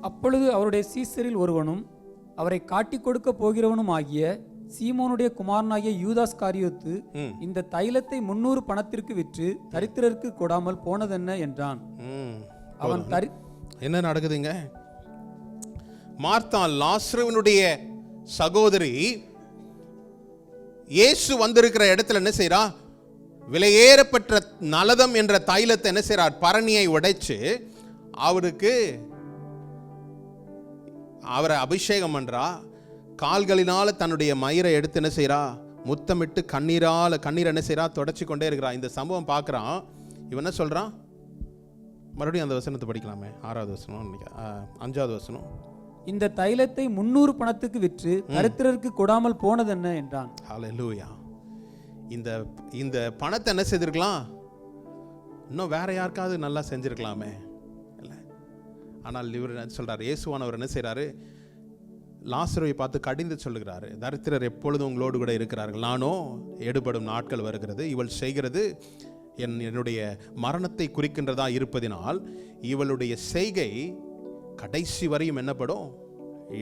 அப்பொழுது அவருடைய சீசரில் ஒருவனும் அவரை காட்டிக் கொடுக்க போகிறவனும் ஆகிய சீமோனுடைய குமாரனாகிய யூதாஸ் காரியோத்து இந்த தைலத்தை 300 பணத்திற்கு விற்று தரித்திரருக்கு கொடாமல் போனதென்ன என்றான். அவன் என்ன நடக்குதுங்க? மார்த்தா, லாசருவினுடைய சகோதரி, இயேசு வந்திருக்கிற இடத்துல என்ன செய்றா? விலையேறப்பட்ட நலதம் என்ற தைலத்தை என்ன செய்றார்? பரணியை உடைச்சு அவரை அபிஷேகம் பண்றா. கால்களினால தன்னுடைய மயிரை எடுத்து என்ன செய்றா? முத்தமிட்டு கண்ணீர் என்ன செய்றா? தொடச்சு கொண்டே இருக்கிறா. இந்த சம்பவம் பார்க்குறான். இவன் என்ன சொல்றான்? மறுபடியும் அந்த வசனத்தை படிக்கலாமே. 6வது வசனம், 5வது வசனம். இந்த தைலத்தை 300 பணத்துக்கு விற்று தரித்திரருக்கு கொடாமல் போனதென்ன என்றான். ஹல்லேலூயா. இந்த பணத்தை என்ன செய்திருக்கலாம்? இன்னும் வேற யாருக்காவது நல்லா செஞ்சிருக்கலாமே, இல்லை? ஆனால் இவர் என்ன சொல்றாரு? இயேசுவானவர் என்ன செய்றாரு? லாசருவை பார்த்து கடிந்து சொல்லுகிறாரு, தரித்திரர் எப்பொழுதும் உங்களோடு கூட இருக்கிறார்கள், நானோ எடுபடும் நாட்கள் வருகிறது, இவள் செய்கிறது என்னுடைய மரணத்தை குறிக்கின்றதா இருப்பதினால் இவளுடைய செய்கை கடைசி வரையும் என்னப்படும்?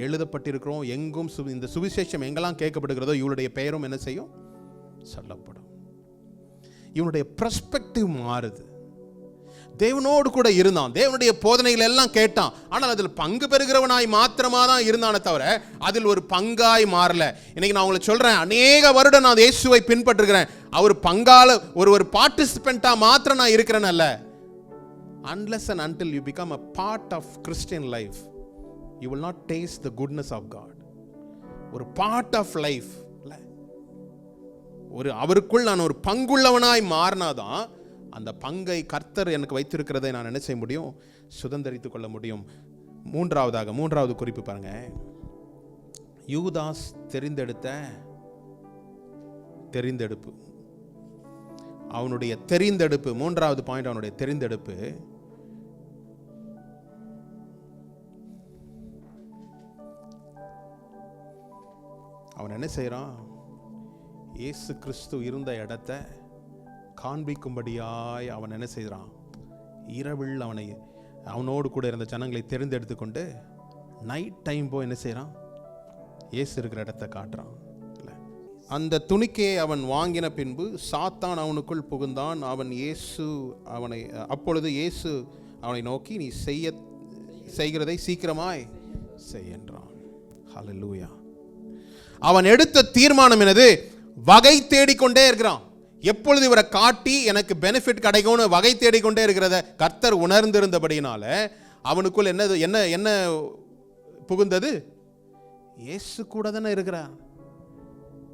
எழுதப்பட்டிருக்கிறோம். எங்கும் இந்த சுவிசேஷம் எங்கெல்லாம் கேட்கப்படுகிறதோ இவளுடைய பெயரும் என்ன செய்யும்? சொல்லப்படும். இவனுடைய பெர்ஸ்பெக்டிவ் மாறுது. தேவனோடு கூட இருந்தான், தேவனுடைய போதனைகள் எல்லாம் கேட்டான். ஆனால் அதில் பங்கு பெறுகிறவனாய் மாத்திரமா தான் இருந்தானே தவிர அதில் ஒரு பங்காய் மாறல. இன்னைக்கு நான் உங்களுக்கு சொல்றேன், அநேக வருடம் நான் இயேசுவை பின்பற்றுகிறேன். அவர் பங்கால ஒரு பார்ட்டிசிபெண்டா மாத்திரம் நான் இருக்கிறேன் அல்ல. Unless and until you become a part of Christian life, you will not taste the goodness of God. ஒரு part of life, அவருக்குள் நான் ஒரு பங்குள்ளவனாய் மாறினாதான் அந்த பங்கை கர்த்தர் எனக்கு வைத்திருக்கிறதை நான் என்ன செய்ய முடியும்? சுதந்தரித்துக் கொள்ள முடியும். மூன்றாவது குறிப்பு பாருங்க. யூதாஸ் தெரிந்தெடுப்பு. அவனுடைய தெரிந்தெடுப்பு. 3வது பாயிண்ட், அவனுடைய தெரிந்தெடுப்பு. அவன் என்ன செய்யறான்? இயேசு கிறிஸ்து இருந்த இடத்தை காண்பிக்கும்படியாய் அவன் என்ன செய்கிறான்? இரவில் அவனோடு கூட இருந்த ஜனங்களை தெரிந்தெடுத்து கொண்டு நைட் டைம் போய் என்ன செய்கிறான்? இயேசு இருக்கிற இடத்தை காட்டுறான். அந்த துணிக்கையை அவன் வாங்கின பின்பு சாத்தான் அவனுக்குள் புகுந்தான். அப்பொழுது இயேசு அவனை நோக்கி, நீ செய்கிறதை சீக்கிரமாய் செய் என்றான். ஹல்லேலூயா. அவன் எடுத்த தீர்மானம் என்னது? வகை தேடிக்கொண்டே இருக்கிறான். எப்பொழுது இவரை காட்டி எனக்கு பெனிஃபிட் கிடைக்கும்னு வகை தேடிக்கொண்டே இருக்கிறத கர்த்தர் உணர்ந்திருந்தபடினால அவனுக்குள் என்ன புகுந்தது? இயேசு கூட தானே இருக்கிறார்.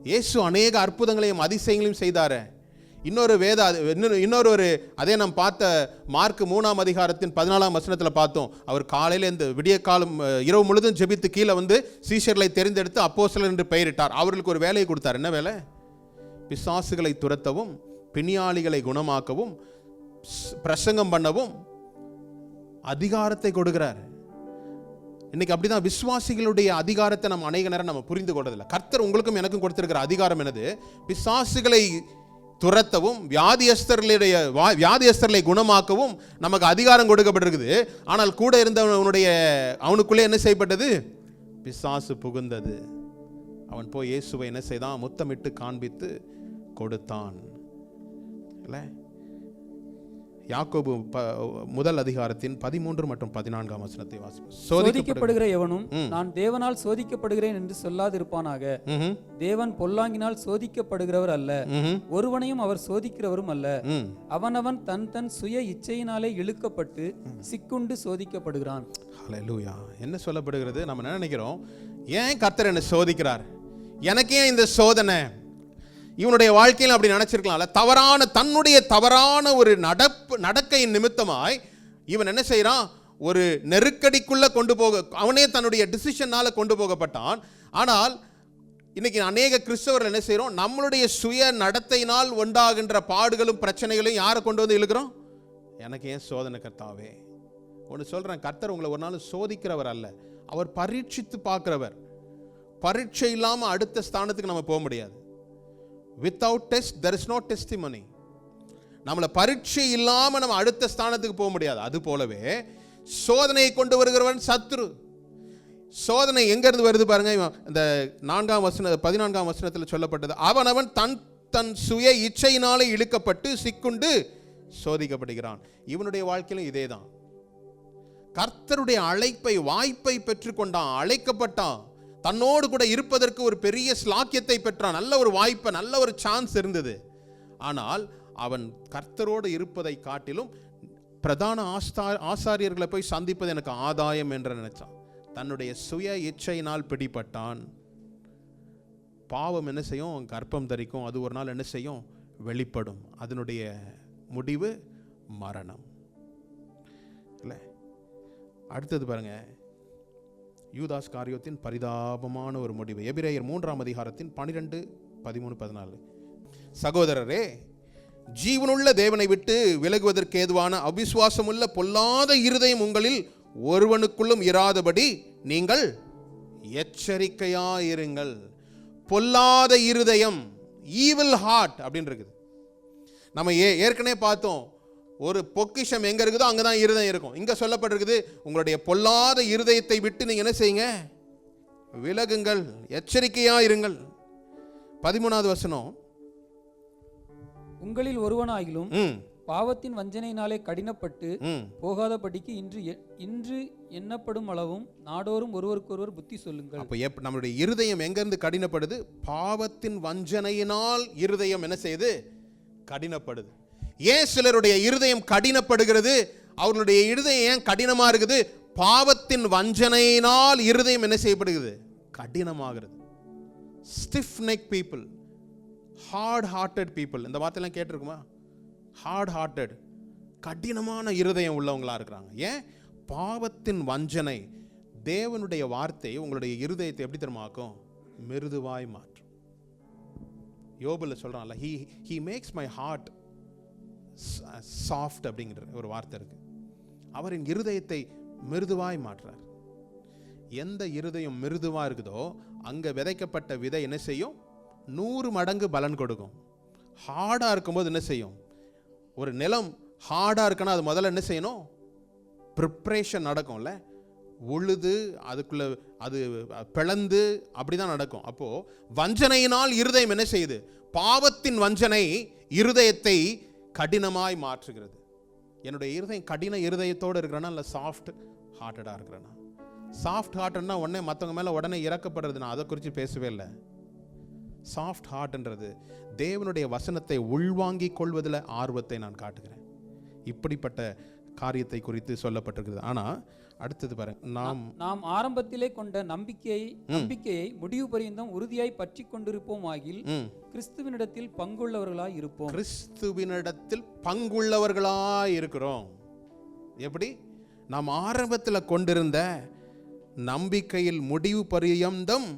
இயேசு அநேக அற்புதங்களையும் அதிசயங்களையும் செய்தாரு. அதே நாம் பார்த்த மார்க் 3ஆம் அதிகாரத்தின் 14ஆம் வசனத்தில் பார்த்தோம். அவர் காலையில் இந்த விடிய காலம் இரவு முழுதும் ஜெபித்து கீழே வந்து சீஷர்களை தெரிந்தெடுத்து அப்போஸ்தலர் என்று பெயரிட்டார். அவர்களுக்கு ஒரு வேலையை கொடுத்தார். என்ன வேலை? பிசாசுகளை துரத்தவும், பிணியாளிகளை குணமாக்கவும், பிரசங்கம் பண்ணவும் அதிகாரத்தை கொடுக்கிறார். இன்னைக்கு அப்படிதான் விசுவாசிகளுடைய அதிகாரத்தை நம்ம அநேக நேரம் நம்ம புரிந்து கொள்றதில்லை. கர்த்தர் உங்களுக்கும் எனக்கும் கொடுத்திருக்கிற அதிகாரம் என்னது? பிசாசுகளை துரத்தவும் வியாதியஸ்தர்களை குணமாக்கவும் நமக்கு அதிகாரம் கொடுக்கப்பட்டிருக்குது. ஆனால் கூட அவனுக்குள்ளே என்ன செய்யப்பட்டது? பிசாசு புகுந்தது. அவன் போய் இயேசுவை என்ன செய்தான்? முத்தமிட்டு காண்பித்து கொடுத்தான். இல்லை, யாக்கோபு முதல் அதிகாரத்தின் 13 மற்றும் 14 வசனத்தை வாசிப்போம். சோதிக்கப்படுகிற எவனும் நான் தேவனால் சோதிக்கப்படுகிறேன் என்று சொல்லாதிருப்பானாக. தேவன் பொல்லாங்கினால் சோதிக்கப்படுகிறவர் அல்ல, ஒருவனையும் அவர் சோதிக்கிறவரும் அல்ல. அவனவன் தன் தன் சுய இச்சையினாலே இழுக்கப்பட்டு சிக்குண்டு சோதிக்கப்படுகிறான். ஹல்லேலூயா. என்ன சொல்லப்படுகிறது? நம்ம என்ன நினைக்கிறோம்? ஏன் கர்த்தர் என்ன சோதிக்கிறார்? எனக்கு ஏன் இந்த சோதனை? இவனுடைய வாழ்க்கையில் அப்படி நினைச்சிருக்கலாம்ல. தன்னுடைய தவறான ஒரு நடக்கையின் நிமித்தமாய் இவன் என்ன செய்யறான்? ஒரு நெருக்கடிக்குள்ள கொண்டு போக அவனே தன்னுடைய டிசிஷனால கொண்டு போகப்பட்டான். ஆனால் இன்னைக்கு அநேக கிறிஸ்தவர்கள் என்ன செய்யறோம்? நம்மளுடைய சுய நடத்தையினால் உண்டாகின்ற பாடுகளும் பிரச்சனைகளையும் யாரை கொண்டு வந்து இழுக்கிறோம்? எனக்கு ஏன் சோதனை கர்த்தாவே? ஒன்று சொல்றேன், கர்த்தர் உங்களை ஒரு நாள் சோதிக்கிறவர் அல்ல, அவர் பரீட்சித்து பார்க்கிறவர். பரீட்சை இல்லாம அடுத்த ஸ்தானத்துக்கு நம்ம போக முடியாது. Without test there is no testimony. நம்மள பரீட்சை இல்லாம நம்ம அடுத்த ஸ்தானத்துக்கு போக முடியாது. அது போலவே சோதனையை கொண்டு வருகிறவன் சத்துரு. சோதனை எங்க இருந்து வருது பாருங்க. இந்த 14 வசனத்தில் சொல்லப்பட்டது, அவனவன் தன் சுய இச்சையினாலே இழுக்கப்பட்டு சிக்குண்டு சோதிக்கப்படுகிறான். இவனுடைய வாழ்க்கையிலும் இதேதான். கர்த்தருடைய வாய்ப்பை பெற்றுக்கொண்டான், அழைக்கப்பட்டான், தன்னோடு கூட இருப்பதற்கு ஒரு பெரிய ஸ்லாக்கியத்தை பெற்றான், நல்ல ஒரு வாய்ப்பு, நல்ல ஒரு சான்ஸ் இருந்தது. ஆனால் அவன் கர்த்தரோடு இருப்பதை காட்டிலும் பிரதான ஆசாரியர்களை போய் சந்திப்பது எனக்கு ஆதாயம் என்று நினைச்சான். தன்னுடைய சுய இச்சையினால் பிடிபட்டான். பாவம் என்ன செய்யும்? கர்ப்பம் தரிக்கும். அது ஒரு நாள் என்ன செய்யும்? வெளிப்படும். அதனுடைய முடிவு மரணம். இல்லை, அடுத்தது பாருங்க, யூதாஸ் காரியோத்தின் பரிதாபமான ஒரு முடிவு. எபிரேயர் 3 அதிகாரத்தின் 12, 13, 14. சகோதரரே, ஜீவனுள்ள தேவனை விட்டு விலகுவதற்கு ஏதுவான அவிசுவாசமுள்ள பொல்லாத இருதயம் உங்களில் ஒருவனுக்குள்ளும் இராதபடி நீங்கள் எச்சரிக்கையாயிருங்கள். பொல்லாத இருதயம், ஈவில் ஹார்ட் அப்படின்னு இருக்குது. நம்ம ஏற்கனவே பார்த்தோம், ஒரு பொக்கிஷம் எங்க இருக்குதோ அங்கதான் இருதயம் இருக்கும். இங்க சொல்லப்பட்டிருக்குது, உங்களுடைய பொல்லாத இருதயத்தை விட்டு நீங்க என்ன செய்யுங்க? விலகுங்கள், எச்சரிக்கையா இருங்கள். 13வது வசனம், உங்களில் ஒருவனாகிலும் பாவத்தின் வஞ்சனையினாலே கடினப்பட்டு போகாதபடிக்கு இன்று எண்ணப்படும் அளவும் நாடோறும் ஒருவருக்கொருவர் புத்தி சொல்லுங்கள். அப்ப நம்மளுடைய இருதயம் எங்க இருந்து கடினப்படுது? பாவத்தின் வஞ்சனையினால் இருதயம் என்ன செய்யுது? கடினப்படுது. ஏன் சிலருடைய இருதயம் கடினப்படுகிறது? அவர்களுடைய இருதயம் ஏன் கடினமா இருக்குது? பாவத்தின் வஞ்சனையினால் இருதயம் என்ன செய்யப்படுகிறது? கடினமாகிறது. Stiff neck people, hard hearted people. இந்த வார்த்தையெல்லாம் கேட்டிருக்குமா? ஹார்ட் ஹார்ட்டட், கடினமான இருதயம் உள்ளவங்களா இருக்கிறாங்க. ஏன்? பாவத்தின் வஞ்சனை. தேவனுடைய வார்த்தை உங்களுடைய இருதயத்தை எப்படி தெரியுமாக்கும்? மிருதுவாய் மாற்றும். யோபுல சொல்றான்ல, he makes my heart soft அப்படிங்கிற ஒரு வார்த்தை இருக்கு. அவரின் இருதயத்தை மிருதுவாய் மாற்றார். எந்த இருதயம் மிருதுவா இருக்குதோ அங்க விதைக்கப்பட்ட விதை என்ன செய்யும்? 100 மடங்கு பலன் கொடுக்கும். ஹார்டா இருக்கும்போது என்ன செய்யும்? ஒரு நிலம் ஹார்டா இருக்குன்னா அது முதல்ல என்ன செய்யணும்? ப்ரிப்ரேஷன் நடக்கும்ல, உழுது அதுக்குள்ள அது பிளந்து அப்படிதான் நடக்கும். அப்போ வஞ்சனையினால் இருதயம் என்ன செய்யுது? பாவத்தின் வஞ்சனை இருதயத்தை கடினமாய் மாற்றுகிறது. என்னுடைய இருதயம் கடின இருதயத்தோடு இருக்கிறேன்னா இல்லை சாஃப்ட் ஹார்ட்டடாக இருக்கிறேன்னா? சாஃப்ட் ஹார்ட்னா உடனே மற்றவங்க மேலே உடனே இறக்கப்படுறது, நான் அதை குறித்து பேசவே இல்லை. சாஃப்ட் ஹார்ட்ன்றது தேவனுடைய வசனத்தை உள்வாங்கிக் கொள்வதில் ஆர்வத்தை நான் காட்டுகிறேன். இப்படிப்பட்ட காரியத்தை குறித்து சொல்லப்பட்டிருக்கிறது. ஆனால் அடுத்தது பாருங்க, நாம் ஆரம்பத்திலே கொண்ட நம்பிக்கையை முடிவு பரியந்தம் உறுதியாய் பற்றி கொண்டிருப்போம் ஆகில் கிறிஸ்துவினிடத்தில் பங்குள்ளவர்களாய் இருப்போம். கிறிஸ்துவினிடத்தில் பங்குள்ளவர்களாய் இருக்கிறோம். எப்படி? நாம் ஆரம்பத்தில் கொண்டிருந்த நம்பிக்கையில் முடிவு பரியந்தம்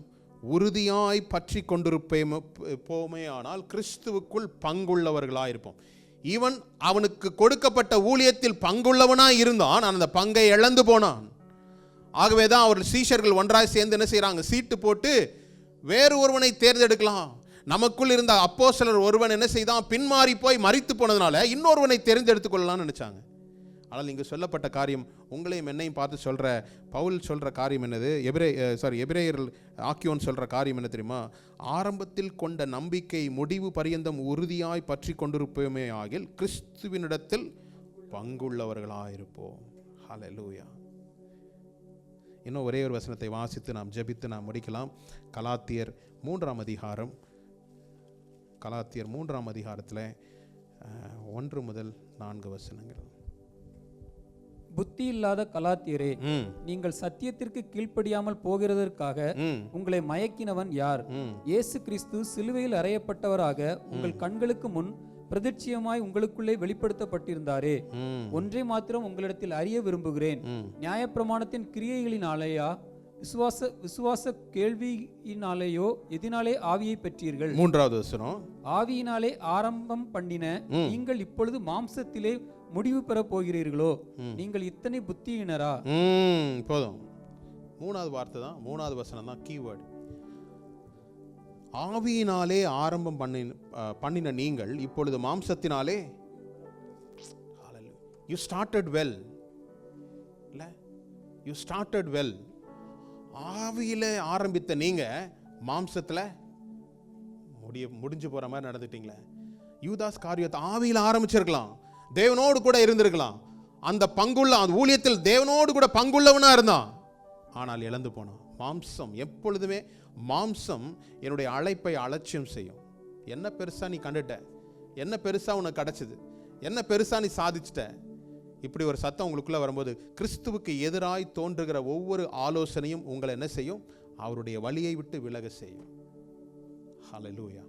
உறுதியாய் பற்றி கொண்டிருப்போமே ஆனால் கிறிஸ்துவுக்குள் பங்குள்ளவர்களாய் இருப்போம். இவன் அவனுக்கு கொடுக்கப்பட்ட ஊழியத்தில் பங்குள்ளவனாய் இருந்தான், அந்த பங்கை இழந்து போனான். ஆகவேதான் அவர் சீஷர்கள் ஒன்றாய் சேர்ந்து என்ன செய்யறாங்க? சீட்டு போட்டு வேறு ஒருவனை தேர்ந்தெடுக்கலாம். நமக்குள் இருந்த அப்போஸ்தலர் ஒருவன் என்ன செய்தான்? பின்மாறி போய் மரித்து போனதுனால இன்னொருவனை தெரிந்தெடுத்துக் கொள்ளலாம்னு நினைச்சாங்க. ஆனால் இங்கு சொல்லப்பட்ட காரியம் உங்களையும் என்னையும் பார்த்து சொல்ற பவுல் சொல்ற காரியம் என்னது? எபிரேயர் ஆக்கியோன் சொல்ற காரியம் என்ன தெரியுமா? ஆரம்பத்தில் கொண்ட நம்பிக்கை முடிவு பரியந்தம் உறுதியாய் பற்றி கொண்டிருப்போமே ஆகில் கிறிஸ்துவினிடத்தில் பங்குள்ளவர்களாயிருப்போம். ஹல்லேலூயா. இன்னும் ஒரே ஒரு வசனத்தை வாசித்து நாம் ஜெபித்து நாம் முடிக்கலாம். கலாத்தியர் 3ஆம் அதிகாரம், கலாத்தியர் 3ஆம் அதிகாரத்தில் 1 முதல் 4 வசனங்கள். புத்தி இல்லாத கலாத்தியரே, நீங்கள் சத்தியத்திற்கு கீழ்ப்படியாமல் போகிறதற்காக உங்களை மயக்கினவன் யார்? இயேசு கிறிஸ்து சிலுவையில் அறையப்பட்டவராக உங்கள் கண்களுக்கு முன் பிரதிட்சியமாய் உங்களுக்குள்ளே வெளிப்படுத்தப்பட்டிருந்தாரே. ஒன்றை மாத்திரம் உங்களிடத்தில் அறிய விரும்புகிறேன். நியாயப்பிரமாணத்தின் கிரியைகளினாலேயா விசுவாச கேள்வியினாலேயோ எதினாலே ஆவியை பெற்றீர்கள்? 3வது வசனம். ஆவியினாலே ஆரம்பம் பண்ணின நீங்கள் இப்பொழுது மாம்சத்திலே முடிவு பெற போகிறீர்களோ? நீங்கள் இத்தனை புத்தியினரா? போதும். 3வது வார்த்தை தான், 3வது வசனம் தான் கீவேர்டு. ஆவியினாலே ஆரம்பம் பண்ணின நீங்கள் இப்பொழுது மாம்சத்தினாலே. You started well. இல்ல, you started well. ஆவியில ஆரம்பித்த நீங்க மாம்சத்துல முடிஞ்சு போற மாதிரி நடந்துட்டீங்களே. யூதாஸ் காரியத்தை ஆவியில ஆரம்பிச்சிருக்கலாம், தேவனோடு கூட இருந்திருக்கலாம், அந்த பங்குள்ள அந்த ஊழியத்தில் தேவனோடு கூட பங்குள்ளவனா இருந்தான். ஆனால் இழந்து போனான். மாம்சம் எப்பொழுதுமே மாம்சம் என்னுடைய அழைப்பை அலட்சியம் செய்யும். என்ன பெருசா நீ கண்டுட்ட, என்ன பெருசா உனக்கு கிடைச்சது, என்ன பெருசா நீ சாதிச்சிட்ட, இப்படி ஒரு சத்தம் உங்களுக்குள்ள வரும்போது கிறிஸ்துவுக்கு எதிராய் தோன்றுகிற ஒவ்வொரு ஆலோசனையும் உங்களை என்ன செய்யும்? அவருடைய வழியை விட்டு விலக செய்யும். ஹல்லேலூயா.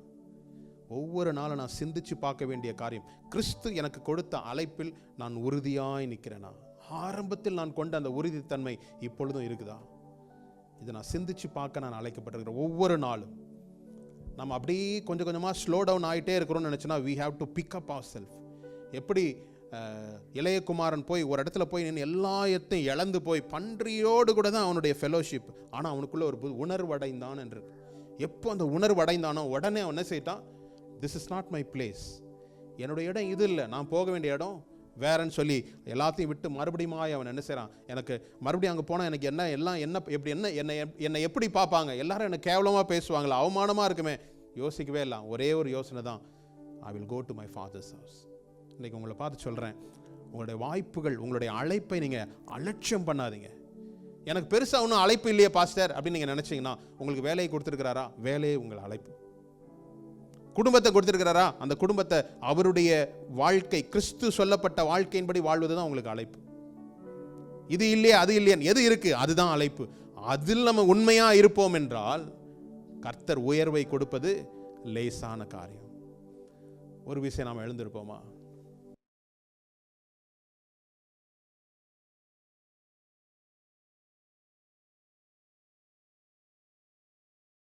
ஒவ்வொரு நாளும் நான் சிந்திச்சு பார்க்க வேண்டிய காரியம், கிறிஸ்து எனக்கு கொடுத்த அழைப்பில் நான் உறுதியாய் நிற்கிறேனா? ஆரம்பத்தில் நான் கொண்ட அந்த உறுதித்தன்மை இப்பொழுதும் இருக்குதா? இதை நான் சிந்திச்சு பார்க்க நான் அழைக்கப்பட்டிருக்கிறேன். ஒவ்வொரு நாளும் நம்ம அப்படியே கொஞ்சம் கொஞ்சமாக ஸ்லோ டவுன் ஆகிட்டே இருக்கிறோம்னு நினச்சோன்னா we have to pick up ourselves. எப்படி இளையகுமாரன் போய் ஒரு இடத்துல போய் நின்று எல்லாத்தையும் இழந்து போய் பன்றியோடு கூட தான் அவனுடைய ஃபெலோஷிப், ஆனால் அவனுக்குள்ள ஒரு உணர்வு அடைந்தான் என்று. எப்போ அந்த உணர்வு அடைந்தானோ உடனே அவன் என்ன செய்தான்? This is not my place, என்னுடைய இடம் இது இல்லை, நான் போக வேண்டிய இடம் வேறன்னு சொல்லி எல்லாத்தையும் விட்டு மறுபடியும் அவன் என்ன செய்கிறான்? எனக்கு மறுபடியும் அங்கே போனால் எனக்கு என்ன எல்லாம் என்ன எப்படி என்னை எப்படி பார்ப்பாங்க, எல்லாரும் எனக்கு கேவலமாக பேசுவாங்களா, அவமானமாக இருக்குமே, யோசிக்கவே இல்லை. ஒரே ஒரு யோசனை தான், I will go to my father's house. இன்றைக்கி உங்களை பார்த்து சொல்கிறேன், உங்களுடைய வாய்ப்புகள், உங்களுடைய அழைப்பை நீங்கள் அலட்சியம் பண்ணாதீங்க. எனக்கு பெருசாக ஒன்றும் அழைப்பு இல்லையே பாஸ்டர் அப்படின்னு நீங்கள் நினச்சிங்கன்னா, உங்களுக்கு வேலையை கொடுத்துருக்கிறாரா? வேலையை உங்கள் அழைப்பு. குடும்பத்தை கொடுத்துருக்கிறாரா? அந்த குடும்பத்தை அவருடைய வாழ்க்கை, கிறிஸ்து சொல்லப்பட்ட வாழ்க்கையின்படி வாழ்வது தான் உங்களுக்கு அழைப்பு. இது இல்லையா அது இல்லையான்னு எது இருக்கு? அதுதான் அழைப்பு. அதில் நம்ம உண்மையா இருப்போம் என்றால் கர்த்தர் உயர்வை கொடுப்பது லேசான காரியம். ஒரு விஷயம் நாம் எழுந்திருப்போமா?